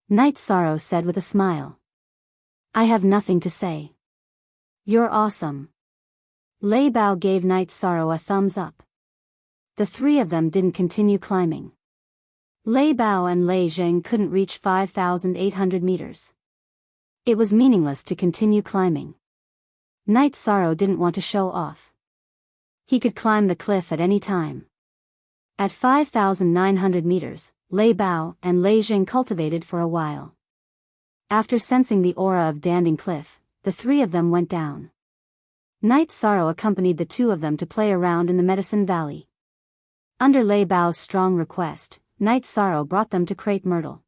Night Sorrow said with a smile. I have nothing to say. You're awesome. Lei Bao gave Night Sorrow a thumbs up. The three of them didn't continue climbing. Lei Bao and Lei Zhang couldn't reach 5,800 meters. It was meaningless to continue climbing. Night Sorrow didn't want to show off. He could climb the cliff at any time. At 5,900 meters, Lei Bao and Lei Zhang cultivated for a while. After sensing the aura of Danding Cliff, the three of them went down. Night Sorrow accompanied the two of them to play around in the Medicine Valley. Under Lei Bao's strong request, Night Sorrow brought them to Crepe Myrtle.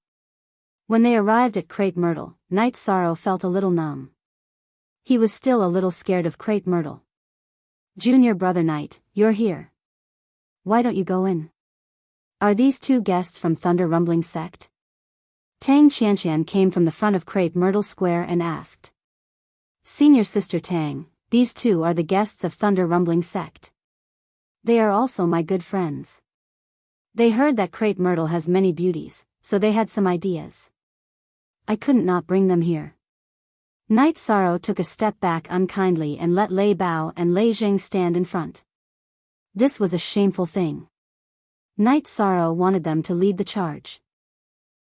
When they arrived at Crepe Myrtle, Night Sorrow felt a little numb. He was still a little scared of Crepe Myrtle. Junior brother Night, you're here. Why don't you go in? Are these two guests from Thunder Rumbling Sect? Tang Qianqian came from the front of Crepe Myrtle Square and asked. Senior Sister Tang, these two are the guests of Thunder Rumbling Sect. They are also my good friends. They heard that Crepe Myrtle has many beauties, so they had some ideas. I couldn't not bring them here. Night Sorrow took a step back unkindly and let Lei Bao and Lei Zhang stand in front. This was a shameful thing. Night Sorrow wanted them to lead the charge.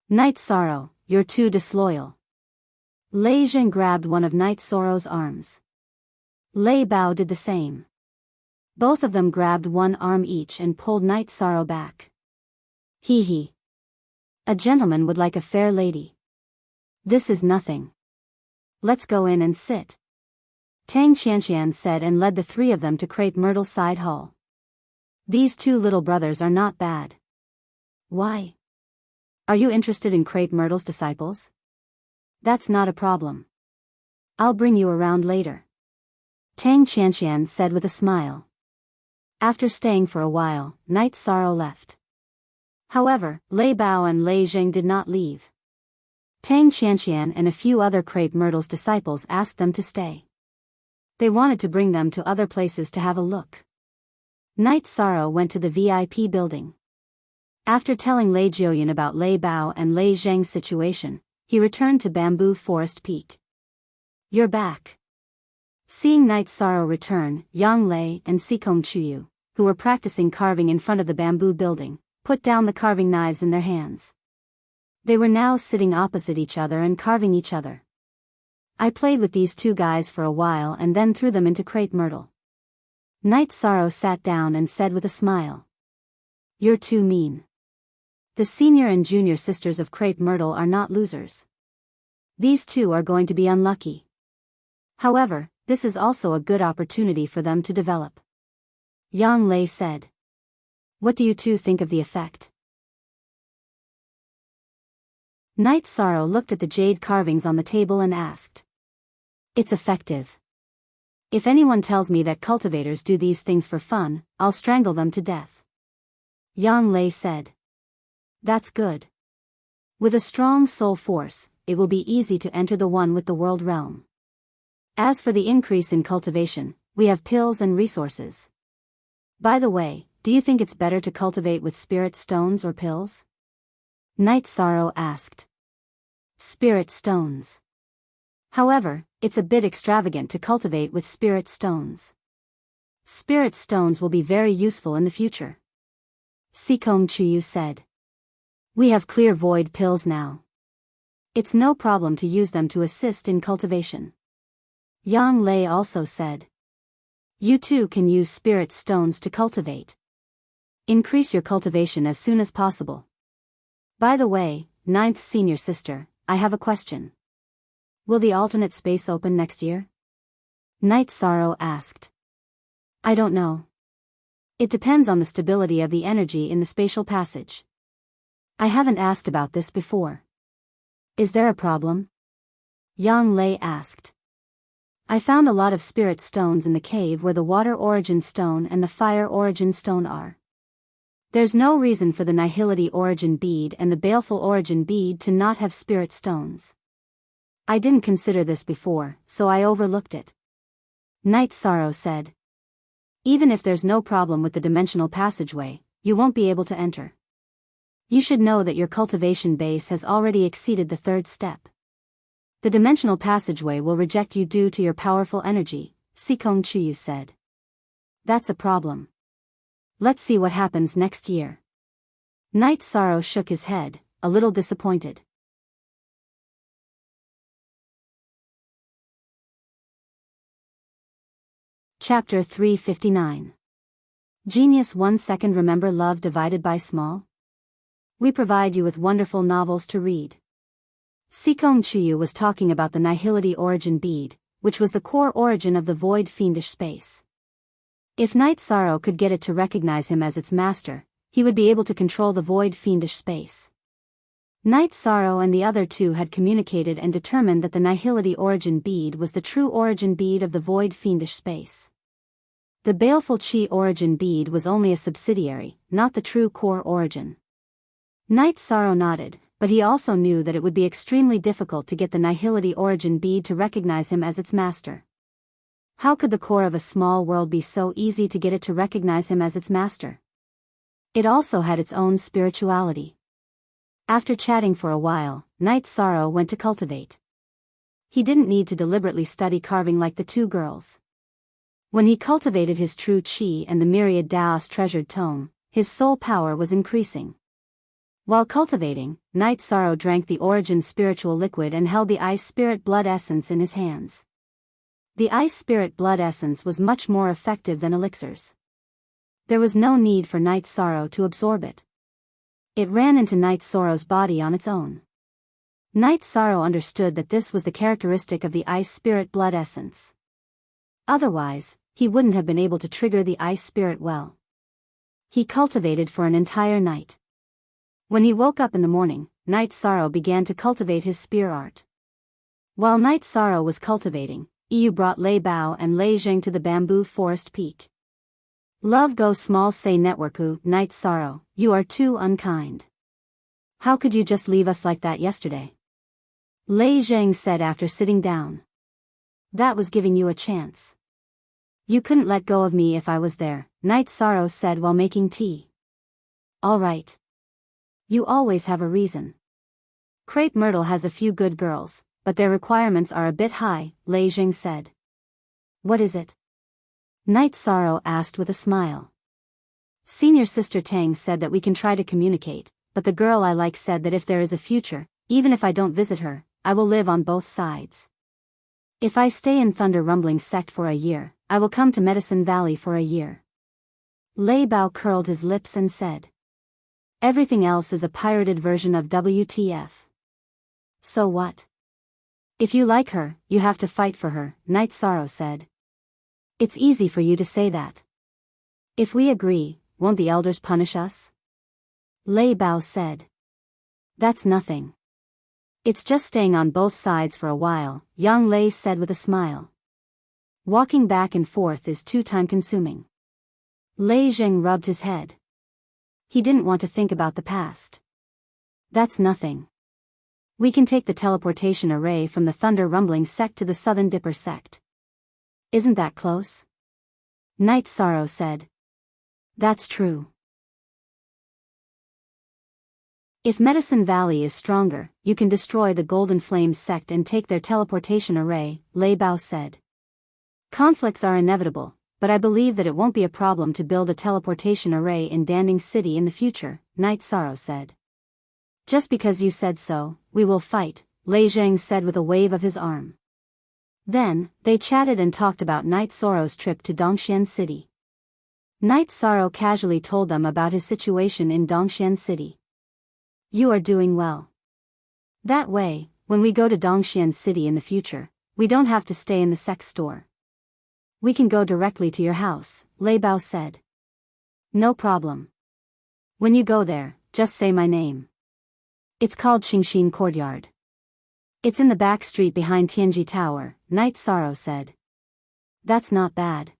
Night Sorrow, you're too disloyal. Lei Zhang grabbed one of Night Sorrow's arms. Lei Bao did the same. Both of them grabbed one arm each and pulled Night Sorrow back. Hee hee. A gentleman would like a fair lady. This is nothing. Let's go in and sit. Tang Qianqian said and led the three of them to Crepe Myrtle Side Hall. These two little brothers are not bad. Why? Are you interested in Crepe Myrtle's disciples? That's not a problem. I'll bring you around later. Tang Qianqian said with a smile. After staying for a while, Night Sorrow left. However, Lei Bao and Lei Zheng did not leave. Tang Qianqian and a few other Crepe Myrtle's disciples asked them to stay. They wanted to bring them to other places to have a look. Night Sorrow went to the VIP building. After telling Lei Jiuyan about Lei Bao and Lei Zheng's situation, he returned to Bamboo Forest Peak. You're back. Seeing Night Sorrow return, Yang Lei and Sikong Chuyu, who were practicing carving in front of the bamboo building, put down the carving knives in their hands. They were now sitting opposite each other and carving each other. I played with these two guys for a while and then threw them into Crepe Myrtle. Night Sorrow sat down and said with a smile. You're too mean. The senior and junior sisters of Crepe Myrtle are not losers. These two are going to be unlucky. However, this is also a good opportunity for them to develop. Yang Lei said. What do you two think of the effect? Night Sorrow looked at the jade carvings on the table and asked. It's effective. If anyone tells me that cultivators do these things for fun, I'll strangle them to death. Yang Lei said. That's good. With a strong soul force, it will be easy to enter the one with the world realm. As for the increase in cultivation, we have pills and resources. By the way, do you think it's better to cultivate with spirit stones or pills? Night Sorrow asked. Spirit stones. However, it's a bit extravagant to cultivate with spirit stones. Spirit stones will be very useful in the future. Sikong Chuyu said. We have clear void pills now. It's no problem to use them to assist in cultivation. Yang Lei also said. You too can use spirit stones to cultivate. Increase your cultivation as soon as possible. By the way, ninth senior sister, I have a question. Will the alternate space open next year? Night Sorrow asked. I don't know. It depends on the stability of the energy in the spatial passage. I haven't asked about this before. Is there a problem? Yang Lei asked. I found a lot of spirit stones in the cave where the water origin stone and the fire origin stone are. There's no reason for the nihility origin bead and the baleful origin bead to not have spirit stones. I didn't consider this before, so I overlooked it. Night Sorrow said. Even if there's no problem with the dimensional passageway, you won't be able to enter. You should know that your cultivation base has already exceeded the third step. The dimensional passageway will reject you due to your powerful energy, Sikong Chuyu said. That's a problem. Let's see what happens next year. Night Sorrow shook his head, a little disappointed. Chapter 359. Genius 1 second. Remember love divided by small? We provide you with wonderful novels to read. Sikong Chuyu was talking about the nihility origin bead, which was the core origin of the void fiendish space. If Night Sorrow could get it to recognize him as its master, he would be able to control the void fiendish space. Night Sorrow and the other two had communicated and determined that the nihility origin bead was the true origin bead of the void fiendish space. The baleful chi origin bead was only a subsidiary, not the true core origin. Night Sorrow nodded, but he also knew that it would be extremely difficult to get the nihility origin bead to recognize him as its master. How could the core of a small world be so easy to get it to recognize him as its master? It also had its own spirituality. After chatting for a while, Night Sorrow went to cultivate. He didn't need to deliberately study carving like the two girls. When he cultivated his true chi and the myriad Daos treasured tome, his soul power was increasing. While cultivating, Night Sorrow drank the origin spiritual liquid and held the ice spirit blood essence in his hands. The ice spirit blood essence was much more effective than elixirs. There was no need for Night Sorrow to absorb it. It ran into Night Sorrow's body on its own. Night Sorrow understood that this was the characteristic of the ice spirit blood essence. Otherwise, he wouldn't have been able to trigger the ice spirit well. He cultivated for an entire night. When he woke up in the morning, Night Sorrow began to cultivate his spear art. While Night Sorrow was cultivating, Yu brought Lei Bao and Lei Zheng to the bamboo forest peak. Love go small say networku, Night Sorrow, you are too unkind. How could you just leave us like that yesterday? Lei Zheng said after sitting down. That was giving you a chance. You couldn't let go of me if I was there, Night Sorrow said while making tea. All right. You always have a reason. Crepe Myrtle has a few good girls, but their requirements are a bit high, Lei Zheng said. What is it? Night Sorrow asked with a smile. Senior Sister Tang said that we can try to communicate, but the girl I like said that if there is a future, even if I don't visit her, I will live on both sides. If I stay in Thunder Rumbling Sect for a year, I will come to Medicine Valley for a year. Lei Bao curled his lips and said. Everything else is a pirated version of WTF. So what? If you like her, you have to fight for her, Night Sorrow said. It's easy for you to say that. If we agree, won't the elders punish us? Lei Bao said. That's nothing. It's just staying on both sides for a while, Yang Lei said with a smile. Walking back and forth is too time-consuming. Lei Zheng rubbed his head. He didn't want to think about the past. That's nothing. We can take the teleportation array from the Thunder Rumbling Sect to the Southern Dipper Sect. Isn't that close? Night Sorrow said. That's true. If Medicine Valley is stronger, you can destroy the Golden Flame Sect and take their teleportation array, Lei Bao said. Conflicts are inevitable, but I believe that it won't be a problem to build a teleportation array in Danding City in the future, Night Sorrow said. Just because you said so, we will fight, Lei Zheng said with a wave of his arm. Then, they chatted and talked about Night Sorrow's trip to Dongxian City. Night Sorrow casually told them about his situation in Dongxian City. You are doing well. That way, when we go to Dongxian City in the future, we don't have to stay in the sex store. We can go directly to your house, Lei Bao said. No problem. When you go there, just say my name. It's called Qingxin Courtyard. It's in the back street behind Tianji Tower, Night Sorrow said. That's not bad.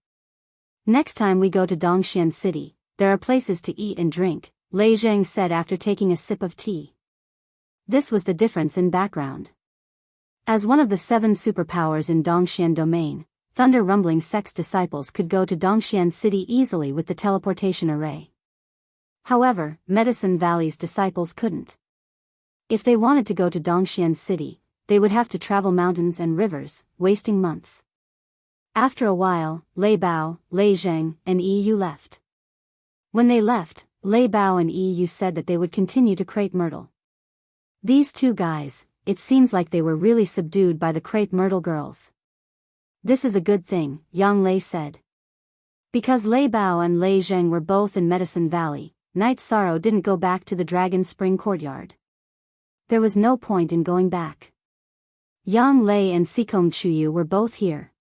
Next time we go to Dongxian City, there are places to eat and drink, Lei Zheng said after taking a sip of tea. This was the difference in background. As one of the 7 superpowers in Dongxian Domain, Thunder Rumbling Sect's disciples could go to Dongxian City easily with the teleportation array. However, Medicine Valley's disciples couldn't. If they wanted to go to Dongxian City, they would have to travel mountains and rivers, wasting months. After a while, Lei Bao, Lei Zheng, and Yu left. When they left, Lei Bao and Yu said that they would continue to Crepe Myrtle. These two guys, it seems like they were really subdued by the Crepe Myrtle girls. This is a good thing, Yang Lei said. Because Lei Bao and Lei Zheng were both in Medicine Valley, Night Sorrow didn't go back to the Dragon Spring Courtyard. There was no point in going back. Yang Lei and Sikong Chuyu were both here.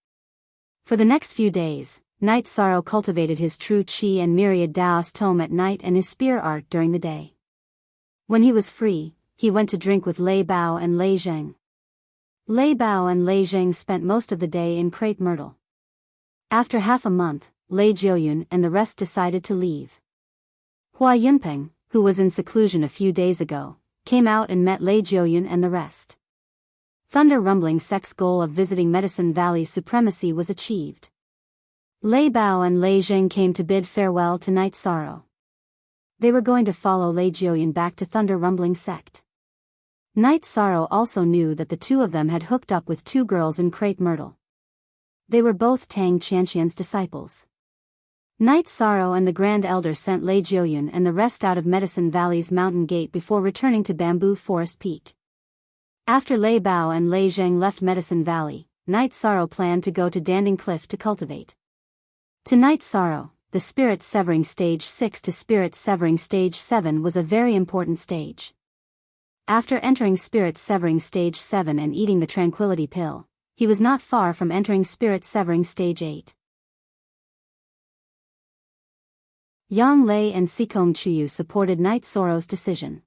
For the next few days, Night Sorrow cultivated his true Qi and myriad Daos tome at night and his spear art during the day. When he was free, he went to drink with Lei Bao and Lei Zheng. Lei Bao and Lei Zheng spent most of the day in Crepe Myrtle. After half a month, Lei Jiuyun and the rest decided to leave. Hua Yunpeng, who was in seclusion a few days ago, came out and met Lei Jiuyun and the rest. Thunder Rumbling Sect's goal of visiting Medicine Valley's supremacy was achieved. Lei Bao and Lei Zheng came to bid farewell to Night Sorrow. They were going to follow Lei Jiuyun back to Thunder Rumbling Sect. Night Sorrow also knew that the two of them had hooked up with 2 girls in Crepe Myrtle. They were both Tang Chanxian's disciples. Night Sorrow and the Grand Elder sent Lei Jiuyun and the rest out of Medicine Valley's mountain gate before returning to Bamboo Forest Peak. After Lei Bao and Lei Zheng left Medicine Valley, Night Sorrow planned to go to Danding Cliff to cultivate. To Night Sorrow, the Spirit Severing Stage 6 to Spirit Severing Stage 7 was a very important stage. After entering Spirit Severing Stage 7 and eating the Tranquility Pill, he was not far from entering Spirit Severing Stage 8. Yang Lei and Sikong Chuyu supported Night Sorrow's decision.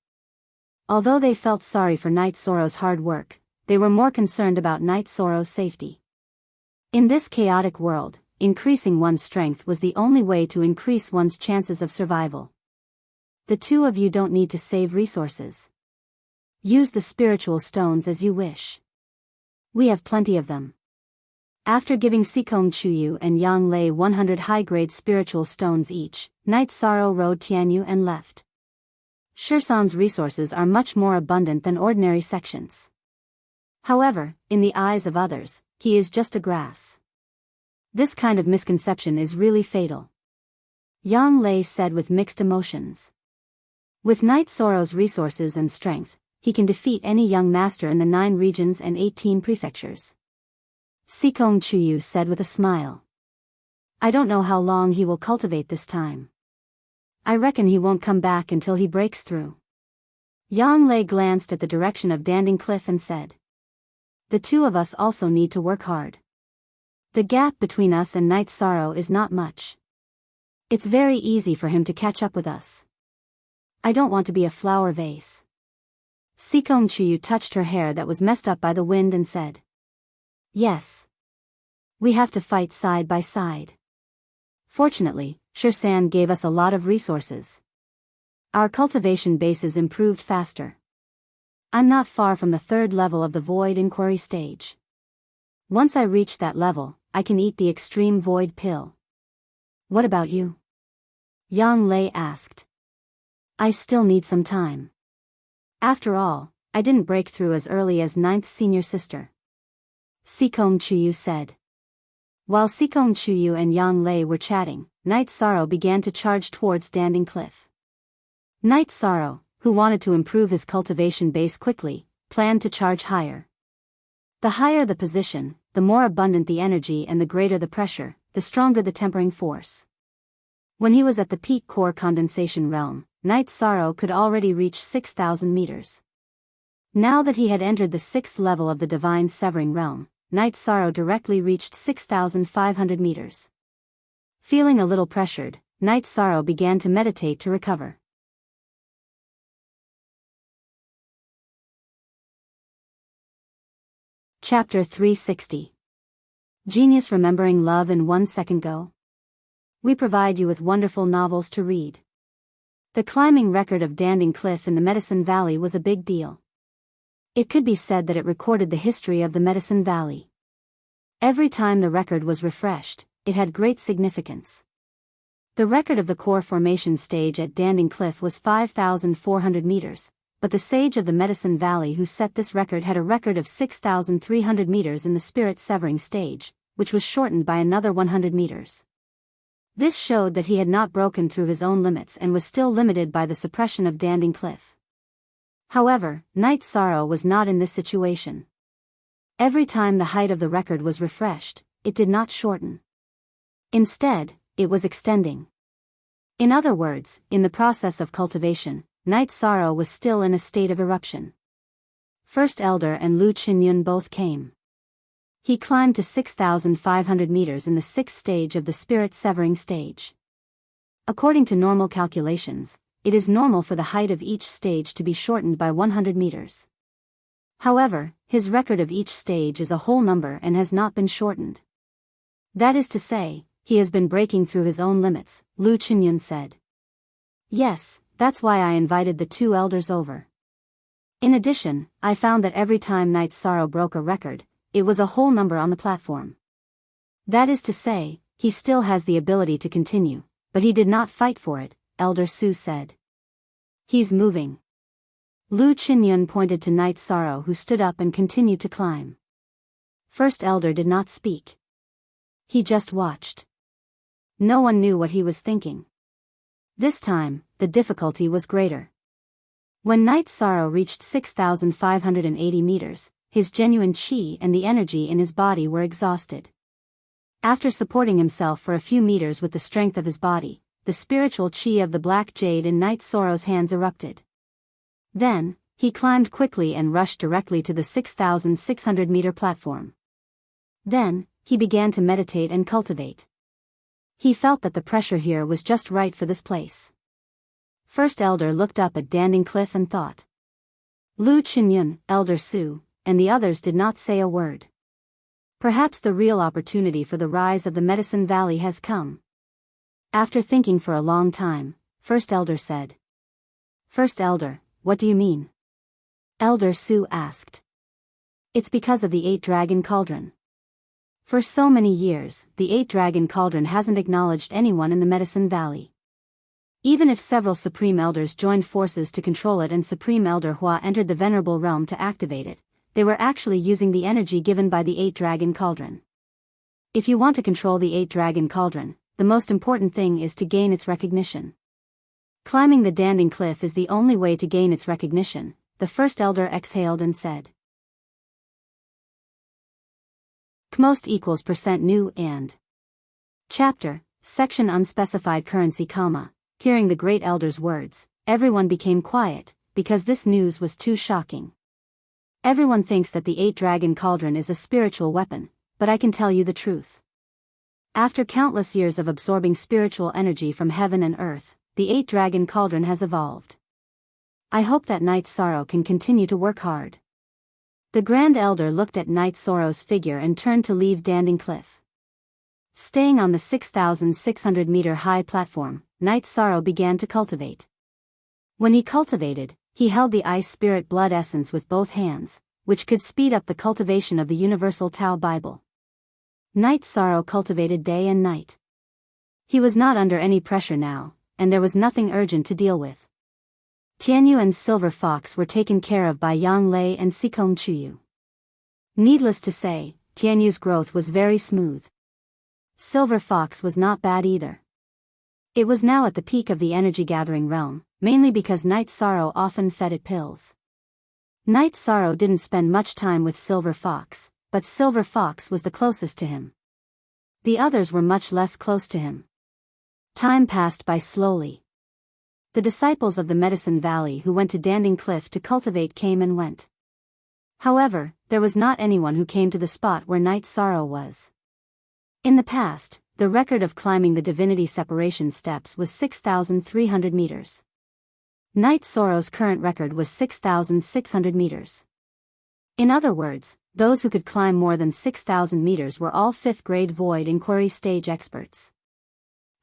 Although they felt sorry for Night Sorrow's hard work, they were more concerned about Night Sorrow's safety. In this chaotic world, increasing one's strength was the only way to increase one's chances of survival. The two of you don't need to save resources. Use the spiritual stones as you wish. We have plenty of them. After giving Sikong Chuyu and Yang Lei 100 high-grade spiritual stones each, Night Sorrow rode Tianyu and left. Shirsan's resources are much more abundant than ordinary sections. However, in the eyes of others, he is just a grass. This kind of misconception is really fatal. Yang Lei said with mixed emotions. With Night Sorrow's resources and strength, he can defeat any young master in the 9 regions and 18 prefectures. Sikong Chuyu said with a smile. I don't know how long he will cultivate this time. I reckon he won't come back until he breaks through. Yang Lei glanced at the direction of Danding Cliff and said. The two of us also need to work hard. The gap between us and Night Sorrow is not much. It's very easy for him to catch up with us. I don't want to be a flower vase. Sikong Chuyu touched her hair that was messed up by the wind and said. Yes. We have to fight side by side. Fortunately, Shirsan gave us a lot of resources. Our cultivation bases improved faster. I'm not far from the 3rd level of the Void Inquiry stage. Once I reach that level, I can eat the Extreme Void Pill. What about you? Yang Lei asked. I still need some time. After all, I didn't break through as early as 9th senior sister. Sikong Chuyu said. While Sikong Chuyu and Yang Lei were chatting, Night Sorrow began to charge towards Danding Cliff. Night Sorrow, who wanted to improve his cultivation base quickly, planned to charge higher. The higher the position, the more abundant the energy and the greater the pressure, the stronger the tempering force. When he was at the peak core condensation realm, Night Sorrow could already reach 6,000 meters. Now that he had entered the 6th level of the Divine Severing Realm, Night Sorrow directly reached 6,500 meters. Feeling a little pressured, Night Sorrow began to meditate to recover. Chapter 360. Genius Remembering Love in 1 Second Go. We provide you with wonderful novels to read. The climbing record of Danding Cliff in the Medicine Valley was a big deal. It could be said that it recorded the history of the Medicine Valley. Every time the record was refreshed, it had great significance. The record of the core formation stage at Danding Cliff was 5,400 meters, but the sage of the Medicine Valley who set this record had a record of 6,300 meters in the Spirit Severing stage, which was shortened by another 100 meters. This showed that he had not broken through his own limits and was still limited by the suppression of Danding Cliff. However, Night Sorrow was not in this situation. Every time the height of the record was refreshed, it did not shorten. Instead, it was extending. In other words, in the process of cultivation, Night Sorrow was still in a state of eruption. First Elder and Lu Qinyun both came. He climbed to 6,500 meters in the 6th stage of the Spirit Severing stage. According to normal calculations, it is normal for the height of each stage to be shortened by 100 meters. However, his record of each stage is a whole number and has not been shortened. That is to say, he has been breaking through his own limits, Lu Qinyun said. Yes, that's why I invited the 2 elders over. In addition, I found that every time Night Sorrow broke a record, it was a whole number on the platform. That is to say, he still has the ability to continue, but he did not fight for it, Elder Su said. He's moving. Lu Qinyun pointed to Night Sorrow who stood up and continued to climb. First Elder did not speak. He just watched. No one knew what he was thinking. This time, the difficulty was greater. When Night Sorrow reached 6,580 meters, his genuine chi and the energy in his body were exhausted. After supporting himself for a few meters with the strength of his body, the spiritual chi of the black jade in Night Sorrow's hands erupted. Then, he climbed quickly and rushed directly to the 6,600-meter platform. Then, he began to meditate and cultivate. He felt that the pressure here was just right for this place. First Elder looked up at Danding Cliff and thought. Lu Qinyun, Elder Su, and the others did not say a word. Perhaps the real opportunity for the rise of the Medicine Valley has come. After thinking for a long time, First Elder said. First Elder, what do you mean? Elder Su asked. It's because of the 8-Dragon Cauldron. For so many years, the 8-Dragon Cauldron hasn't acknowledged anyone in the Medicine Valley. Even if several Supreme Elders joined forces to control it and Supreme Elder Hua entered the Venerable Realm to activate it, they were actually using the energy given by the 8-Dragon Cauldron. If you want to control the 8-Dragon Cauldron, the most important thing is to gain its recognition. Climbing the Danding Cliff is the only way to gain its recognition, the First Elder exhaled and said. Kmost equals %new and. Chapter, section unspecified currency, Hearing the Great Elder's words, everyone became quiet, because this news was too shocking. Everyone thinks that the 8-Dragon Cauldron is a spiritual weapon, but I can tell you the truth. After countless years of absorbing spiritual energy from heaven and earth, the 8-Dragon Cauldron has evolved. I hope that Knight Sorrow can continue to work hard. The Grand Elder looked at Knight Sorrow's figure and turned to leave Danding Cliff. Staying on the 6,600-meter high platform, Knight Sorrow began to cultivate. When he cultivated, he held the Ice Spirit Blood Essence with both hands, which could speed up the cultivation of the Universal Tao Bible. Knight Sorrow cultivated day and night. He was not under any pressure now, and there was nothing urgent to deal with. Tianyu and Silver Fox were taken care of by Yang Lei and Sikong Chuyu. Needless to say, Tianyu's growth was very smooth. Silver Fox was not bad either. It was now at the peak of the energy-gathering realm, mainly because Knight Sorrow often fed it pills. Knight Sorrow didn't spend much time with Silver Fox, but Silver Fox was the closest to him. The others were much less close to him. Time passed by slowly. The disciples of the Medicine Valley who went to Danding Cliff to cultivate came and went. However, there was not anyone who came to the spot where Knight Sorrow was. In the past, the record of climbing the divinity separation steps was 6,300 meters. Knight Sorrow's current record was 6,600 meters. In other words, those who could climb more than 6,000 meters were all 5th-grade Void Inquiry stage experts.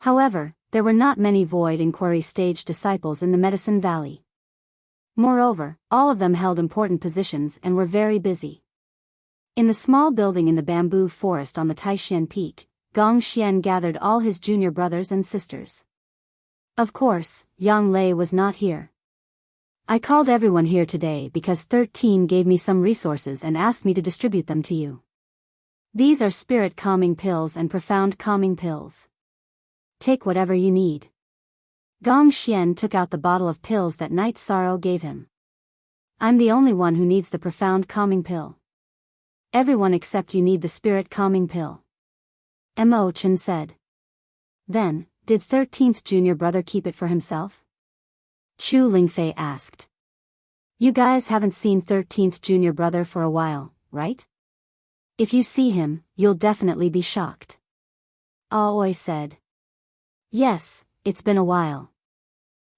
However, there were not many Void Inquiry stage disciples in the Medicine Valley. Moreover, all of them held important positions and were very busy. In the small building in the bamboo forest on the Taishan Peak, Gong Xian gathered all his junior brothers and sisters. Of course, Yang Lei was not here. I called everyone here today because 13 gave me some resources and asked me to distribute them to you. These are spirit calming pills and profound calming pills. Take whatever you need. Gong Xian took out the bottle of pills that Knight Sorrow gave him. I'm the only one who needs the profound calming pill. Everyone except you need the spirit calming pill. Mo Chen said. Then, did 13th junior brother keep it for himself? Chu Lingfei asked. You guys haven't seen 13th junior brother for a while, right? If you see him, you'll definitely be shocked. Aoi said. Yes, it's been a while.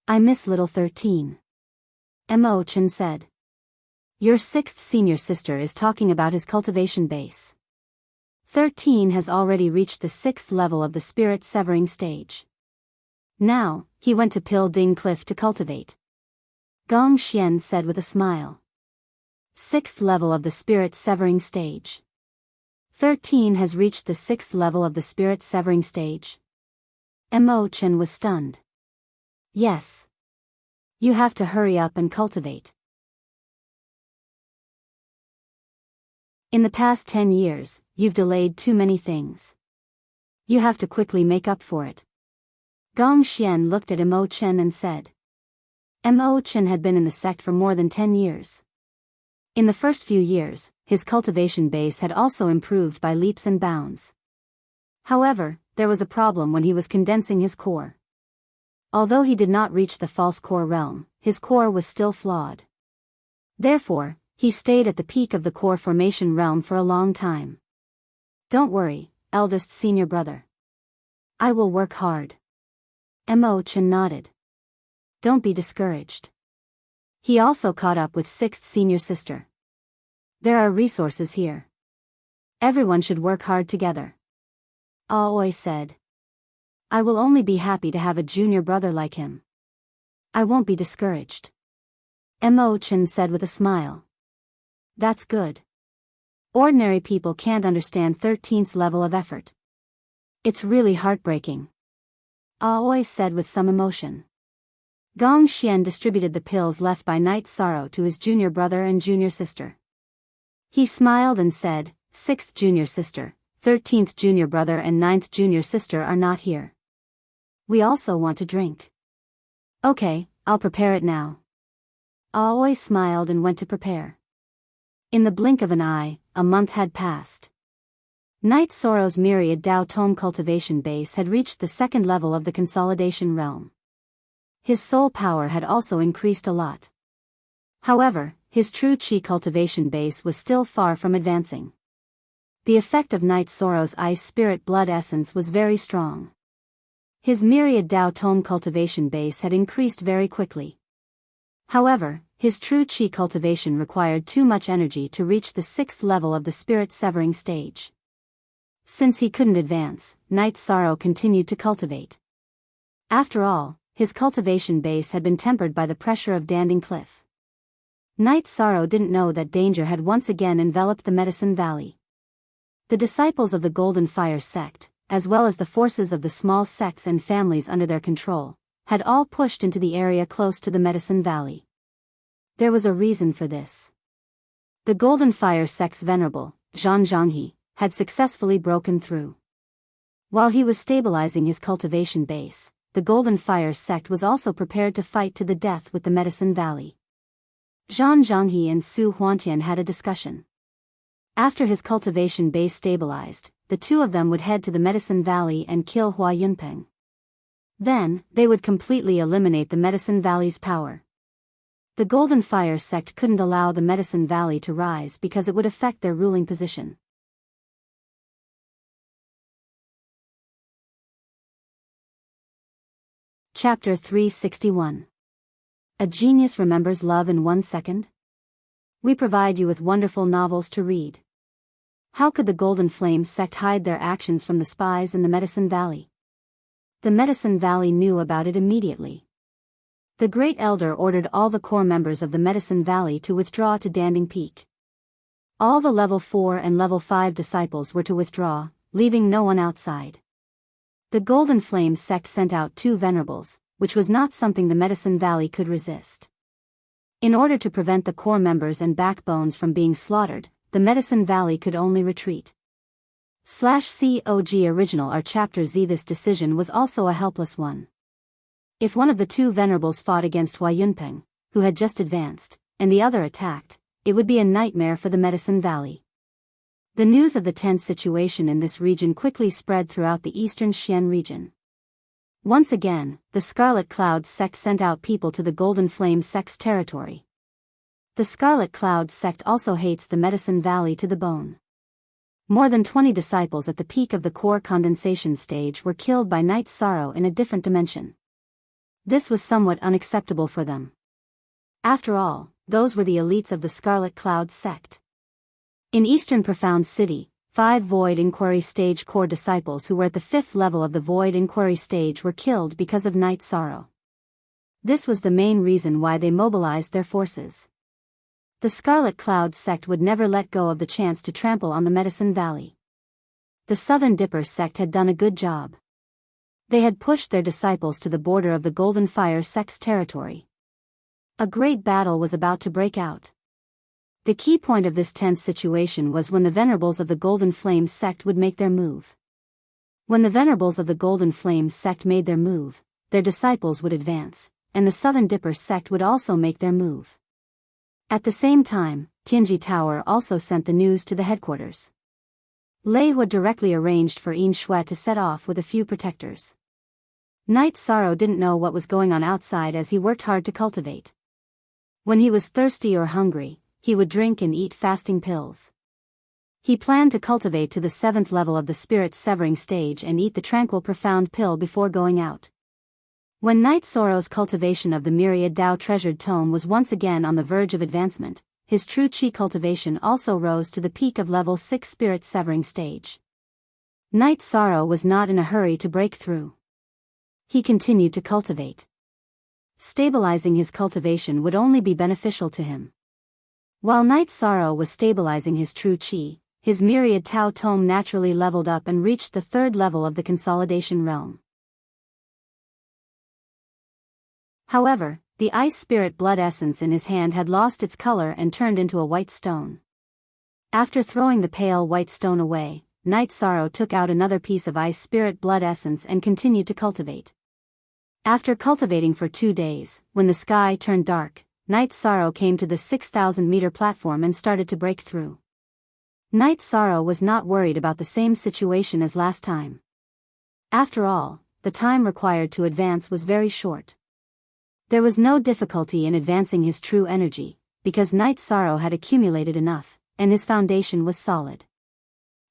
I miss little 13. Mo Chen said. Your 6th senior sister is talking about his cultivation base. 13 has already reached the 6th level of the spirit severing stage. Now, he went to Pill Ding Cliff to cultivate. Gong Xian said with a smile. 6th level of the spirit severing stage. 13 has reached the 6th level of the spirit severing stage. Mo Chen was stunned. Yes. You have to hurry up and cultivate. In the past 10 years, you've delayed too many things. You have to quickly make up for it. Gong Xian looked at Mo Chen and said. Mo Chen had been in the sect for more than 10 years. In the first few years, his cultivation base had also improved by leaps and bounds. However, there was a problem when he was condensing his core. Although he did not reach the false core realm, his core was still flawed. Therefore, he stayed at the peak of the core formation realm for a long time. Don't worry, eldest senior brother. I will work hard. Mo Chen nodded. Don't be discouraged. He also caught up with 6th senior sister. There are resources here. Everyone should work hard together. Aoi said. I will only be happy to have a junior brother like him. I won't be discouraged. Mo Chen said with a smile. That's good. Ordinary people can't understand 13th level of effort. It's really heartbreaking. Aoi said with some emotion. Gong Xian distributed the pills left by Night Sorrow to his junior brother and junior sister. He smiled and said, 6th junior sister, 13th junior brother and 9th junior sister are not here. We also want to drink. Okay, I'll prepare it now. Aoi smiled and went to prepare. In the blink of an eye, a month had passed. Night Sorrow's myriad Dao Tome cultivation base had reached the 2nd level of the consolidation realm. His soul power had also increased a lot. However, his true Qi cultivation base was still far from advancing. The effect of Night Sorrow's ice spirit blood essence was very strong. His myriad Dao Tome cultivation base had increased very quickly. However, his true Qi cultivation required too much energy to reach the 6th level of the spirit severing stage. Since he couldn't advance, Night Sorrow continued to cultivate. After all, his cultivation base had been tempered by the pressure of Danding Cliff. Night Sorrow didn't know that danger had once again enveloped the Medicine Valley. The disciples of the Golden Fire sect, as well as the forces of the small sects and families under their control, had all pushed into the area close to the Medicine Valley. There was a reason for this. The Golden Fire sect's venerable, Zhang Zhanghe, had successfully broken through. While he was stabilizing his cultivation base, the Golden Fire sect was also prepared to fight to the death with the Medicine Valley. Zhang Zhanghe and Su Huantian had a discussion. After his cultivation base stabilized, the two of them would head to the Medicine Valley and kill Hua Yunpeng. Then, they would completely eliminate the Medicine Valley's power. The Golden Fire sect couldn't allow the Medicine Valley to rise because it would affect their ruling position. Chapter 361. A Genius Remembers Love in 1 Second? We provide you with wonderful novels to read. How could the Golden Flame sect hide their actions from the spies in the Medicine Valley? The Medicine Valley knew about it immediately. The Great Elder ordered all the core members of the Medicine Valley to withdraw to Danding Peak. All the level 4 and level 5 disciples were to withdraw, leaving no one outside. The Golden Flame sect sent out 2 venerables, which was not something the Medicine Valley could resist. In order to prevent the core members and backbones from being slaughtered, the Medicine Valley could only retreat. /COG Original R Chapter Z. This decision was also a helpless one. If one of the 2 venerables fought against Hua Yunpeng, who had just advanced, and the other attacked, it would be a nightmare for the Medicine Valley. The news of the tense situation in this region quickly spread throughout the eastern Xian region. Once again, the Scarlet Cloud sect sent out people to the Golden Flame sect's territory. The Scarlet Cloud sect also hates the Medicine Valley to the bone. More than 20 disciples at the peak of the core condensation stage were killed by Night Sorrow in a different dimension. This was somewhat unacceptable for them. After all, those were the elites of the Scarlet Cloud sect. In Eastern Profound City, 5 Void Inquiry Stage core disciples who were at the 5th level of the Void Inquiry Stage were killed because of Night Sorrow. This was the main reason why they mobilized their forces. The Scarlet Cloud sect would never let go of the chance to trample on the Medicine Valley. The Southern Dipper sect had done a good job. They had pushed their disciples to the border of the Golden Fire sect's territory. A great battle was about to break out. The key point of this tense situation was when the venerables of the Golden Flame sect would make their move. When the venerables of the Golden Flame sect made their move, their disciples would advance, and the Southern Dipper sect would also make their move. At the same time, Tianji Tower also sent the news to the headquarters. Lei Hua directly arranged for Yin Shui to set off with a few protectors. Night Sorrow didn't know what was going on outside as he worked hard to cultivate. When he was thirsty or hungry, he would drink and eat fasting pills. He planned to cultivate to the 7th level of the spirit severing stage and eat the tranquil profound pill before going out. When Night Sorrow's cultivation of the myriad Tao treasured tome was once again on the verge of advancement, his true chi cultivation also rose to the peak of level 6 spirit severing stage. Night Sorrow was not in a hurry to break through. He continued to cultivate. Stabilizing his cultivation would only be beneficial to him. While Night Sorrow was stabilizing his true chi, his myriad Tao tome naturally leveled up and reached the 3rd level of the consolidation realm. However, the ice spirit blood essence in his hand had lost its color and turned into a white stone. After throwing the pale white stone away, Night Sorrow took out another piece of ice spirit blood essence and continued to cultivate. After cultivating for 2 days, when the sky turned dark, Night Sorrow came to the 6,000-meter platform and started to break through. Night Sorrow was not worried about the same situation as last time. After all, the time required to advance was very short. There was no difficulty in advancing his true energy, because Night Sorrow had accumulated enough, and his foundation was solid.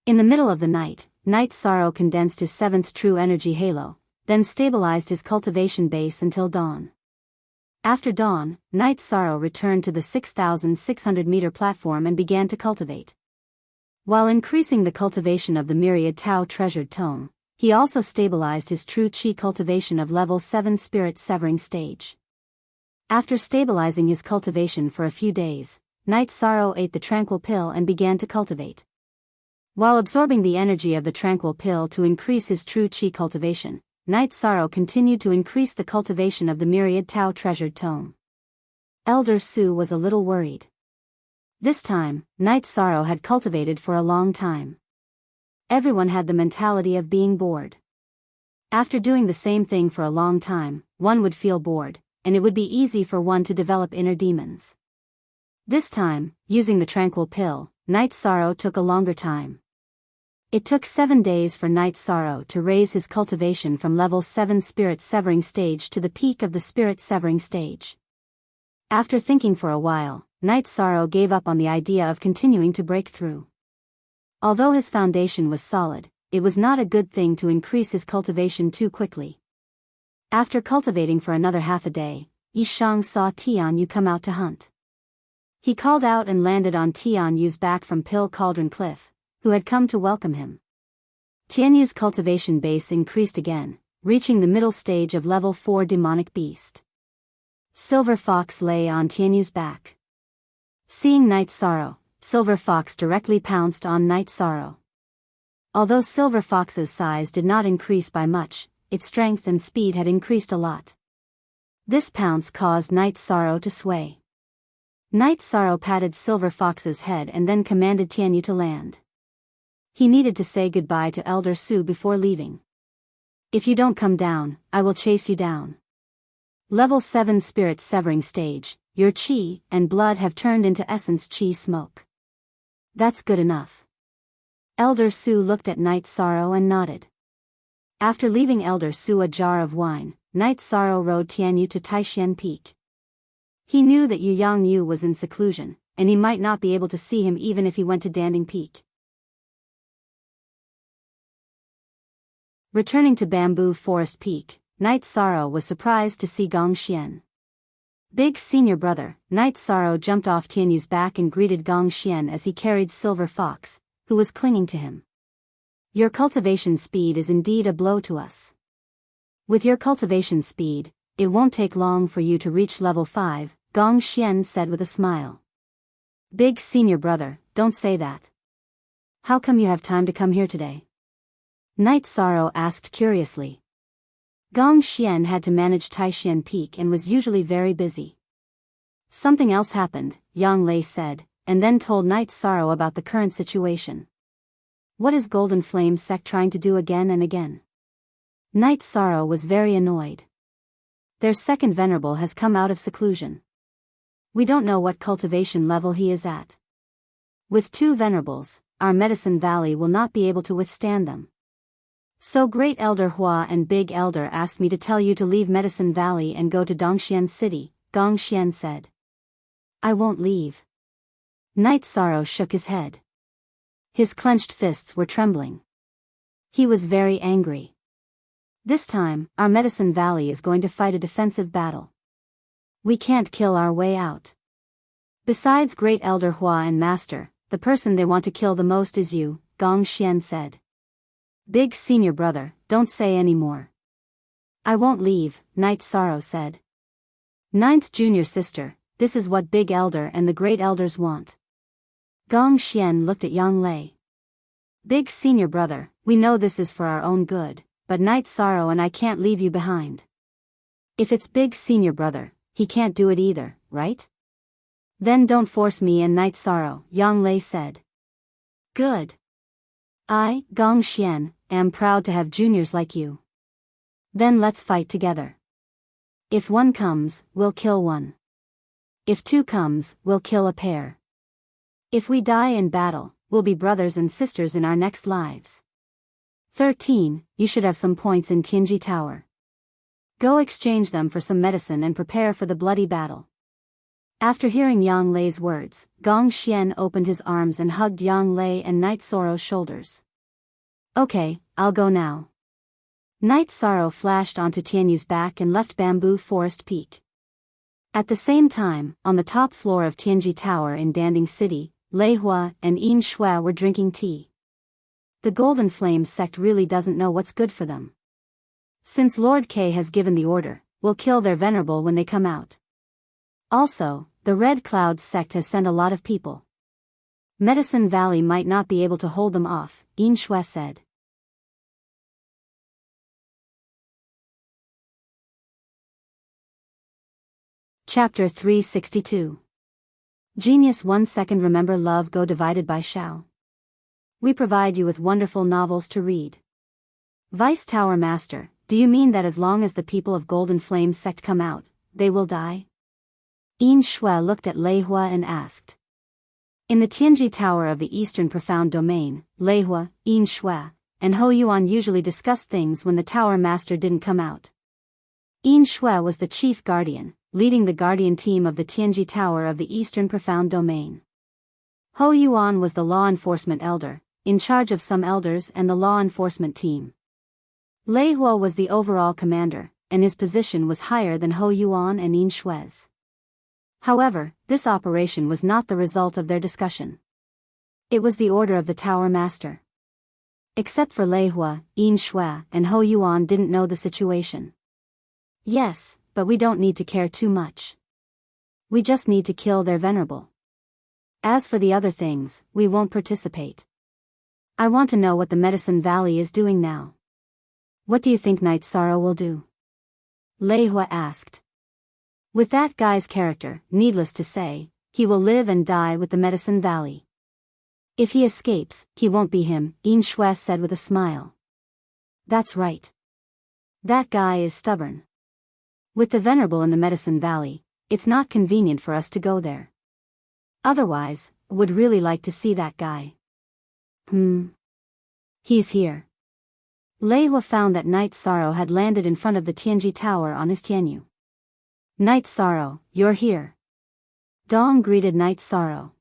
In the middle of the night, Night Sorrow condensed his 7th true energy halo, then stabilized his cultivation base until dawn. After dawn, Night Sorrow returned to the 6,600-meter platform and began to cultivate. While increasing the cultivation of the myriad Tao treasured tome, he also stabilized his true chi cultivation of level 7 spirit severing stage. After stabilizing his cultivation for a few days, Night Sorrow ate the tranquil pill and began to cultivate. While absorbing the energy of the tranquil pill to increase his true chi cultivation, Night Sorrow continued to increase the cultivation of the myriad Tao treasured tome. Elder Su was a little worried. This time, Night Sorrow had cultivated for a long time. Everyone had the mentality of being bored. After doing the same thing for a long time, one would feel bored, and it would be easy for one to develop inner demons. This time, using the tranquil pill, Night Sorrow took a longer time. It took 7 days for Night Sorrow to raise his cultivation from level 7 spirit severing stage to the peak of the spirit severing stage. After thinking for a while, Night Sorrow gave up on the idea of continuing to break through. Although his foundation was solid, it was not a good thing to increase his cultivation too quickly. After cultivating for another half a day, Yishang saw Tianyu come out to hunt. He called out and landed on Tianyu's back from Pill Cauldron Cliff, who had come to welcome him. Tianyu's cultivation base increased again, reaching the middle stage of level 4 demonic beast. Silver Fox lay on Tianyu's back. Seeing Night Sorrow, Silver Fox directly pounced on Night Sorrow. Although Silver Fox's size did not increase by much, its strength and speed had increased a lot. This pounce caused Night Sorrow to sway. Night Sorrow patted Silver Fox's head and then commanded Tianyu to land. He needed to say goodbye to Elder Su before leaving. If you don't come down, I will chase you down. Level 7 spirit severing stage, your chi and blood have turned into essence chi smoke. That's good enough. Elder Su looked at Night Sorrow and nodded. After leaving Elder Su a jar of wine, Night Sorrow rode Tianyu to Taishan Peak. He knew that Yu Yang Yu was in seclusion, and he might not be able to see him even if he went to Danding Peak. Returning to Bamboo Forest Peak, Night Sorrow was surprised to see Gong Xian. Big senior brother, Night Sorrow jumped off Tianyu's back and greeted Gong Xian as he carried Silver Fox, who was clinging to him. Your cultivation speed is indeed a blow to us. With your cultivation speed, it won't take long for you to reach level 5, Gong Xian said with a smile. Big senior brother, don't say that. How come you have time to come here today? Night Sorrow asked curiously. Gong Xian had to manage Taishan Peak and was usually very busy. Something else happened, Yang Lei said, and then told Night Sorrow about the current situation. What is Golden Flame sect trying to do again and again? Night Sorrow was very annoyed. Their second venerable has come out of seclusion. We don't know what cultivation level he is at. With 2 venerables, our Medicine Valley will not be able to withstand them. So Great Elder Hua and Big Elder asked me to tell you to leave Medicine Valley and go to Dongxian City, Gong Xian said. I won't leave. Night Sorrow shook his head. His clenched fists were trembling. He was very angry. This time, our Medicine Valley is going to fight a defensive battle. We can't kill our way out. Besides Great Elder Hua and Master, the person they want to kill the most is you, Gong Xian said. Big senior brother, don't say any more. I won't leave, Night Sorrow said. Ninth junior sister, this is what Big Elder and the Great Elders want. Gong Xian looked at Yang Lei. Big senior brother, we know this is for our own good, but Night Sorrow and I can't leave you behind. If it's Big senior brother, he can't do it either, right? Then don't force me and Night Sorrow, Yang Lei said. Good. I, Gong Xian, am proud to have juniors like you. Then let's fight together. If one comes, we'll kill one. If two comes, we'll kill a pair. If we die in battle, we'll be brothers and sisters in our next lives. 13. You should have some points in Tianji Tower. Go exchange them for some medicine and prepare for the bloody battle. After hearing Yang Lei's words, Gong Xian opened his arms and hugged Yang Lei and Night Sorrow's shoulders. Okay, I'll go now. Night Sorrow flashed onto Tianyu's back and left Bamboo Forest Peak. At the same time, on the top floor of Tianji Tower in Danding City, Lei Hua and Yin Shui were drinking tea. The Golden Flame sect really doesn't know what's good for them. Since Lord K has given the order, we'll kill their venerable when they come out. Also, the Red Cloud sect has sent a lot of people. Medicine Valley might not be able to hold them off, Yin Shui said. Chapter 362. Genius 1 second. Remember love go divided by Shao. We provide you with wonderful novels to read. Vice Tower Master, do you mean that as long as the people of Golden Flame sect come out, they will die? Yin Shui looked at Lei Hua and asked. In the Tianji Tower of the Eastern Profound Domain, Lei Hua, Yin Shui, and Ho Yuan usually discussed things when the Tower Master didn't come out. Yin Shui was the chief guardian, leading the guardian team of the Tianji Tower of the Eastern Profound Domain. Ho Yuan was the law enforcement elder, in charge of some elders and the law enforcement team. Lei Hua was the overall commander, and his position was higher than Ho Yuan and Yin Shui's. However, this operation was not the result of their discussion. It was the order of the Tower Master. Except for Lei Hua, Yin Shui and Ho Yuan didn't know the situation. Yes, but we don't need to care too much. We just need to kill their venerable. As for the other things, we won't participate. I want to know what the Medicine Valley is doing now. What do you think Night Sorrow will do? Lei Hua asked. With that guy's character, needless to say, he will live and die with the Medicine Valley. If he escapes, he won't be him, Yin Shui said with a smile. That's right. That guy is stubborn. With the venerable in the Medicine Valley, it's not convenient for us to go there. Otherwise, would really like to see that guy. He's here. Lei Hua found that Night Sorrow had landed in front of the Tianji Tower on his Tianyu. Night Sorrow, you're here. Dong greeted Night Sorrow.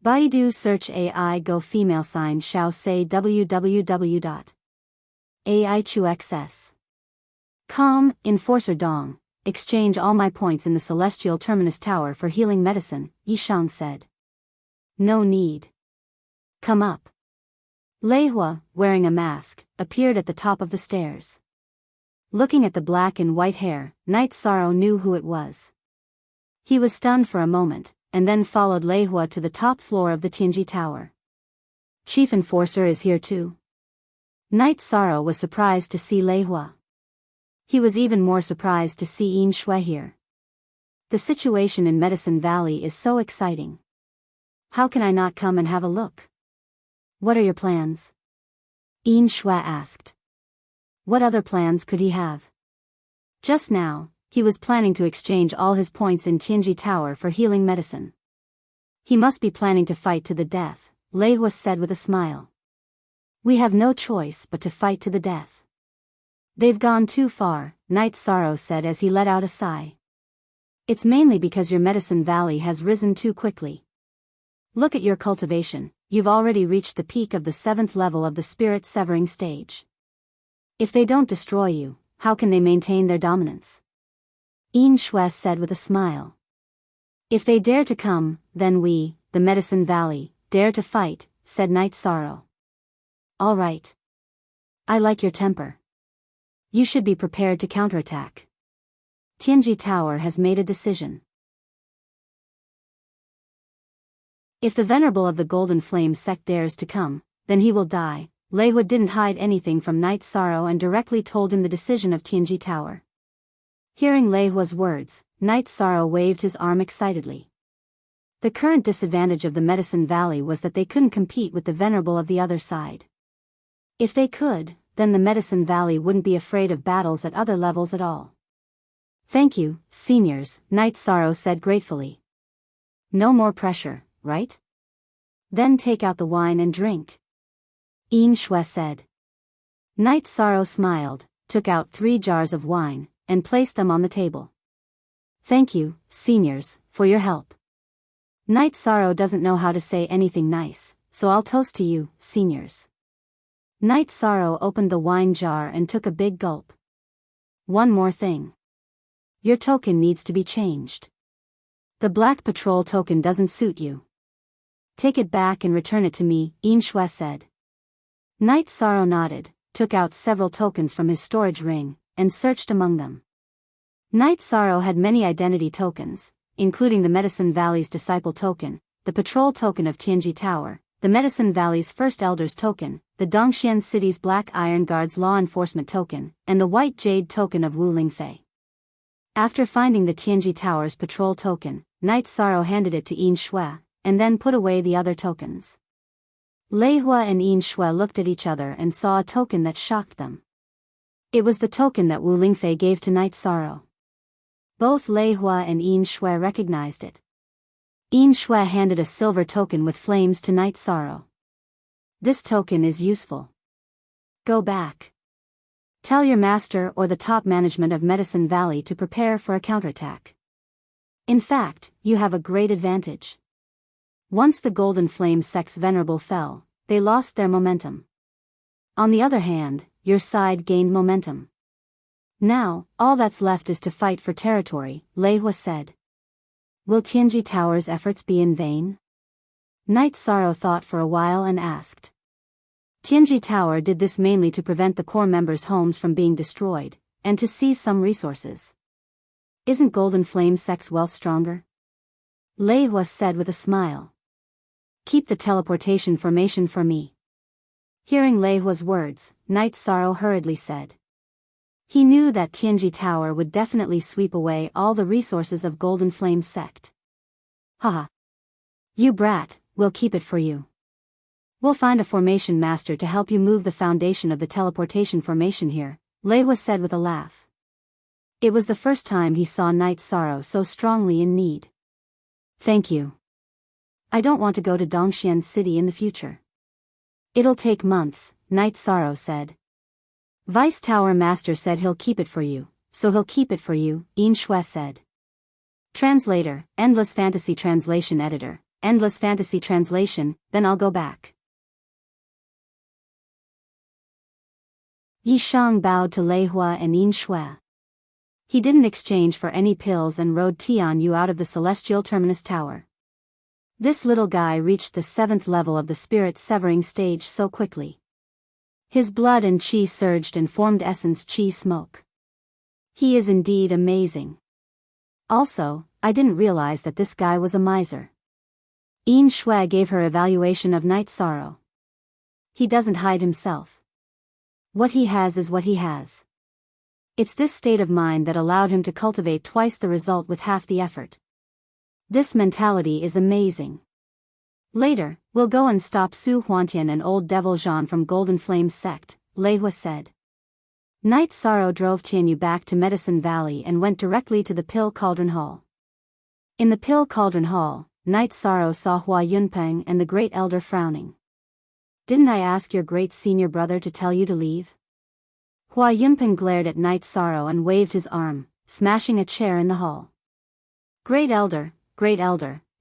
Baidu search AI go female sign Shao say www.aichuxs.com, Enforcer Dong, exchange all my points in the Celestial Terminus Tower for healing medicine, Yishang said. No need. Come up. Lei Hua, wearing a mask, appeared at the top of the stairs. Looking at the black and white hair, Night Sorrow knew who it was. He was stunned for a moment, and then followed Lei Hua to the top floor of the Tianji Tower. Chief Enforcer is here too. Night Sorrow was surprised to see Lei Hua. He was even more surprised to see Yin Shui here. The situation in Medicine Valley is so exciting. How can I not come and have a look? What are your plans? Yin Shui asked. What other plans could he have? Just now, he was planning to exchange all his points in Tianji Tower for healing medicine. He must be planning to fight to the death, Lei Hua said with a smile. We have no choice but to fight to the death. They've gone too far, Night Sorrow said as he let out a sigh. It's mainly because your Medicine Valley has risen too quickly. Look at your cultivation, you've already reached the peak of the 7th level of the spirit severing stage. If they don't destroy you, how can they maintain their dominance? Enrich said with a smile. If they dare to come, then we, the Medicine Valley, dare to fight, said Night Sorrow. All right. I like your temper. You should be prepared to counterattack. Tianji Tower has made a decision. If the Venerable of the Golden Flame sect dares to come, then he will die. Lei Hua didn't hide anything from Night Sorrow and directly told him the decision of Tianji Tower. Hearing Lei Hua's words, Night Sorrow waved his arm excitedly. The current disadvantage of the Medicine Valley was that they couldn't compete with the Venerable of the other side. If they could, then the Medicine Valley wouldn't be afraid of battles at other levels at all. Thank you, seniors, Night Sorrow said gratefully. No more pressure, right? Then take out the wine and drink. Enrich said. Night Sorrow smiled, took out 3 jars of wine, and placed them on the table. Thank you, seniors, for your help. Night Sorrow doesn't know how to say anything nice, so I'll toast to you, seniors. Night Sorrow opened the wine jar and took a big gulp. One more thing. Your token needs to be changed. The Black Patrol token doesn't suit you. Take it back and return it to me, Enrich said. Night Sorrow nodded, took out several tokens from his storage ring, and searched among them. Night Sorrow had many identity tokens, including the Medicine Valley's Disciple token, the Patrol token of Tianji Tower, the Medicine Valley's First Elders token, the Dongxian City's Black Iron Guard's Law Enforcement token, and the White Jade token of Wu Lingfei. After finding the Tianji Tower's Patrol token, Night Sorrow handed it to Enrich, and then put away the other tokens. Lei Hua and Enrich looked at each other and saw a token that shocked them. It was the token that Wu Lingfei gave to Night Sorrow. Both Lei Hua and Enrich recognized it. Enrich handed a silver token with flames to Night Sorrow. This token is useful. Go back. Tell your master or the top management of Medicine Valley to prepare for a counterattack. In fact, you have a great advantage. Once the Golden Flame sect's Venerable fell, they lost their momentum. On the other hand, your side gained momentum. Now, all that's left is to fight for territory, Lei Hua said. Will Tianji Tower's efforts be in vain? Night Sorrow thought for a while and asked. Tianji Tower did this mainly to prevent the core members' homes from being destroyed, and to seize some resources. Isn't Golden Flame sect's wealth stronger? Lei Hua said with a smile. Keep the teleportation formation for me. Hearing Lei Hua's words, Night Sorrow hurriedly said. He knew that Tianji Tower would definitely sweep away all the resources of Golden Flame sect. Haha. You brat, we'll keep it for you. We'll find a formation master to help you move the foundation of the teleportation formation here, Lei Hua said with a laugh. It was the first time he saw Night Sorrow so strongly in need. Thank you. I don't want to go to Dongxian City in the future. It'll take months, Night Sorrow said. Vice Tower Master said he'll keep it for you, so he'll keep it for you, Enrich said. Translator, Endless Fantasy Translation Editor, Endless Fantasy Translation, then I'll go back. Yi Shang bowed to Lei Hua and Enrich. He didn't exchange for any pills and rode Tian Yu out of the Celestial Terminus Tower. This little guy reached the 7th level of the spirit severing stage so quickly. His blood and chi surged and formed essence chi smoke. He is indeed amazing. Also, I didn't realize that this guy was a miser. Enrich gave her evaluation of Night Sorrow. He doesn't hide himself. What he has is what he has. It's this state of mind that allowed him to cultivate twice the result with half the effort. This mentality is amazing. Later, we'll go and stop Su Huantian and Old Devil Jean from Golden Flame sect, Lei Hua said. Night Sorrow drove Tianyu back to Medicine Valley and went directly to the Pill Cauldron Hall. In the Pill Cauldron Hall, Night Sorrow saw Hua Yunpeng and the Great Elder frowning. Didn't I ask your great senior brother to tell you to leave? Hua Yunpeng glared at Night Sorrow and waved his arm, smashing a chair in the hall. Great Elder,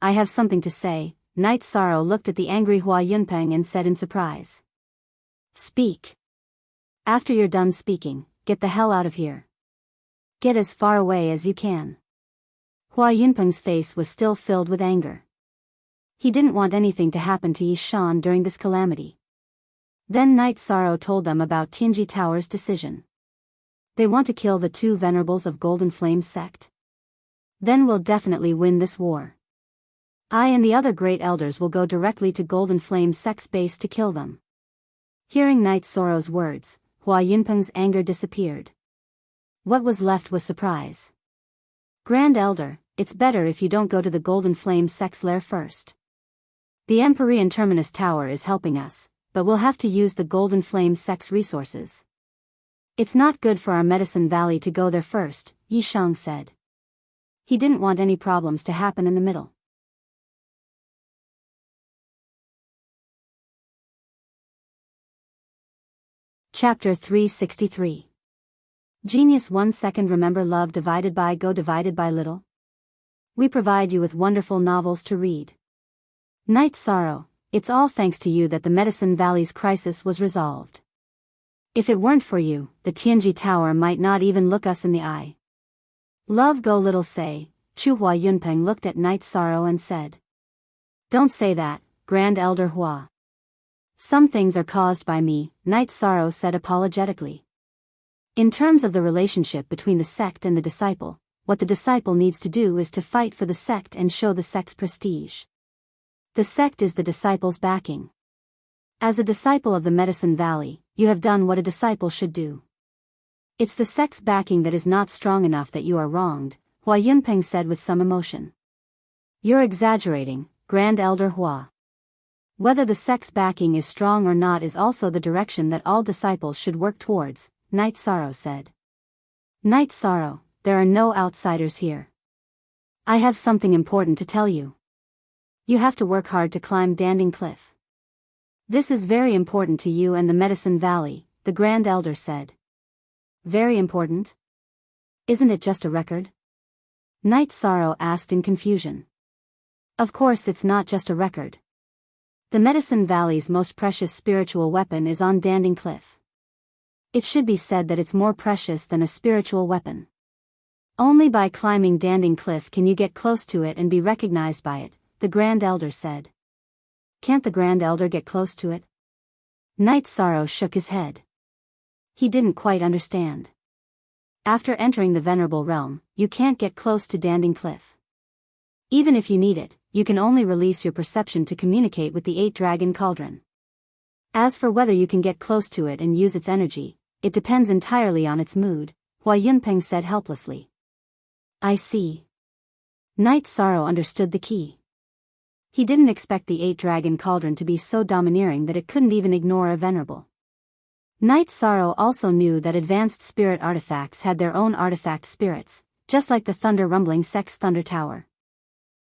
I have something to say, Night Sorrow looked at the angry Hua Yunpeng and said in surprise. Speak. After you're done speaking, get the hell out of here. Get as far away as you can. Hua Yunpeng's face was still filled with anger. He didn't want anything to happen to Yi Shan during this calamity. Then Night Sorrow told them about Tianji Tower's decision. They want to kill the 2 venerables of Golden Flame sect. Then we'll definitely win this war. I and the other great elders will go directly to Golden Flame sect's base to kill them. Hearing Night Sorrow's words, Hua Yunpeng's anger disappeared. What was left was surprise. Grand Elder, it's better if you don't go to the Golden Flame sect's lair first. The Empyrean Terminus Tower is helping us, but we'll have to use the Golden Flame sect's resources. It's not good for our Medicine Valley to go there first, Yi Shang said. He didn't want any problems to happen in the middle. Chapter 363. Genius 1 second. Remember love divided by go divided by little? We provide you with wonderful novels to read. Night Sorrow, it's all thanks to you that the Medicine Valley's crisis was resolved. If it weren't for you, the Tianji Tower might not even look us in the eye. Love go little say, Chu Hua Yunpeng looked at Night Sorrow and said. Don't say that, Grand Elder Hua. Some things are caused by me, Night Sorrow said apologetically. In terms of the relationship between the sect and the disciple, what the disciple needs to do is to fight for the sect and show the sect's prestige. The sect is the disciple's backing. As a disciple of the Medicine Valley, you have done what a disciple should do. It's the sect's backing that is not strong enough that you are wronged, Hua Yunpeng said with some emotion. You're exaggerating, Grand Elder Hua. Whether the sect's backing is strong or not is also the direction that all disciples should work towards, Night Sorrow said. Night Sorrow, there are no outsiders here. I have something important to tell you. You have to work hard to climb Danding Cliff. This is very important to you and the Medicine Valley, the Grand Elder said. Very important? Isn't it just a record? Night Sorrow asked in confusion. Of course it's not just a record. The Medicine Valley's most precious spiritual weapon is on Danding Cliff. It should be said that it's more precious than a spiritual weapon. Only by climbing Danding Cliff can you get close to it and be recognized by it, the Grand Elder said. Can't the Grand Elder get close to it? Night Sorrow shook his head. He didn't quite understand. After entering the Venerable Realm, you can't get close to Danding Cliff. Even if you need it, you can only release your perception to communicate with the 8-Dragon Cauldron. As for whether you can get close to it and use its energy, it depends entirely on its mood, Hua Yunpeng said helplessly. I see. Night Sorrow understood the key. He didn't expect the 8-Dragon Cauldron to be so domineering that it couldn't even ignore a venerable. Night Sorrow also knew that advanced spirit artifacts had their own artifact spirits, just like the Thunder Rumbling sect's Thunder Tower.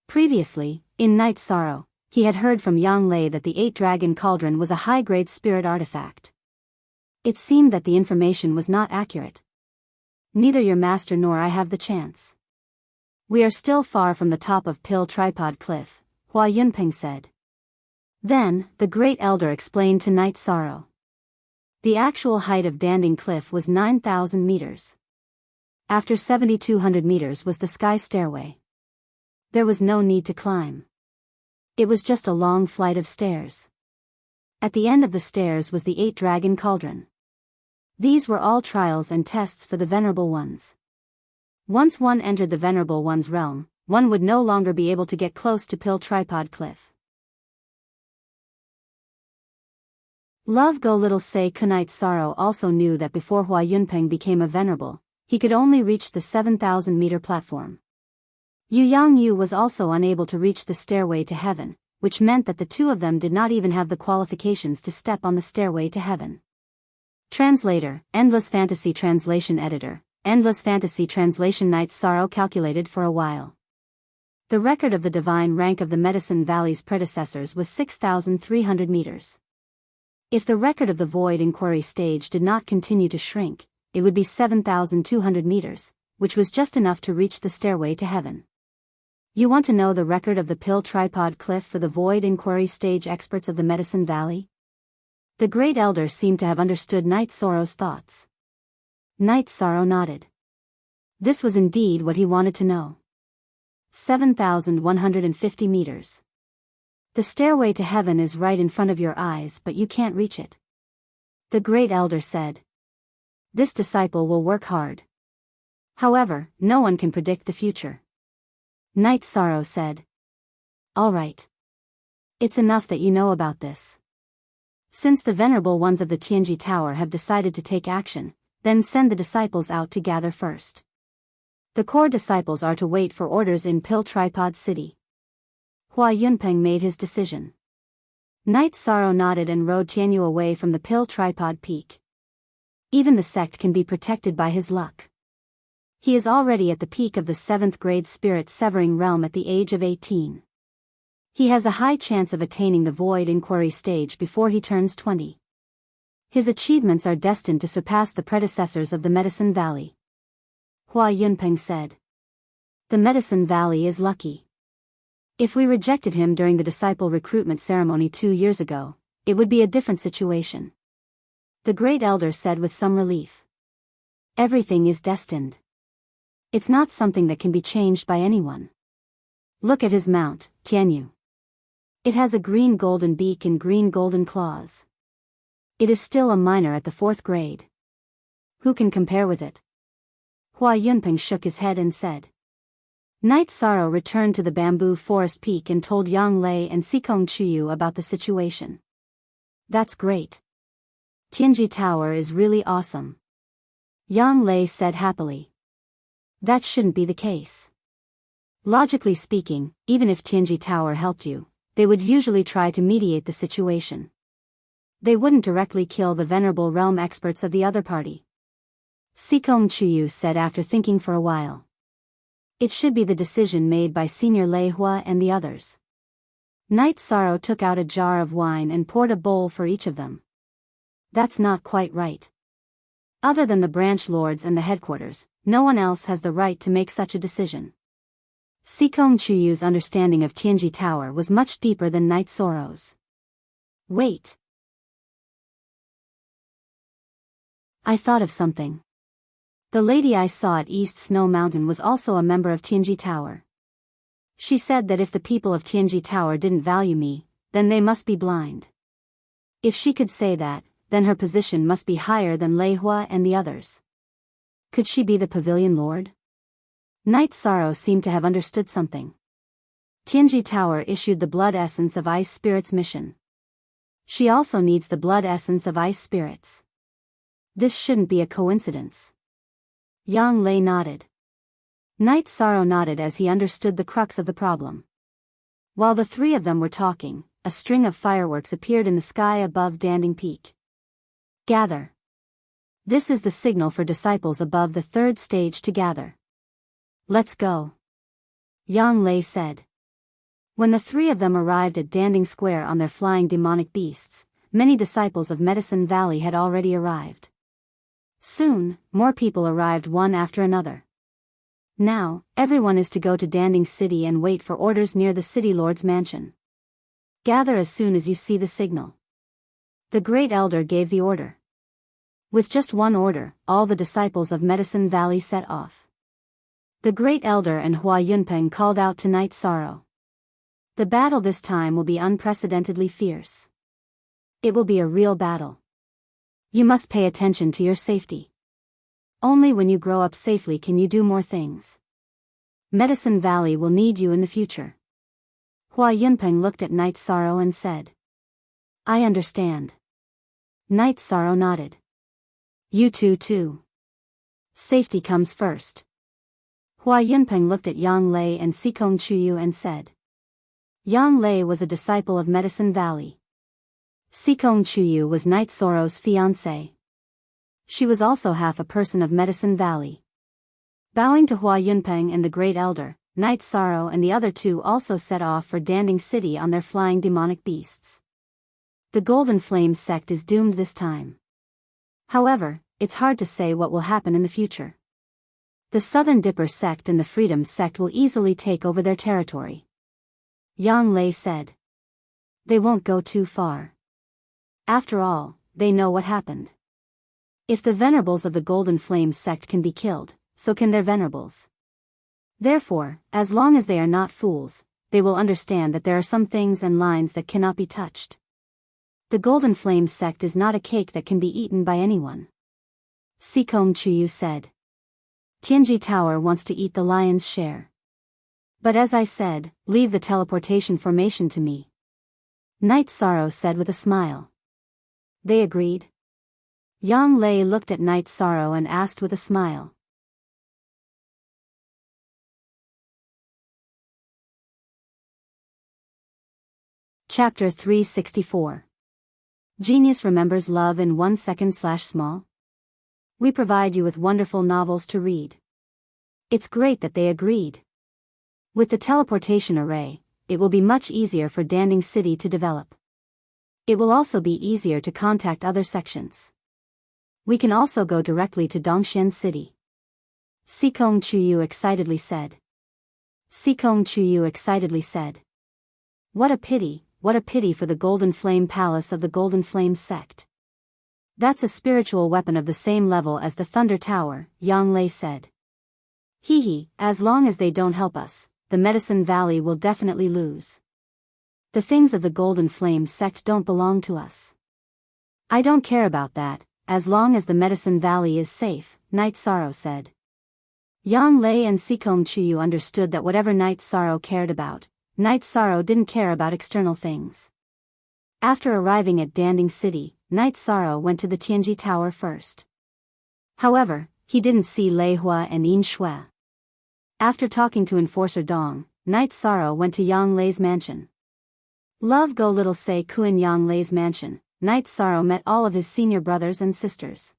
Previously, in Night Sorrow, he had heard from Yang Lei that the 8-Dragon Cauldron was a high-grade spirit artifact. It seemed that the information was not accurate. Neither your master nor I have the chance. We are still far from the top of Pill Tripod Cliff, Hua Yunpeng said. Then, the Great Elder explained to Night Sorrow. The actual height of Danding Cliff was 9,000 meters. After 7,200 meters was the Sky Stairway. There was no need to climb. It was just a long flight of stairs. At the end of the stairs was the 8-Dragon Cauldron. These were all trials and tests for the Venerable Ones. Once one entered the Venerable One's realm, one would no longer be able to get close to Pill Tripod Cliff. Love Go Little Say Kunite Sorrow also knew that before Hua Yunpeng became a venerable, he could only reach the 7,000-meter platform. Yu Yang Yu was also unable to reach the stairway to heaven, which meant that the two of them did not even have the qualifications to step on the stairway to heaven. Translator, Endless Fantasy Translation Editor, Endless Fantasy Translation. Night Sorrow calculated for a while. The record of the divine rank of the Medicine Valley's predecessors was 6,300 meters. If the record of the Void Inquiry stage did not continue to shrink, it would be 7,200 meters, which was just enough to reach the stairway to heaven. You want to know the record of the pill tripod cliff for the void inquiry stage experts of the Medicine Valley? The Great Elder seemed to have understood Night Sorrow's thoughts. Night Sorrow nodded. This was indeed what he wanted to know. 7,150 meters. The stairway to heaven is right in front of your eyes, but you can't reach it. The Great Elder said. This disciple will work hard. However, no one can predict the future. Night Sorrow said. All right. It's enough that you know about this. Since the venerable ones of the Tianji Tower have decided to take action, then send the disciples out to gather first. The core disciples are to wait for orders in Pill Tripod City. Hua Yunpeng made his decision. Night Sorrow nodded and rode Tianyu away from the Pill Tripod Peak. Even the sect can be protected by his luck. He is already at the peak of the 7th grade spirit severing realm at the age of 18. He has a high chance of attaining the void inquiry stage before he turns 20. His achievements are destined to surpass the predecessors of the Medicine Valley. Hua Yunpeng said. The Medicine Valley is lucky. If we rejected him during the disciple recruitment ceremony 2 years ago, it would be a different situation. The Great Elder said with some relief. Everything is destined. It's not something that can be changed by anyone. Look at his mount, Tianyu. It has a green golden beak and green golden claws. It is still a minor at the 4th grade. Who can compare with it? Hua Yunpeng shook his head and said. Night Sorrow returned to the bamboo forest peak and told Yang Lei and Sikong Chuyu about the situation. That's great. Tianji Tower is really awesome. Yang Lei said happily. That shouldn't be the case. Logically speaking, even if Tianji Tower helped you, they would usually try to mediate the situation. They wouldn't directly kill the venerable realm experts of the other party. Sikong Chuyu said after thinking for a while. It should be the decision made by Senior Lei Hua and the others. Night Sorrow took out a jar of wine and poured a bowl for each of them. That's not quite right. Other than the branch lords and the headquarters, no one else has the right to make such a decision. Sikong Chuyu's understanding of Tianji Tower was much deeper than Night Sorrow's. Wait. I thought of something. The lady I saw at East Snow Mountain was also a member of Tianji Tower. She said that if the people of Tianji Tower didn't value me, then they must be blind. If she could say that, then her position must be higher than Lei Hua and the others. Could she be the Pavilion Lord? Night Sorrow seemed to have understood something. Tianji Tower issued the blood essence of ice spirits mission. She also needs the blood essence of ice spirits. This shouldn't be a coincidence. Yang Lei nodded. Night Sorrow nodded as he understood the crux of the problem. While the three of them were talking, a string of fireworks appeared in the sky above Danding Peak. Gather. This is the signal for disciples above the 3rd stage to gather. Let's go. Yang Lei said. When the three of them arrived at Danding Square on their flying demonic beasts, many disciples of Medicine Valley had already arrived. Soon, more people arrived one after another. Now, everyone is to go to Danding City and wait for orders near the City Lord's mansion. Gather as soon as you see the signal. The Great Elder gave the order. With just one order, all the disciples of Medicine Valley set off. The Great Elder and Hua Yunpeng called out to Night Sorrow. The battle this time will be unprecedentedly fierce. It will be a real battle. You must pay attention to your safety. Only when you grow up safely can you do more things. Medicine Valley will need you in the future. Hua Yunpeng looked at Night Sorrow and said. I understand. Night Sorrow nodded. You too. Safety comes first. Hua Yunpeng looked at Yang Lei and Sikong Chuyu and said. Yang Lei was a disciple of Medicine Valley. Sikong Chuyu was Night Sorrow's fiancée. She was also half a person of Medicine Valley. Bowing to Hua Yunpeng and the Great Elder, Night Sorrow and the other two also set off for Danding City on their flying demonic beasts. The Golden Flame sect is doomed this time. However, it's hard to say what will happen in the future. The Southern Dipper sect and the Freedom sect will easily take over their territory. Yang Lei said. They won't go too far. After all, they know what happened. If the venerables of the Golden Flame sect can be killed, so can their venerables. Therefore, as long as they are not fools, they will understand that there are some things and lines that cannot be touched. The Golden Flame sect is not a cake that can be eaten by anyone. Sikong Chuyu said. Tianji Tower wants to eat the lion's share. But as I said, leave the teleportation formation to me. Night Sorrow said with a smile. They agreed. Yang Lei looked at Night Sorrow and asked with a smile. Chapter 364. Genius remembers love in 1 second/small? We provide you with wonderful novels to read. It's great that they agreed. With the teleportation array, it will be much easier for Danding City to develop. It will also be easier to contact other sections. We can also go directly to Dongxian City. Sikong Chuyu excitedly said. Sikong Chuyu excitedly said. What a pity for the Golden Flame Palace of the Golden Flame sect. That's a spiritual weapon of the same level as the Thunder Tower, Yang Lei said. As long as they don't help us, the Medicine Valley will definitely lose. The things of the Golden Flame sect don't belong to us. I don't care about that, as long as the Medicine Valley is safe, Night Sorrow said. Yang Lei and Sikong Chuyu understood that whatever Night Sorrow cared about, Night Sorrow didn't care about external things. After arriving at Danding City, Night Sorrow went to the Tianji Tower first. However, he didn't see Lei Hua and Yin Shui. After talking to Enforcer Dong, Night Sorrow went to Yang Lei's mansion. Love Go Little Say Kuin Yang Lei's mansion, Night Sorrow met all of his senior brothers and sisters.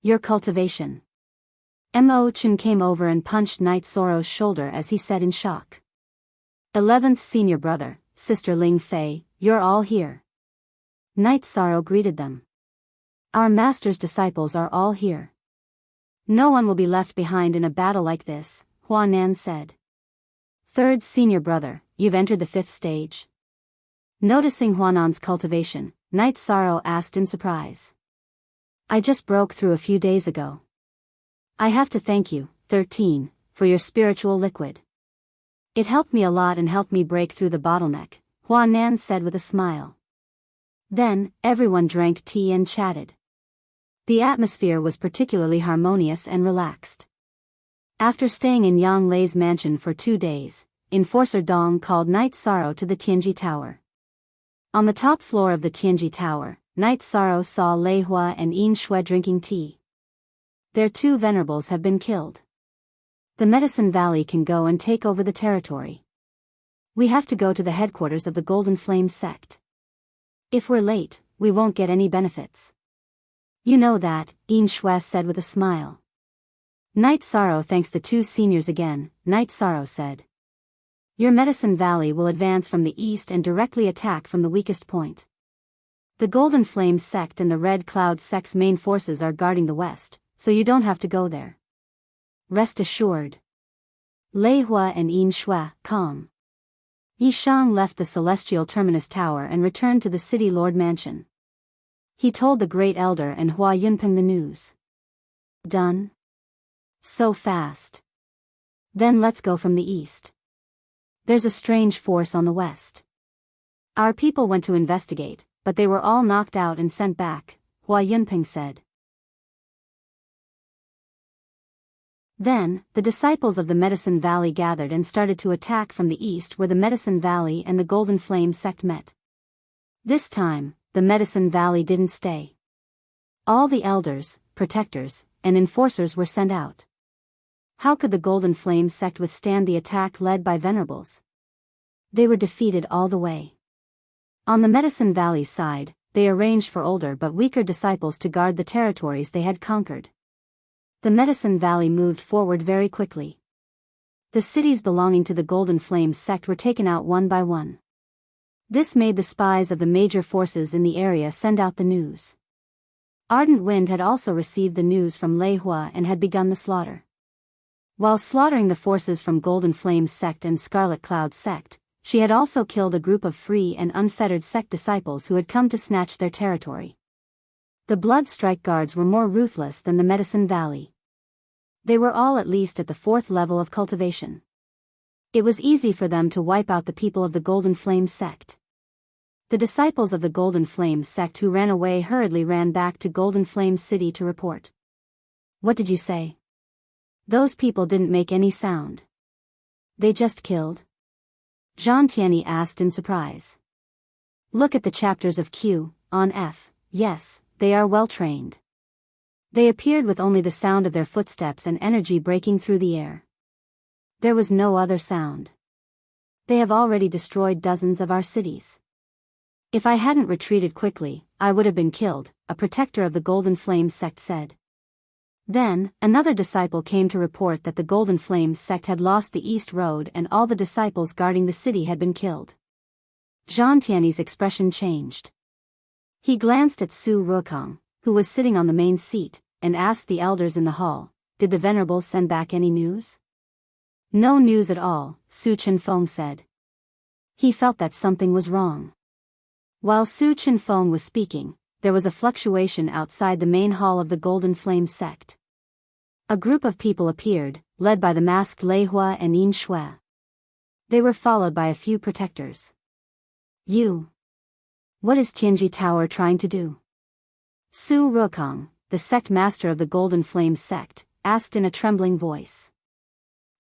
Your cultivation. Mo Chun came over and punched Night Sorrow's shoulder as he said in shock. 11th senior brother, Sister Ling Fei, you're all here. Night Sorrow greeted them. Our master's disciples are all here. No one will be left behind in a battle like this, Hua Nan said. 3rd senior brother, you've entered the 5th stage. Noticing Hua Nan's cultivation, Night Sorrow asked in surprise. I just broke through a few days ago. I have to thank you, 13, for your spiritual liquid. It helped me a lot and helped me break through the bottleneck, Hua Nan said with a smile. Then, everyone drank tea and chatted. The atmosphere was particularly harmonious and relaxed. After staying in Yang Lei's mansion for 2 days, Enforcer Dong called Night Sorrow to the Tianji Tower. On the top floor of the Tianji Tower, Night Sorrow saw Lei Hua and Yin Shui drinking tea. Their 2 venerables have been killed. The Medicine Valley can go and take over the territory. We have to go to the headquarters of the Golden Flame sect. If we're late, we won't get any benefits. You know that, Yin Shui said with a smile. Night Sorrow thanks the 2 seniors again, Night Sorrow said. Your Medicine Valley will advance from the east and directly attack from the weakest point. The Golden Flame sect and the Red Cloud sect's main forces are guarding the west, so you don't have to go there. Rest assured. Lei Hua and Yin Shui, calm. Yi Shang left the Celestial Terminus Tower and returned to the City Lord Mansion. He told the Great Elder and Hua Yunpeng the news. Done? So fast. Then let's go from the east. There's a strange force on the west. Our people went to investigate, but they were all knocked out and sent back, Hua Yunpeng said. Then, the disciples of the Medicine Valley gathered and started to attack from the east where the Medicine Valley and the Golden Flame sect met. This time, the Medicine Valley didn't stay. All the elders, protectors, and enforcers were sent out. How could the Golden Flame sect withstand the attack led by venerables? They were defeated all the way. On the Medicine Valley side, they arranged for older but weaker disciples to guard the territories they had conquered. The Medicine Valley moved forward very quickly. The cities belonging to the Golden Flame sect were taken out one by one. This made the spies of the major forces in the area send out the news. Ardent Wind had also received the news from Lei Hua and had begun the slaughter. While slaughtering the forces from Golden Flame sect and Scarlet Cloud sect, she had also killed a group of free and unfettered sect disciples who had come to snatch their territory. The Blood Strike Guards were more ruthless than the Medicine Valley. They were all at least at the 4th level of cultivation. It was easy for them to wipe out the people of the Golden Flame sect. The disciples of the Golden Flame sect who ran away hurriedly ran back to Golden Flame City to report. "What did you say? Those people didn't make any sound. They just killed?" Jean Tianyi asked in surprise. "Look at the chapters of Q, on F, yes, they are well trained. They appeared with only the sound of their footsteps and energy breaking through the air. There was no other sound. They have already destroyed dozens of our cities. If I hadn't retreated quickly, I would have been killed," a protector of the Golden Flame sect said. Then, another disciple came to report that the Golden Flame sect had lost the East Road and all the disciples guarding the city had been killed. Jean Tianyi's expression changed. He glanced at Su Ruokong, who was sitting on the main seat, and asked the elders in the hall, "Did the Venerables send back any news?" "No news at all," Su Chenfeng said. He felt that something was wrong. While Su Chenfeng was speaking, there was a fluctuation outside the main hall of the Golden Flame sect. A group of people appeared, led by the masked Lei Hua and Yin Shui. They were followed by a few protectors. What is Tianji Tower trying to do?" Su Ruokong, the sect master of the Golden Flame sect, asked in a trembling voice.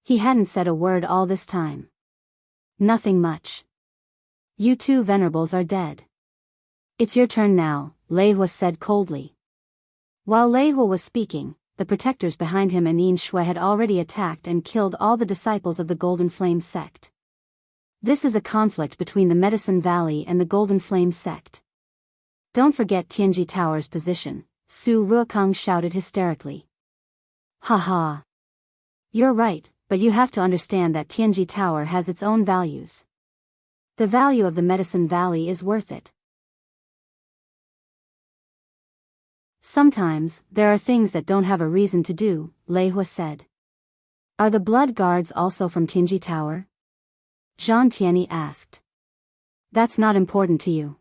He hadn't said a word all this time. "Nothing much. You two venerables are dead. It's your turn now," Lei Hua said coldly. While Lei Hua was speaking, the protectors behind him and Yin Shui had already attacked and killed all the disciples of the Golden Flame sect. This is a conflict between the Medicine Valley and the Golden Flame sect. "Don't forget Tianji Tower's position," Su Ruokong shouted hysterically. "Ha ha. You're right, but you have to understand that Tianji Tower has its own values. The value of the Medicine Valley is worth it. Sometimes, there are things that don't have a reason to do," Lei Hua said. "Are the Blood Guards also from Tianji Tower?" Jean Tianyi asked. "That's not important to you.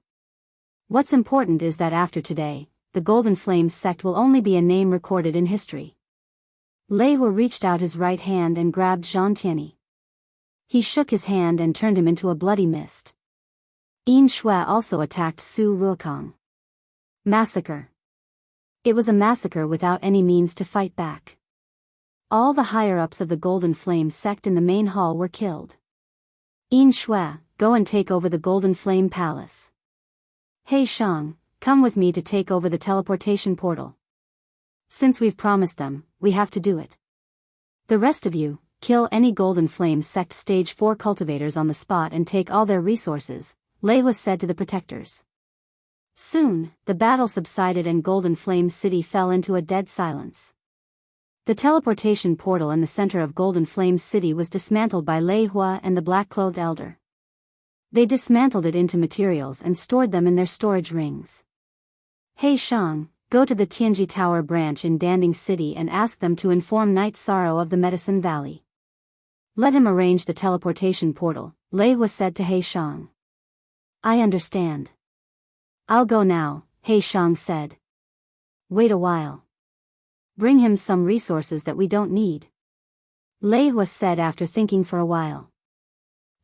What's important is that after today, the Golden Flame sect will only be a name recorded in history." Lei Hua reached out his right hand and grabbed Jean Tianyi. He shook his hand and turned him into a bloody mist. Yin Shui also attacked Su Ruokong. Massacre. It was a massacre without any means to fight back. All the higher-ups of the Golden Flame sect in the main hall were killed. "Yin Shui, go and take over the Golden Flame Palace. Hey Shang, come with me to take over the teleportation portal. Since we've promised them, we have to do it. The rest of you, kill any Golden Flame sect stage 4 cultivators on the spot and take all their resources," Lei Hua said to the protectors. Soon, the battle subsided and Golden Flame City fell into a dead silence. The teleportation portal in the center of Golden Flame City was dismantled by Lei Hua and the black-clothed elder. They dismantled it into materials and stored them in their storage rings. "Hey Shang, go to the Tianji Tower branch in Danding City and ask them to inform Night Sorrow of the Medicine Valley. Let him arrange the teleportation portal," Lei Hua said to He Shang. "I understand. I'll go now," He Shang said. "Wait a while. Bring him some resources that we don't need," Lei Hua said after thinking for a while.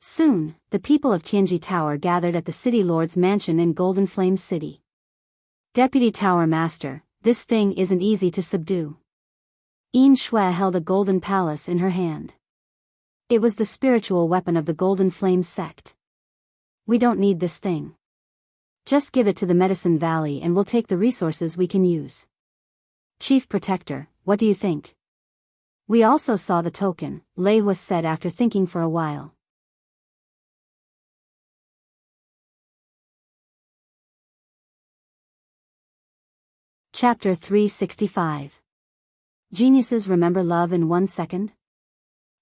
Soon, the people of Tianji Tower gathered at the City Lord's mansion in Golden Flame City. "Deputy Tower Master, this thing isn't easy to subdue." Yin Shui held a golden palace in her hand. It was the spiritual weapon of the Golden Flame sect. "We don't need this thing. Just give it to the Medicine Valley and we'll take the resources we can use." "Chief Protector, what do you think?" "We also saw the token," Lei Hua said after thinking for a while. Chapter 365. Geniuses remember love in 1 second?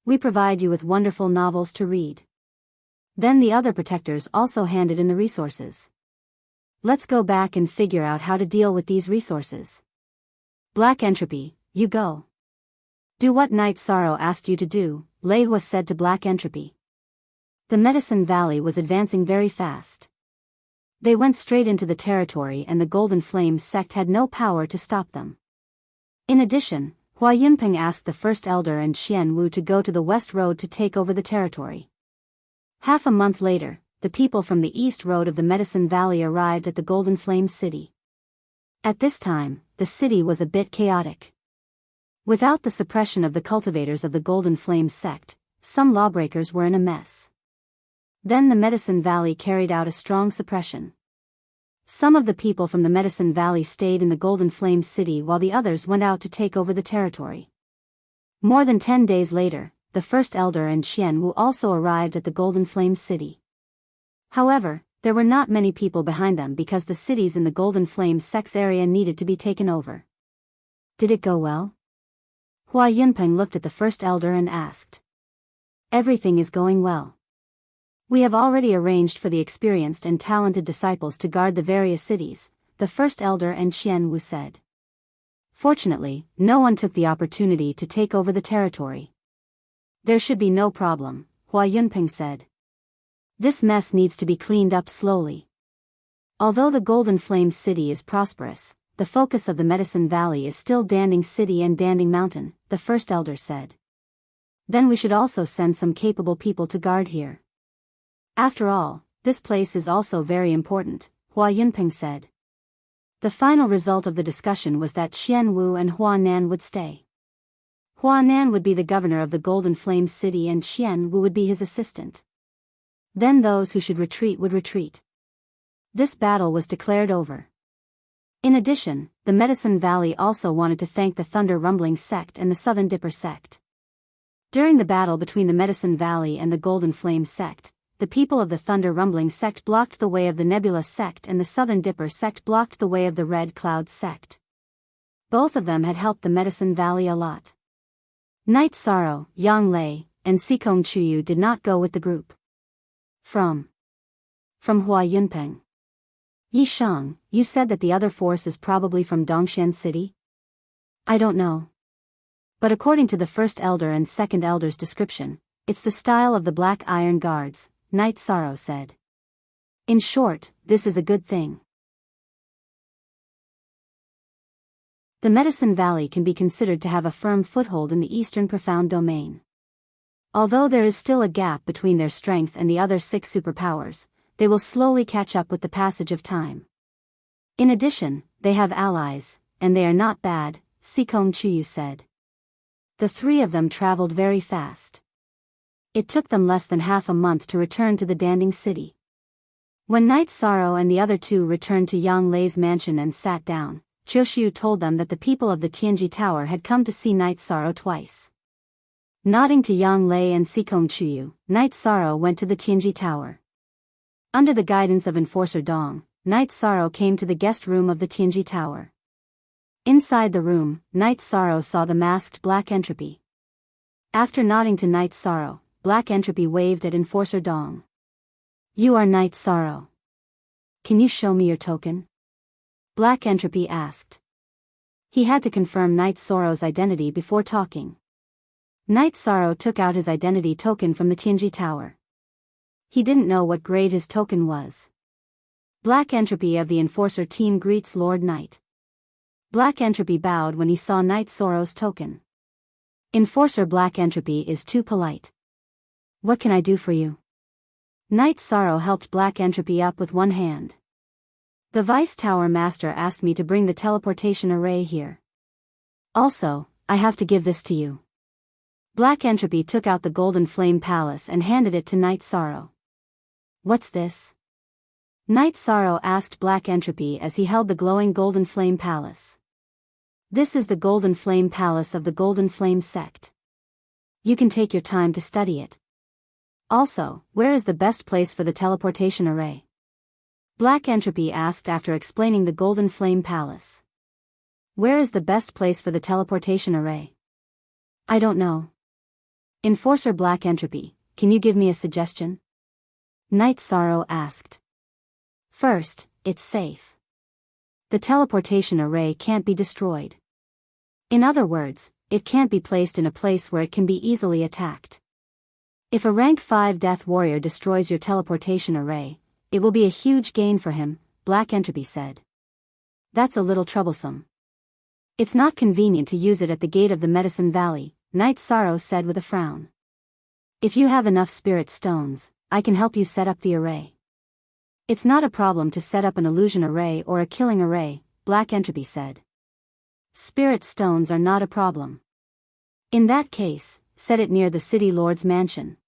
We provide you with wonderful novels to read. Then the other protectors also handed in the resources. Let's go back and figure out how to deal with these resources. Black Entropy, you go. Do what Night Sorrow asked you to do, Lei Hua said to Black Entropy. The Medicine Valley was advancing very fast. They went straight into the territory and the Golden Flame sect had no power to stop them. In addition, Hua Yunping asked the First Elder and Xian Wu to go to the West Road to take over the territory. Half a month later, the people from the East Road of the Medicine Valley arrived at the Golden Flame City. At this time, the city was a bit chaotic. Without the suppression of the cultivators of the Golden Flame sect, some lawbreakers were in a mess. Then the Medicine Valley carried out a strong suppression. Some of the people from the Medicine Valley stayed in the Golden Flame City while the others went out to take over the territory. More than 10 days later, the First Elder and Xian Wu also arrived at the Golden Flame City. However, there were not many people behind them because the cities in the Golden Flame sect's area needed to be taken over. Did it go well? Hua Yunpeng looked at the First Elder and asked. Everything is going well. We have already arranged for the experienced and talented disciples to guard the various cities, the First Elder and Xian Wu said. Fortunately, no one took the opportunity to take over the territory. There should be no problem, Hua Yunpeng said. This mess needs to be cleaned up slowly. Although the Golden Flame City is prosperous, the focus of the Medicine Valley is still Danding City and Danding Mountain, the First Elder said. Then we should also send some capable people to guard here. After all, this place is also very important, Hua Yunpeng said. The final result of the discussion was that Xian Wu and Hua Nan would stay. Hua Nan would be the governor of the Golden Flame City and Xian Wu would be his assistant. Then those who should retreat would retreat. This battle was declared over. In addition, the Medicine Valley also wanted to thank the Thunder Rumbling sect and the Southern Dipper sect. During the battle between the Medicine Valley and the Golden Flame sect, the people of the Thunder Rumbling sect blocked the way of the Nebula sect and the Southern Dipper sect blocked the way of the Red Cloud sect. Both of them had helped the Medicine Valley a lot. Night Sorrow, Yang Lei, and Sikong Chuyu did not go with the group. From Hua Yunpeng. Yishang, you said that the other force is probably from Dongshan City? I don't know. But according to the First Elder and Second Elder's description, it's the style of the Black Iron Guards, Night Sorrow said. In short, this is a good thing. The Medicine Valley can be considered to have a firm foothold in the Eastern Profound Domain. Although there is still a gap between their strength and the other 6 superpowers, they will slowly catch up with the passage of time. In addition, they have allies, and they are not bad, Sikong Chuyu said. The 3 of them traveled very fast. It took them less than half a month to return to the Danding City. When Night Sorrow and the other 2 returned to Yang Lei's mansion and sat down, Qiushu told them that the people of the Tianji Tower had come to see Night Sorrow twice. Nodding to Yang Lei and Sikong Chuyu, Night Sorrow went to the Tianji Tower. Under the guidance of Enforcer Dong, Night Sorrow came to the guest room of the Tianji Tower. Inside the room, Night Sorrow saw the masked Black Entropy. After nodding to Night Sorrow, Black Entropy waved at Enforcer Dong. You are Night Sorrow. Can you show me your token? Black Entropy asked. He had to confirm Night Sorrow's identity before talking. Night Sorrow took out his identity token from the Tianji Tower. He didn't know what grade his token was. Black Entropy of the Enforcer team greets Lord Night. Black Entropy bowed when he saw Night Sorrow's token. Enforcer Black Entropy is too polite. What can I do for you? Night Sorrow helped Black Entropy up with one hand. The Vice Tower Master asked me to bring the teleportation array here. Also, I have to give this to you. Black Entropy took out the Golden Flame Palace and handed it to Night Sorrow. What's this? Night Sorrow asked Black Entropy as he held the glowing Golden Flame Palace. This is the Golden Flame Palace of the Golden Flame sect. You can take your time to study it. Also, where is the best place for the teleportation array? Black Entropy asked after explaining the Golden Flame Palace. Where is the best place for the teleportation array? I don't know. Enforcer Black Entropy, can you give me a suggestion? Night Sorrow asked. First, it's safe. The teleportation array can't be destroyed. In other words, it can't be placed in a place where it can be easily attacked. If a rank 5 Death Warrior destroys your teleportation array, it will be a huge gain for him, Black Entropy said. That's a little troublesome. It's not convenient to use it at the gate of the Medicine Valley, Night Sorrow said with a frown. If you have enough spirit stones, I can help you set up the array. It's not a problem to set up an illusion array or a killing array, Black Entropy said. Spirit stones are not a problem. In that case, set it near the City Lord's mansion.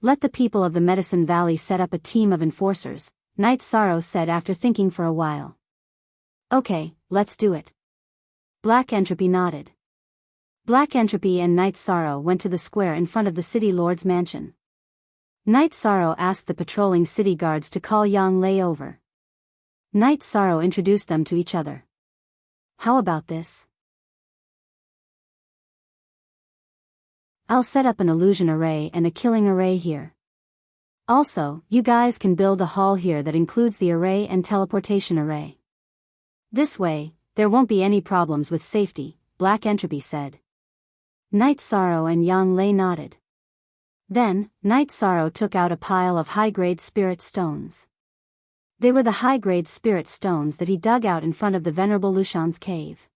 Let the people of the Medicine Valley set up a team of enforcers, Night Sorrow said after thinking for a while. Okay, let's do it. Black Entropy nodded. Black Entropy and Night Sorrow went to the square in front of the City Lord's mansion. Night Sorrow asked the patrolling city guards to call Yang Lei over. Night Sorrow introduced them to each other. How about this? I'll set up an illusion array and a killing array here. Also, you guys can build a hall here that includes the array and teleportation array. This way, there won't be any problems with safety, Black Entropy said. Night Sorrow and Yang Lei nodded. Then, Night Sorrow took out a pile of high-grade spirit stones. They were the high-grade spirit stones that he dug out in front of the Venerable Lushan's cave.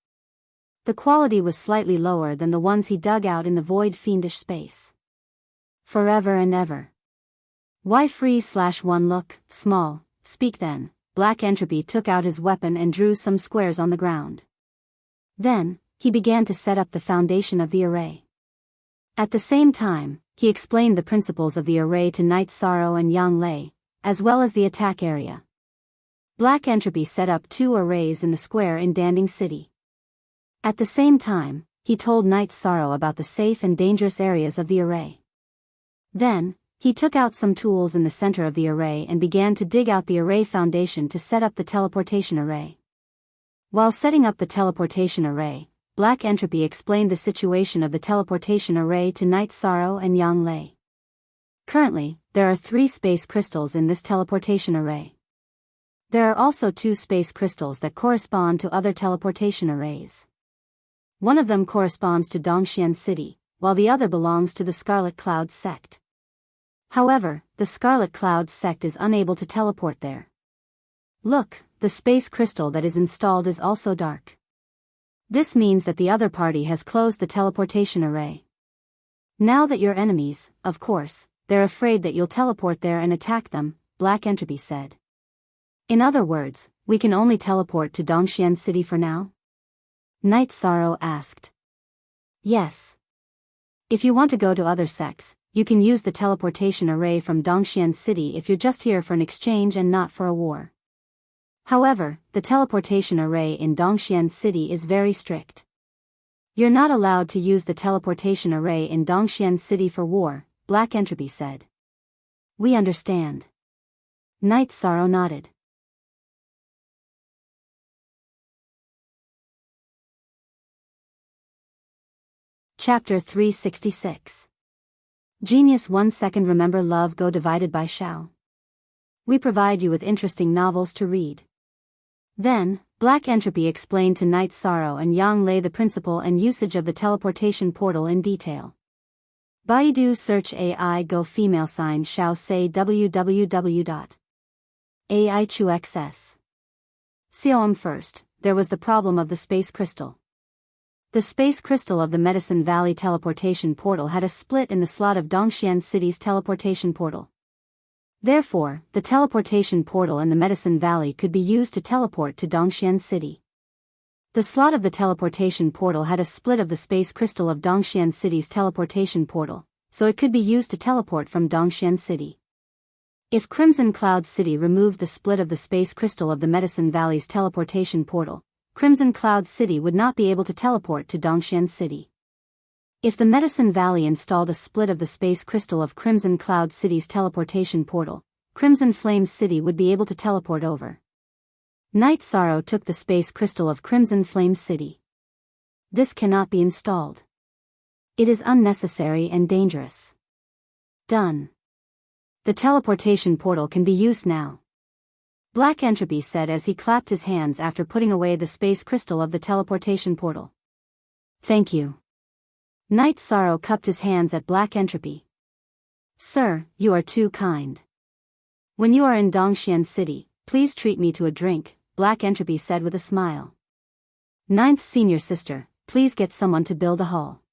The quality was slightly lower than the ones he dug out in the void fiendish space. Forever and ever. Why free/1 look small, speak then. Black Entropy took out his weapon and drew some squares on the ground. Then, he began to set up the foundation of the array. At the same time, he explained the principles of the array to Night Sorrow and Yang Lei, as well as the attack area. Black Entropy set up 2 arrays in the square in Danding City. At the same time, he told Night Sorrow about the safe and dangerous areas of the array. Then, he took out some tools in the center of the array and began to dig out the array foundation to set up the teleportation array. While setting up the teleportation array, Black Entropy explained the situation of the teleportation array to Night Sorrow and Yang Lei. Currently, there are 3 space crystals in this teleportation array. There are also 2 space crystals that correspond to other teleportation arrays. One of them corresponds to Dongxian City, while the other belongs to the Scarlet Cloud sect. However, the Scarlet Cloud sect is unable to teleport there. Look, the space crystal that is installed is also dark. This means that the other party has closed the teleportation array. Now that you're enemies, of course, they're afraid that you'll teleport there and attack them, Black Entropy said. In other words, we can only teleport to Dongxian City for now? Night Sorrow asked. Yes. If you want to go to other sects, you can use the teleportation array from Dongxian City if you're just here for an exchange and not for a war. However, the teleportation array in Dongxian City is very strict. You're not allowed to use the teleportation array in Dongxian City for war, Black Entropy said. We understand. Night Sorrow nodded. Chapter 366. Genius 1 second remember love go divided by Shao. We provide you with interesting novels to read. Then, Black Entropy explained to Night Sorrow and Yang Lei the principle and usage of the teleportation portal in detail. Baidu search AI go female sign Shao say www.aichuxs. First, there was the problem of the space crystal. The space crystal of the Medicine Valley teleportation portal had a split in the slot of Dongxian City's teleportation portal. Therefore, the teleportation portal in the Medicine Valley could be used to teleport to Dongxian City. The slot of the teleportation portal had a split of the space crystal of Dongxian City's teleportation portal, so it could be used to teleport from Dongxian City. If Crimson Cloud City removed the split of the space crystal of the Medicine Valley's teleportation portal, Crimson Cloud City would not be able to teleport to Dongxian City. If the Medicine Valley installed a split of the space crystal of Crimson Cloud City's teleportation portal, Crimson Flame City would be able to teleport over. Night Sorrow took the space crystal of Crimson Flame City. This cannot be installed. It is unnecessary and dangerous. Done. The teleportation portal can be used now. Black Entropy said as he clapped his hands after putting away the space crystal of the teleportation portal. Thank you. Night Sorrow cupped his hands at Black Entropy. Sir, you are too kind. When you are in Dongxian City, please treat me to a drink, Black Entropy said with a smile. Ninth Senior Sister, please get someone to build a hall.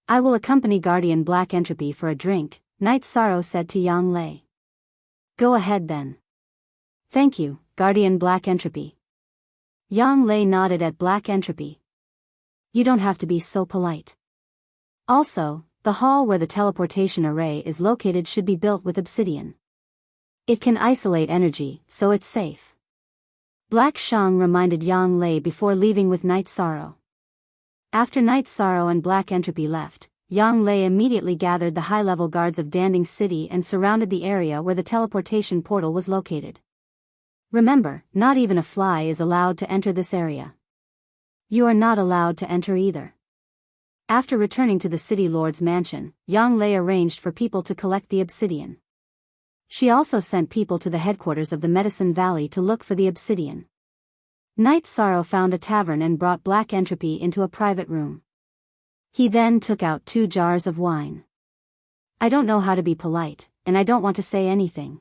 I will accompany Guardian Black Entropy for a drink, Night Sorrow said to Yang Lei. Go ahead then. Thank you, Guardian Black Entropy. Yang Lei nodded at Black Entropy. You don't have to be so polite. Also, the hall where the teleportation array is located should be built with obsidian. It can isolate energy, so it's safe. Black Shang reminded Yang Lei before leaving with Night Sorrow. After Night Sorrow and Black Entropy left, Yang Lei immediately gathered the high-level guards of Danding City and surrounded the area where the teleportation portal was located. Remember, not even a fly is allowed to enter this area. You are not allowed to enter either. After returning to the city lord's mansion, Yang Lei arranged for people to collect the obsidian. She also sent people to the headquarters of the Medicine Valley to look for the obsidian. Night Sorrow found a tavern and brought Black Entropy into a private room. He then took out 2 jars of wine. I don't know how to be polite, and I don't want to say anything.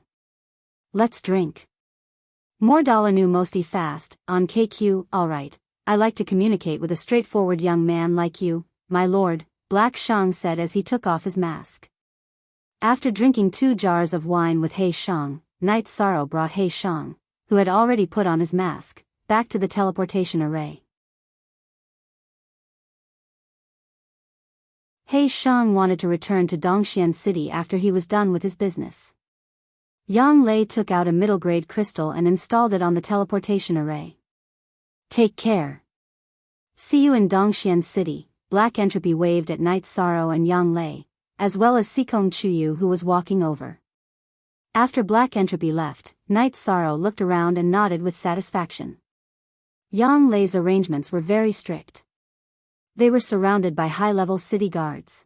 Let's drink. More dollar new mosty fast, on KQ, alright, I like to communicate with a straightforward young man like you, my lord, Black Shang said as he took off his mask. After drinking 2 jars of wine with He Shang, Night Sorrow brought He Shang, who had already put on his mask, back to the teleportation array. He Shang wanted to return to Dongxian City after he was done with his business. Yang Lei took out a middle-grade crystal and installed it on the teleportation array. Take care. See you in Dongxian City, Black Entropy waved at Night Sorrow and Yang Lei, as well as Sikong Chuyu who was walking over. After Black Entropy left, Night Sorrow looked around and nodded with satisfaction. Yang Lei's arrangements were very strict. They were surrounded by high-level city guards.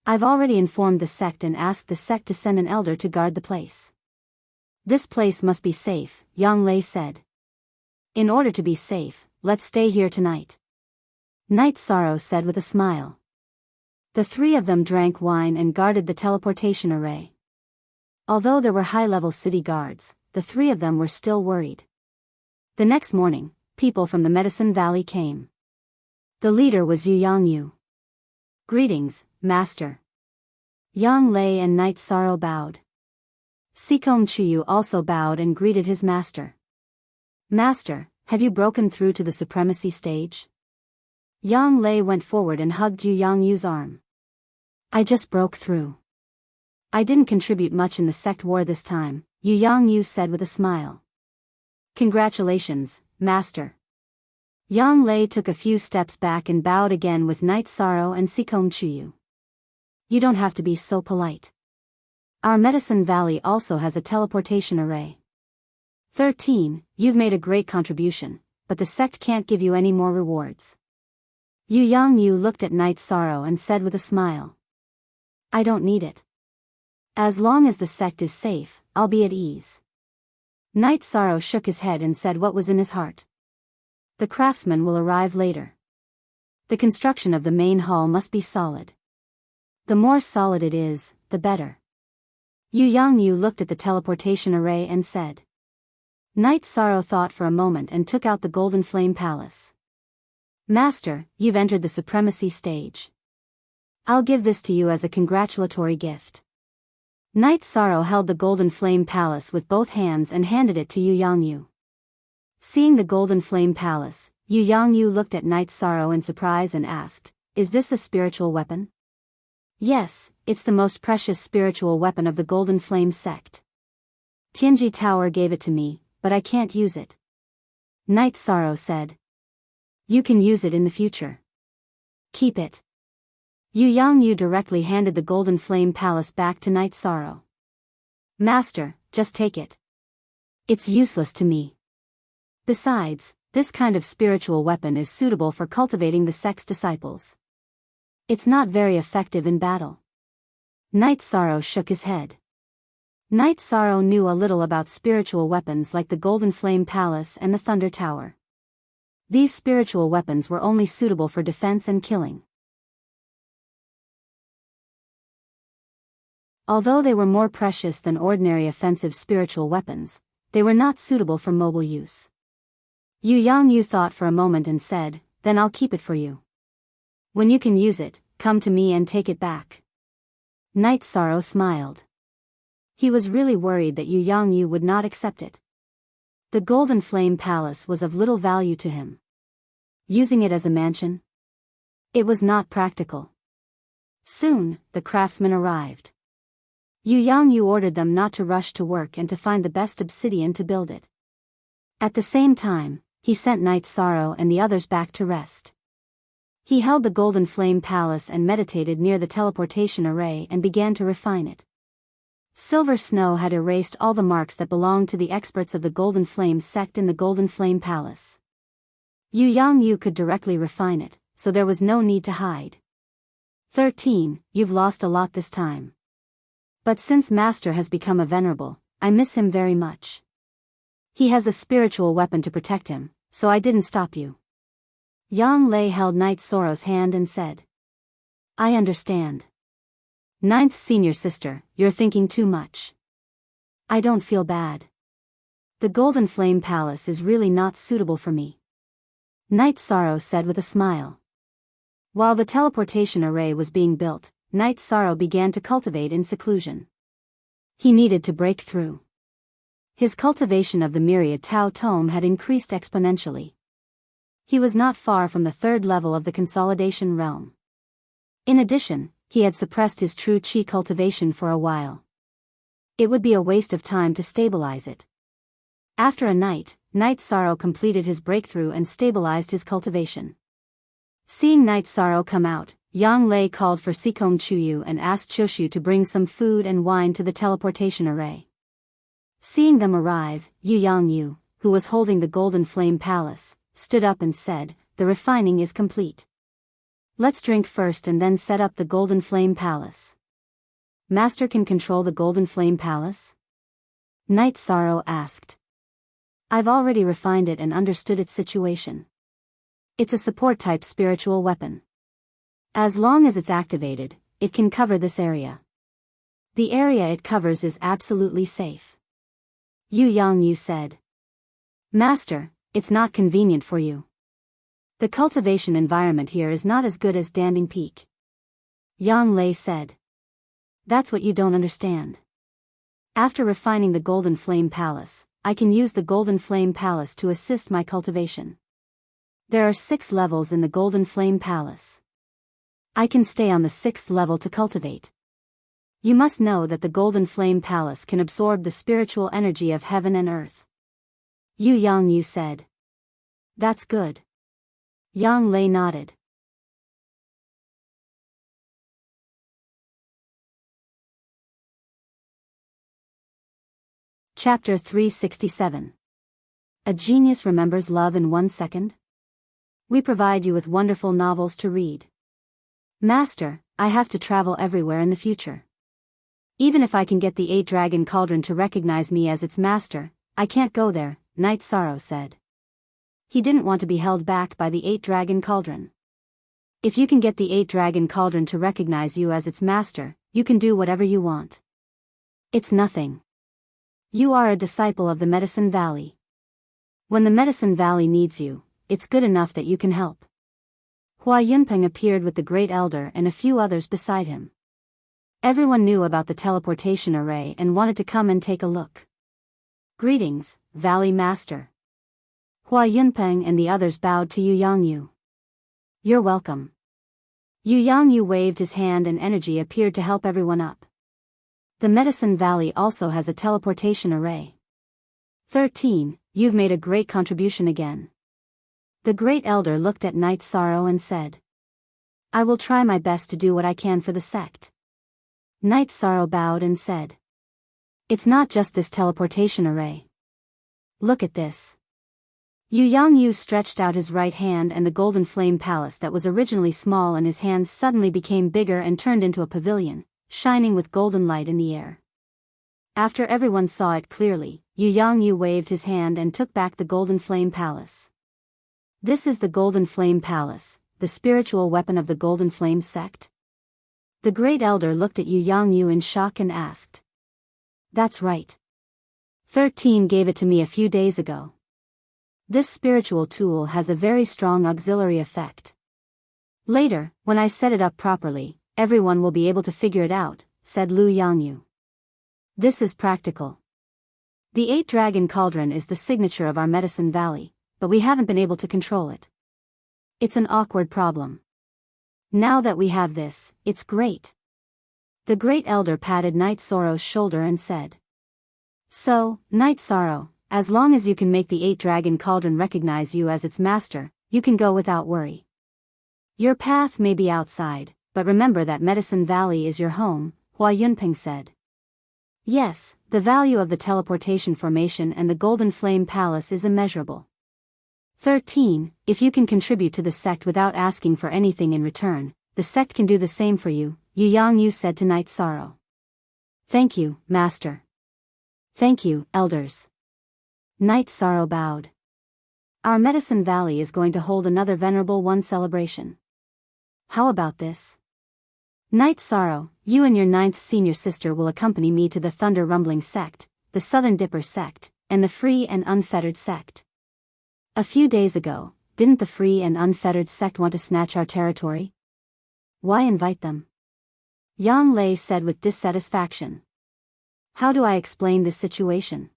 I've already informed the sect and asked the sect to send an elder to guard the place. This place must be safe, Yang Lei said. In order to be safe, let's stay here tonight. Night Sorrow said with a smile. The 3 of them drank wine and guarded the teleportation array. Although there were high-level city guards, the 3 of them were still worried. The next morning, people from the Medicine Valley came. The leader was Yu Yangyu. Greetings, Master. Yang Lei and Night Sorrow bowed. Sikong Chuyu also bowed and greeted his master. Master, have you broken through to the supremacy stage? Yang Lei went forward and hugged Yu Yangyu's arm. I just broke through. I didn't contribute much in the sect war this time, Yu Yangyu said with a smile. Congratulations, Master. Yang Lei took a few steps back and bowed again with Night Sorrow and Sikong Chuyu. You don't have to be so polite. Our Medicine Valley also has a teleportation array. 13, you've made a great contribution, but the sect can't give you any more rewards. Yu Yangyu looked at Night Sorrow and said with a smile. I don't need it. As long as the sect is safe, I'll be at ease. Night Sorrow shook his head and said what was in his heart. The craftsmen will arrive later. The construction of the main hall must be solid. The more solid it is, the better. Yu Yangyu looked at the teleportation array and said. Night Sorrow thought for a moment and took out the Golden Flame Palace. Master, you've entered the supremacy stage. I'll give this to you as a congratulatory gift. Night Sorrow held the Golden Flame Palace with both hands and handed it to Yu Yangyu. Seeing the Golden Flame Palace, Yu Yangyu looked at Night Sorrow in surprise and asked, Is this a spiritual weapon? Yes, it's the most precious spiritual weapon of the Golden Flame sect. Tianji Tower gave it to me, but I can't use it. Night Sorrow said. You can use it in the future. Keep it. Yu Yangyu directly handed the Golden Flame Palace back to Night Sorrow. Master, just take it. It's useless to me. Besides, this kind of spiritual weapon is suitable for cultivating the sect's disciples. It's not very effective in battle. Night Sorrow shook his head. Night Sorrow knew a little about spiritual weapons like the Golden Flame Palace and the Thunder Tower. These spiritual weapons were only suitable for defense and killing. Although they were more precious than ordinary offensive spiritual weapons, they were not suitable for mobile use. Yu Yangyu thought for a moment and said, "Then I'll keep it for you. When you can use it, come to me and take it back." Night Sorrow smiled. He was really worried that Yu Yangyu would not accept it. The Golden Flame Palace was of little value to him. Using it as a mansion? It was not practical. Soon, the craftsmen arrived. Yu Yangyu ordered them not to rush to work and to find the best obsidian to build it. At the same time, he sent Night Sorrow and the others back to rest. He held the Golden Flame Palace and meditated near the teleportation array and began to refine it. Silver snow had erased all the marks that belonged to the experts of the Golden Flame sect in the Golden Flame Palace. Yu Yangyu could directly refine it, so there was no need to hide. 13. You've lost a lot this time. But since Master has become a venerable, I miss him very much. He has a spiritual weapon to protect him, so I didn't stop you. Yang Lei held Night Sorrow's hand and said, "I understand. Ninth senior sister, you're thinking too much. I don't feel bad. The Golden Flame Palace is really not suitable for me," Night Sorrow said with a smile. While the teleportation array was being built, Night Sorrow began to cultivate in seclusion. He needed to break through. His cultivation of the myriad Tao Tome had increased exponentially. He was not far from the third level of the consolidation realm. In addition, he had suppressed his true Qi cultivation for a while. It would be a waste of time to stabilize it. After a night, Night Sorrow completed his breakthrough and stabilized his cultivation. Seeing Night Sorrow come out, Yang Lei called for Sikong Chuyu and asked Choshu to bring some food and wine to the teleportation array. Seeing them arrive, Yu Yangyu, who was holding the Golden Flame Palace, stood up and said, "The refining is complete. Let's drink first and then set up the Golden Flame Palace." "Master can control the Golden Flame Palace?" Night Sorrow asked. "I've already refined it and understood its situation. It's a support-type spiritual weapon. As long as it's activated, it can cover this area. The area it covers is absolutely safe." Yu Yangyu said. "Master, it's not convenient for you. The cultivation environment here is not as good as Danding Peak," Yang Lei said. "That's what you don't understand. After refining the Golden Flame Palace, I can use the Golden Flame Palace to assist my cultivation. There are 6 levels in the Golden Flame Palace. I can stay on the 6th level to cultivate. You must know that the Golden Flame Palace can absorb the spiritual energy of heaven and earth," Yu Yangyu said. "That's good." Yang Lei nodded. Chapter 367. A Genius Remembers Love in 1 Second? We provide you with wonderful novels to read. Master, I have to travel everywhere in the future. Even if I can get the 8-Dragon Cauldron to recognize me as its master, I can't go there, Night Sorrow said. He didn't want to be held back by the 8-Dragon Cauldron. If you can get the 8-Dragon Cauldron to recognize you as its master, you can do whatever you want. It's nothing. You are a disciple of the Medicine Valley. When the Medicine Valley needs you, it's good enough that you can help. Hua Yunpeng appeared with the Great Elder and a few others beside him. Everyone knew about the teleportation array and wanted to come and take a look. "Greetings, Valley Master." Hua Yunpeng and the others bowed to Yu Yangyu. "You're welcome." Yu Yangyu waved his hand and energy appeared to help everyone up. The Medicine Valley also has a teleportation array. 13, you've made a great contribution again. The Great Elder looked at Night Sorrow and said, "I will try my best to do what I can for the sect." Night Sorrow bowed and said, "It's not just this teleportation array. Look at this." Yu Yangyu stretched out his right hand and the Golden Flame Palace that was originally small in his hands suddenly became bigger and turned into a pavilion, shining with golden light in the air. After everyone saw it clearly, Yu Yangyu waved his hand and took back the Golden Flame Palace. "This is the Golden Flame Palace, the spiritual weapon of the Golden Flame sect?" The Great Elder looked at Yu Yangyu in shock and asked. That's right. 13 gave it to me a few days ago. This spiritual tool has a very strong auxiliary effect. Later, when I set it up properly, everyone will be able to figure it out, said Lu Yangyu. This is practical. The 8-dragon cauldron is the signature of our Medicine Valley, but we haven't been able to control it. It's an awkward problem. Now that we have this, it's great. The Great Elder patted Night Sorrow's shoulder and said. So, Night Sorrow, as long as you can make the 8-dragon cauldron recognize you as its master, you can go without worry. Your path may be outside, but remember that Medicine Valley is your home, Hua Yunping said. Yes, the value of the teleportation formation and the Golden Flame Palace is immeasurable. 13, if you can contribute to the sect without asking for anything in return, the sect can do the same for you, Yu Yangyu said to Night Sorrow. Thank you, Master. Thank you, Elders. Night Sorrow bowed. Our Medicine Valley is going to hold another Venerable One celebration. How about this? Night Sorrow, you and your 9th senior sister will accompany me to the Thunder Rumbling sect, the Southern Dipper sect, and the Free and Unfettered sect. A few days ago, didn't the Free and Unfettered sect want to snatch our territory? Why invite them? Yang Lei said with dissatisfaction. How do I explain this situation?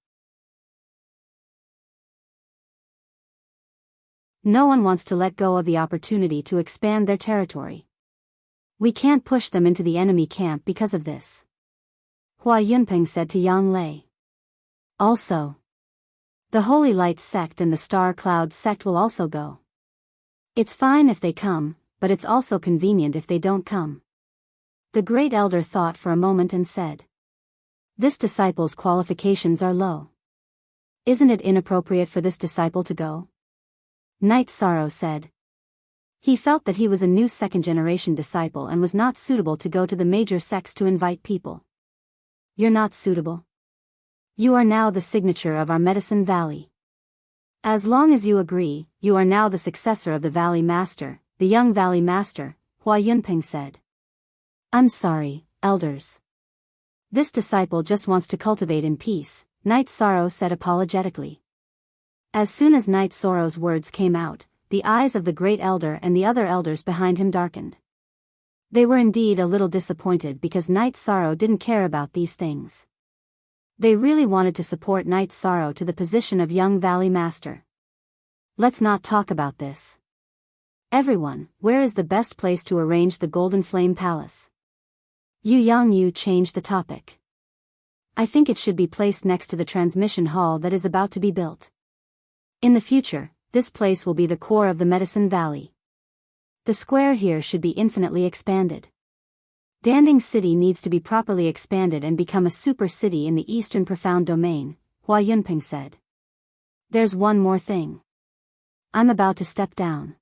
No one wants to let go of the opportunity to expand their territory. We can't push them into the enemy camp because of this. Hua Yunping said to Yang Lei. Also, the Holy Light sect and the Star Cloud sect will also go. It's fine if they come, but it's also convenient if they don't come. The Great Elder thought for a moment and said. This disciple's qualifications are low. Isn't it inappropriate for this disciple to go? Night Sorrow said. He felt that he was a new second-generation disciple and was not suitable to go to the major sects to invite people. You're not suitable. You are now the signature of our Medicine Valley. As long as you agree, you are now the successor of the Valley Master, the young Valley Master, Hua Yunping said. I'm sorry, Elders. This disciple just wants to cultivate in peace, Night Sorrow said apologetically. As soon as Night Sorrow's words came out, the eyes of the Great Elder and the other elders behind him darkened. They were indeed a little disappointed because Night Sorrow didn't care about these things. They really wanted to support Night Sorrow to the position of young Valley Master. Let's not talk about this. Everyone, where is the best place to arrange the Golden Flame Palace? Yu Yangyu changed the topic. I think it should be placed next to the transmission hall that is about to be built. In the future, this place will be the core of the Medicine Valley. The square here should be infinitely expanded. Danding City needs to be properly expanded and become a super city in the Eastern Profound Domain, Hua Yunping said. There's one more thing. I'm about to step down.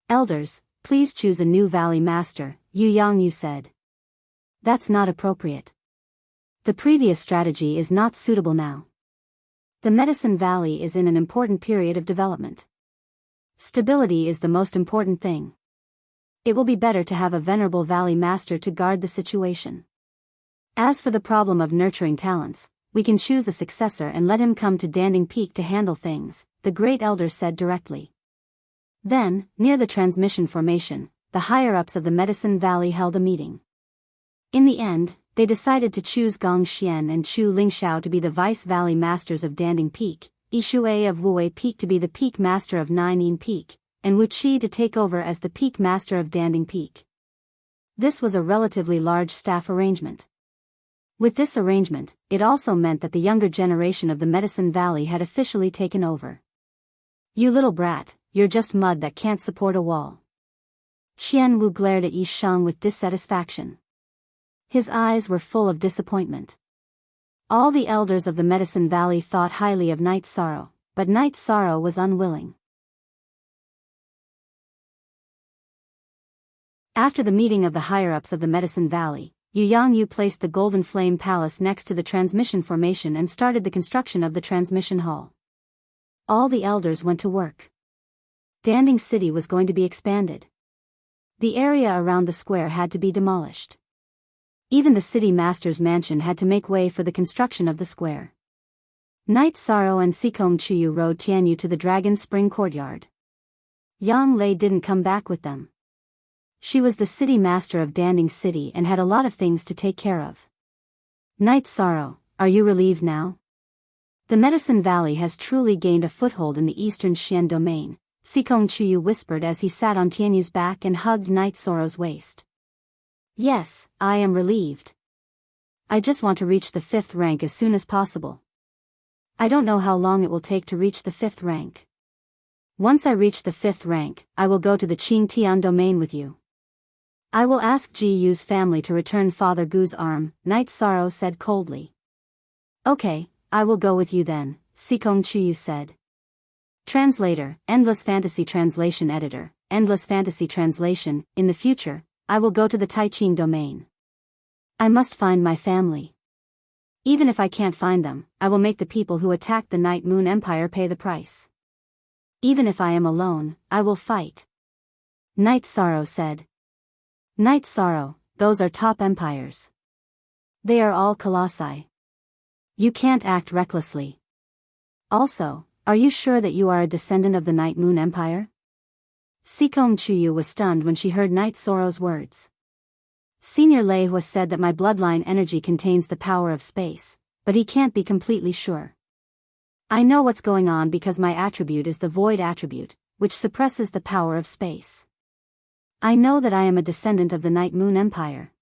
Elders, please choose a new Valley Master, Yu Yangyu said. That's not appropriate. The previous strategy is not suitable now. The Medicine Valley is in an important period of development. Stability is the most important thing. It will be better to have a venerable Valley Master to guard the situation. As for the problem of nurturing talents, we can choose a successor and let him come to Danding Peak to handle things, the Great Elder said directly. Then, near the transmission formation, the higher-ups of the Medicine Valley held a meeting. In the end, they decided to choose Gong Xian and Chu Lingxiao to be the Vice Valley Masters of Danding Peak, Yi Shuai of Wuwei Peak to be the Peak Master of Naining Peak, and Wu Qi to take over as the Peak Master of Danding Peak. This was a relatively large staff arrangement. With this arrangement, it also meant that the younger generation of the Medicine Valley had officially taken over. You little brat, you're just mud that can't support a wall. Qian Wu glared at Yi Shang with dissatisfaction. His eyes were full of disappointment. All the elders of the Medicine Valley thought highly of Night Sorrow, but Night Sorrow was unwilling. After the meeting of the higher-ups of the Medicine Valley, Yu Yangyu placed the Golden Flame Palace next to the transmission formation and started the construction of the transmission hall. All the elders went to work. Danding City was going to be expanded. The area around the square had to be demolished. Even the city master's mansion had to make way for the construction of the square. Night Sorrow and Sikong Chuyu rode Tianyu to the Dragon Spring courtyard. Yang Lei didn't come back with them. She was the city master of Danding City and had a lot of things to take care of. Night Sorrow, are you relieved now? The Medicine Valley has truly gained a foothold in the eastern Xian domain, Sikong Chuyu whispered as he sat on Tianyu's back and hugged Night Sorrow's waist. Yes, I am relieved. I just want to reach the 5th rank as soon as possible. I don't know how long it will take to reach the 5th rank. Once I reach the 5th rank, I will go to the Qingtian domain with you. I will ask Ji Yu's family to return Father Gu's arm, Night Sorrow said coldly. Okay, I will go with you then, Sikong Chuyu said. Translator, Endless Fantasy Translation Editor, Endless Fantasy Translation, in the future, I will go to the Taiqing domain. I must find my family. Even if I can't find them, I will make the people who attacked the Night Moon Empire pay the price. Even if I am alone, I will fight. Night Sorrow said. Night Sorrow, those are top empires. They are all colossi. You can't act recklessly. Also, are you sure that you are a descendant of the Night Moon Empire? Sikong Chuyu was stunned when she heard Night Sorrow's words. Senior Lei Hua said that my bloodline energy contains the power of space, but he can't be completely sure. I know what's going on because my attribute is the void attribute, which suppresses the power of space. I know that I am a descendant of the Night Moon Empire.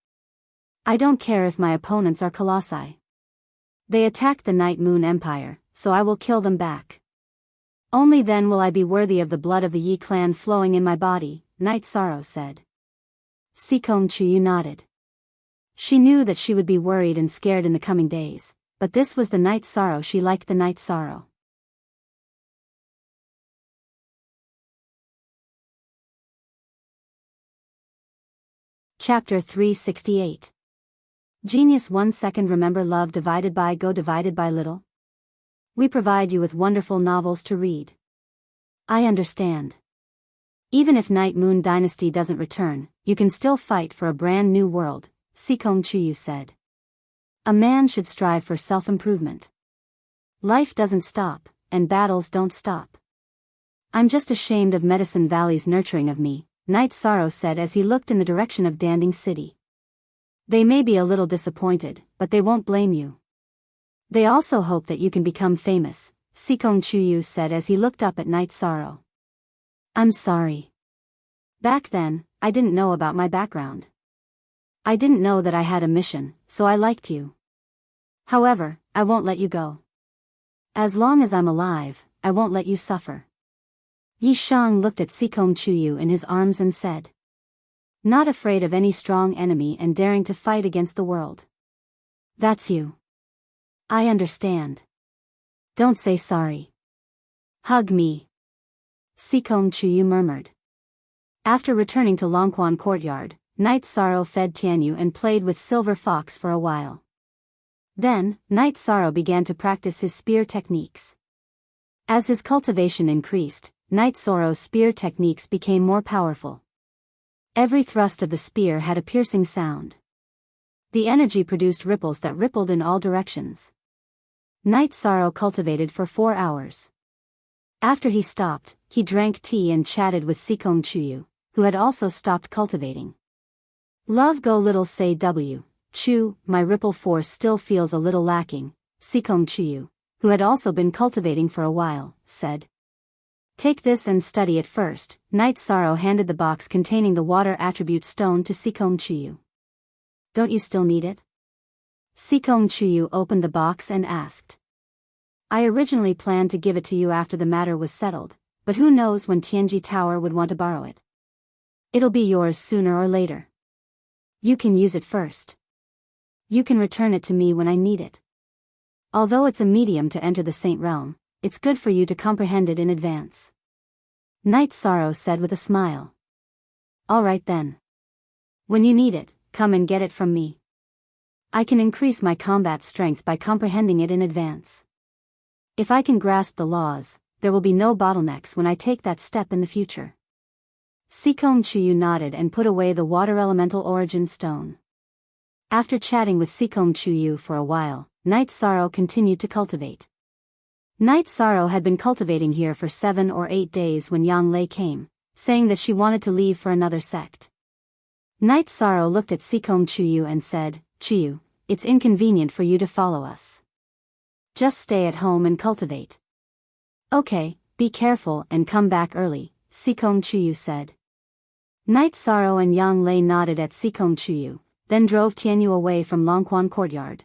I don't care if my opponents are colossi. They attacked the Night Moon Empire, so I will kill them back. Only then will I be worthy of the blood of the Yi clan flowing in my body, Night Sorrow said. Sikong Chuyu nodded. She knew that she would be worried and scared in the coming days, but this was the Night Sorrow she liked, the Night Sorrow. Chapter 368. Genius 1 second. Remember love divided by go divided by little? We provide you with wonderful novels to read. I understand. Even if Night Moon Dynasty doesn't return, you can still fight for a brand new world, Sikong Chuyu said. A man should strive for self-improvement. Life doesn't stop, and battles don't stop. I'm just ashamed of Medicine Valley's nurturing of me, Night Sorrow said as he looked in the direction of Danding City. They may be a little disappointed, but they won't blame you. They also hope that you can become famous, Sikong Chuyu said as he looked up at Night Sorrow. I'm sorry. Back then, I didn't know about my background. I didn't know that I had a mission, so I liked you. However, I won't let you go. As long as I'm alive, I won't let you suffer. Yi Shang looked at Sikong Chuyu in his arms and said. Not afraid of any strong enemy and daring to fight against the world. That's you. I understand. Don't say sorry. Hug me. Sikong Chuyu murmured. After returning to Longquan Courtyard, Night Sorrow fed Tianyu and played with Silver Fox for a while. Then, Night Sorrow began to practice his spear techniques. As his cultivation increased, Night Sorrow's spear techniques became more powerful. Every thrust of the spear had a piercing sound. The energy produced ripples that rippled in all directions. Night Sorrow cultivated for 4 hours. After he stopped, he drank tea and chatted with Sikong Chuyu, who had also stopped cultivating. Love go little say W. Chu, my ripple force still feels a little lacking, Sikong Chuyu, who had also been cultivating for a while, said. Take this and study it first. Night Sorrow handed the box containing the water attribute stone to Sikong Chuyu. Don't you still need it? Sikong Chuyu opened the box and asked. I originally planned to give it to you after the matter was settled, but who knows when Tianji Tower would want to borrow it. It'll be yours sooner or later. You can use it first. You can return it to me when I need it. Although it's a medium to enter the Saint Realm, it's good for you to comprehend it in advance. Night Sorrow said with a smile. All right then. When you need it, come and get it from me. I can increase my combat strength by comprehending it in advance. If I can grasp the laws, there will be no bottlenecks when I take that step in the future. Sekom Chuyu nodded and put away the water elemental origin stone. After chatting with Sekom Chuyu for a while, Night Sorrow continued to cultivate. Night Sorrow had been cultivating here for 7 or 8 days when Yang Lei came, saying that she wanted to leave for another sect. Night Sorrow looked at Sekom Chuyu and said, "Chuyu, it's inconvenient for you to follow us. Just stay at home and cultivate." "Okay, be careful and come back early," Sekom Chuyu said. Night Sorrow and Yang Lei nodded at Sekom Chuyu, then drove Tianyu away from Longquan Courtyard.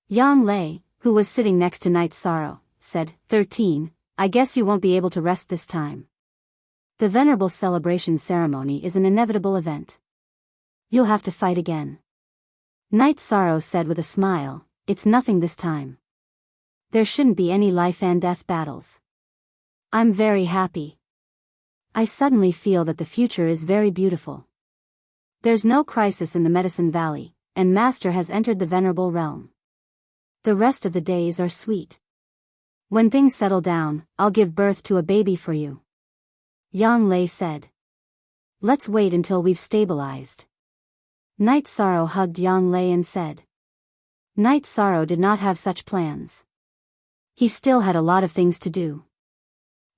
Yang Lei, who was sitting next to Night Sorrow, said, 13, I guess you won't be able to rest this time. The Venerable celebration ceremony is an inevitable event. You'll have to fight again. Night Sorrow said with a smile, it's nothing this time. There shouldn't be any life and death battles. I'm very happy. I suddenly feel that the future is very beautiful. There's no crisis in the Medicine Valley, and Master has entered the Venerable realm. The rest of the days are sweet. When things settle down, I'll give birth to a baby for you. Yang Lei said. Let's wait until we've stabilized. Night Sorrow hugged Yang Lei and said. Night Sorrow did not have such plans. He still had a lot of things to do.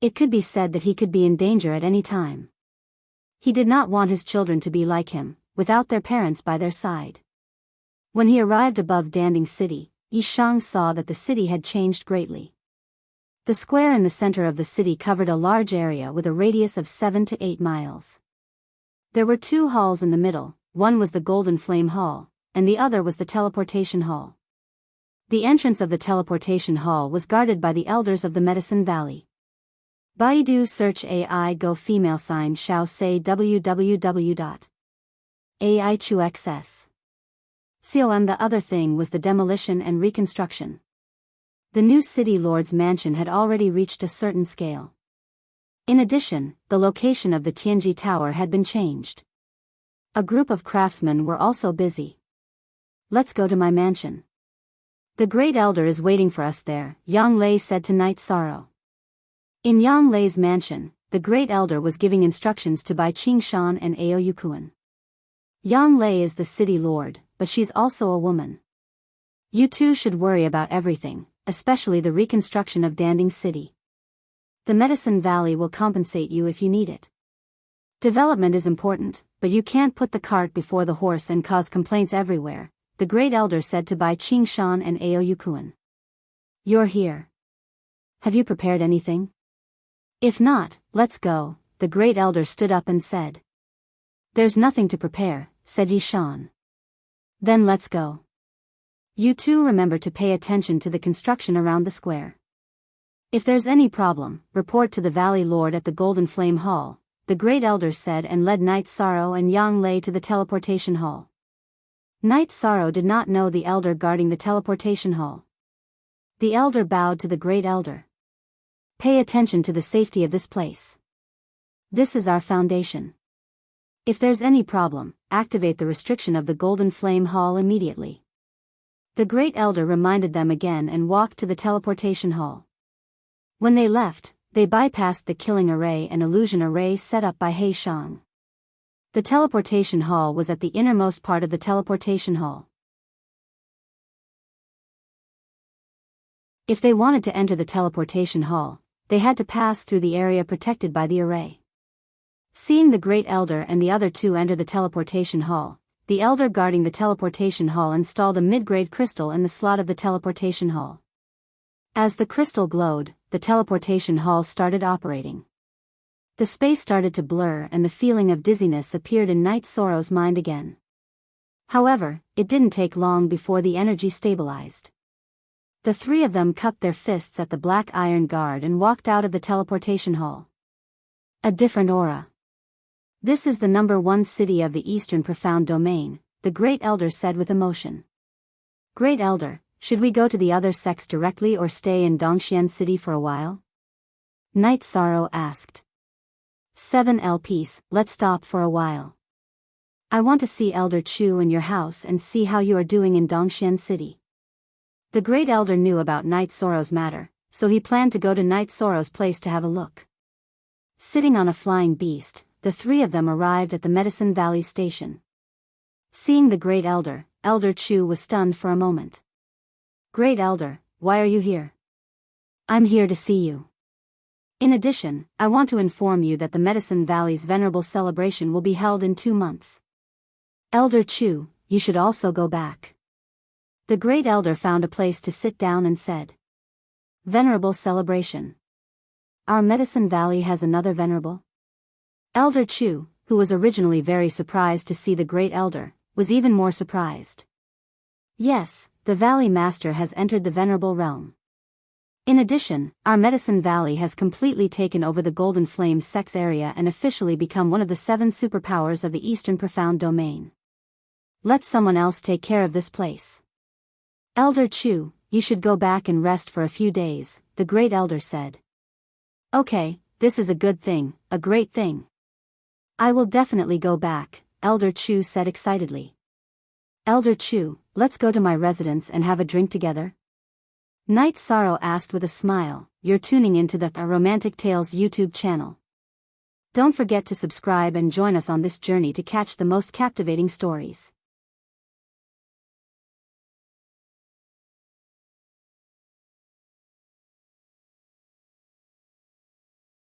It could be said that he could be in danger at any time. He did not want his children to be like him, without their parents by their side. When he arrived above Danding City, Yishang saw that the city had changed greatly. The square in the center of the city covered a large area with a radius of 7 to 8 miles. There were 2 halls in the middle, one was the Golden Flame Hall, and the other was the Teleportation Hall. The entrance of the Teleportation Hall was guarded by the elders of the Medicine Valley. Baidu search AI go female sign shao say www.aichuxs. COM. The other thing was the demolition and reconstruction. The new city lord's mansion had already reached a certain scale. In addition, the location of the Tianji Tower had been changed. A group of craftsmen were also busy. Let's go to my mansion. The Great Elder is waiting for us there, Yang Lei said to Night Sorrow. In Yang Lei's mansion, the Great Elder was giving instructions to Bai Qingshan and Ao Yukuan. Yang Lei is the city lord, but she's also a woman. You two should worry about everything, especially the reconstruction of Danding City. The Medicine Valley will compensate you if you need it. Development is important, but you can't put the cart before the horse and cause complaints everywhere, the Great Elder said to Bai Qingshan and Ao Yukuan. You're here. Have you prepared anything? If not, let's go, the Great Elder stood up and said. There's nothing to prepare, said Yishan. Then let's go. You two remember to pay attention to the construction around the square. If there's any problem, report to the Valley Lord at the Golden Flame Hall, the Great Elder said and led Night Sorrow and Yang Lei to the Teleportation Hall. Night Sorrow did not know the Elder guarding the Teleportation Hall. The Elder bowed to the Great Elder. Pay attention to the safety of this place. This is our foundation. If there's any problem, activate the restriction of the Golden Flame Hall immediately. The Great Elder reminded them again and walked to the Teleportation Hall. When they left, they bypassed the Killing Array and Illusion Array set up by He Shang. The Teleportation Hall was at the innermost part of the Teleportation Hall. If they wanted to enter the Teleportation Hall, they had to pass through the area protected by the array. Seeing the Great Elder and the other two enter the Teleportation Hall, the Elder guarding the Teleportation Hall installed a mid-grade crystal in the slot of the Teleportation Hall. As the crystal glowed, the Teleportation Hall started operating. The space started to blur and the feeling of dizziness appeared in Night Sorrow's mind again. However, it didn't take long before the energy stabilized. The three of them cupped their fists at the black iron guard and walked out of the Teleportation Hall. A different aura. This is the #1 city of the Eastern Profound Domain, the Great Elder said with emotion. Great Elder, should we go to the other sects directly or stay in Dongxian City for a while? Night Sorrow asked. 7L Peace, let's stop for a while. I want to see Elder Chu in your house and see how you are doing in Dongxian City. The Great Elder knew about Night Sorrow's matter, so he planned to go to Night Sorrow's place to have a look. Sitting on a flying beast, the three of them arrived at the Medicine Valley station. Seeing the Great Elder, Elder Chu was stunned for a moment. "Great Elder, why are you here?" "I'm here to see you. In addition, I want to inform you that the Medicine Valley's venerable celebration will be held in 2 months. Elder Chu, you should also go back." The Great Elder found a place to sit down and said, "Venerable celebration. Our Medicine Valley has another venerable?" Elder Chu, who was originally very surprised to see the Great Elder, was even more surprised. "Yes, the Valley Master has entered the Venerable Realm. In addition, our Medicine Valley has completely taken over the Golden Flame Sex area and officially become one of the 7 superpowers of the Eastern Profound Domain. Let someone else take care of this place. Elder Chu, you should go back and rest for a few days," the Great Elder said. "Okay, this is a good thing, a great thing. I will definitely go back," Elder Chu said excitedly. "Elder Chu, let's go to my residence and have a drink together?" Night Sorrow asked with a smile. You're tuning into the Romantic Tales YouTube channel. Don't forget to subscribe and join us on this journey to catch the most captivating stories.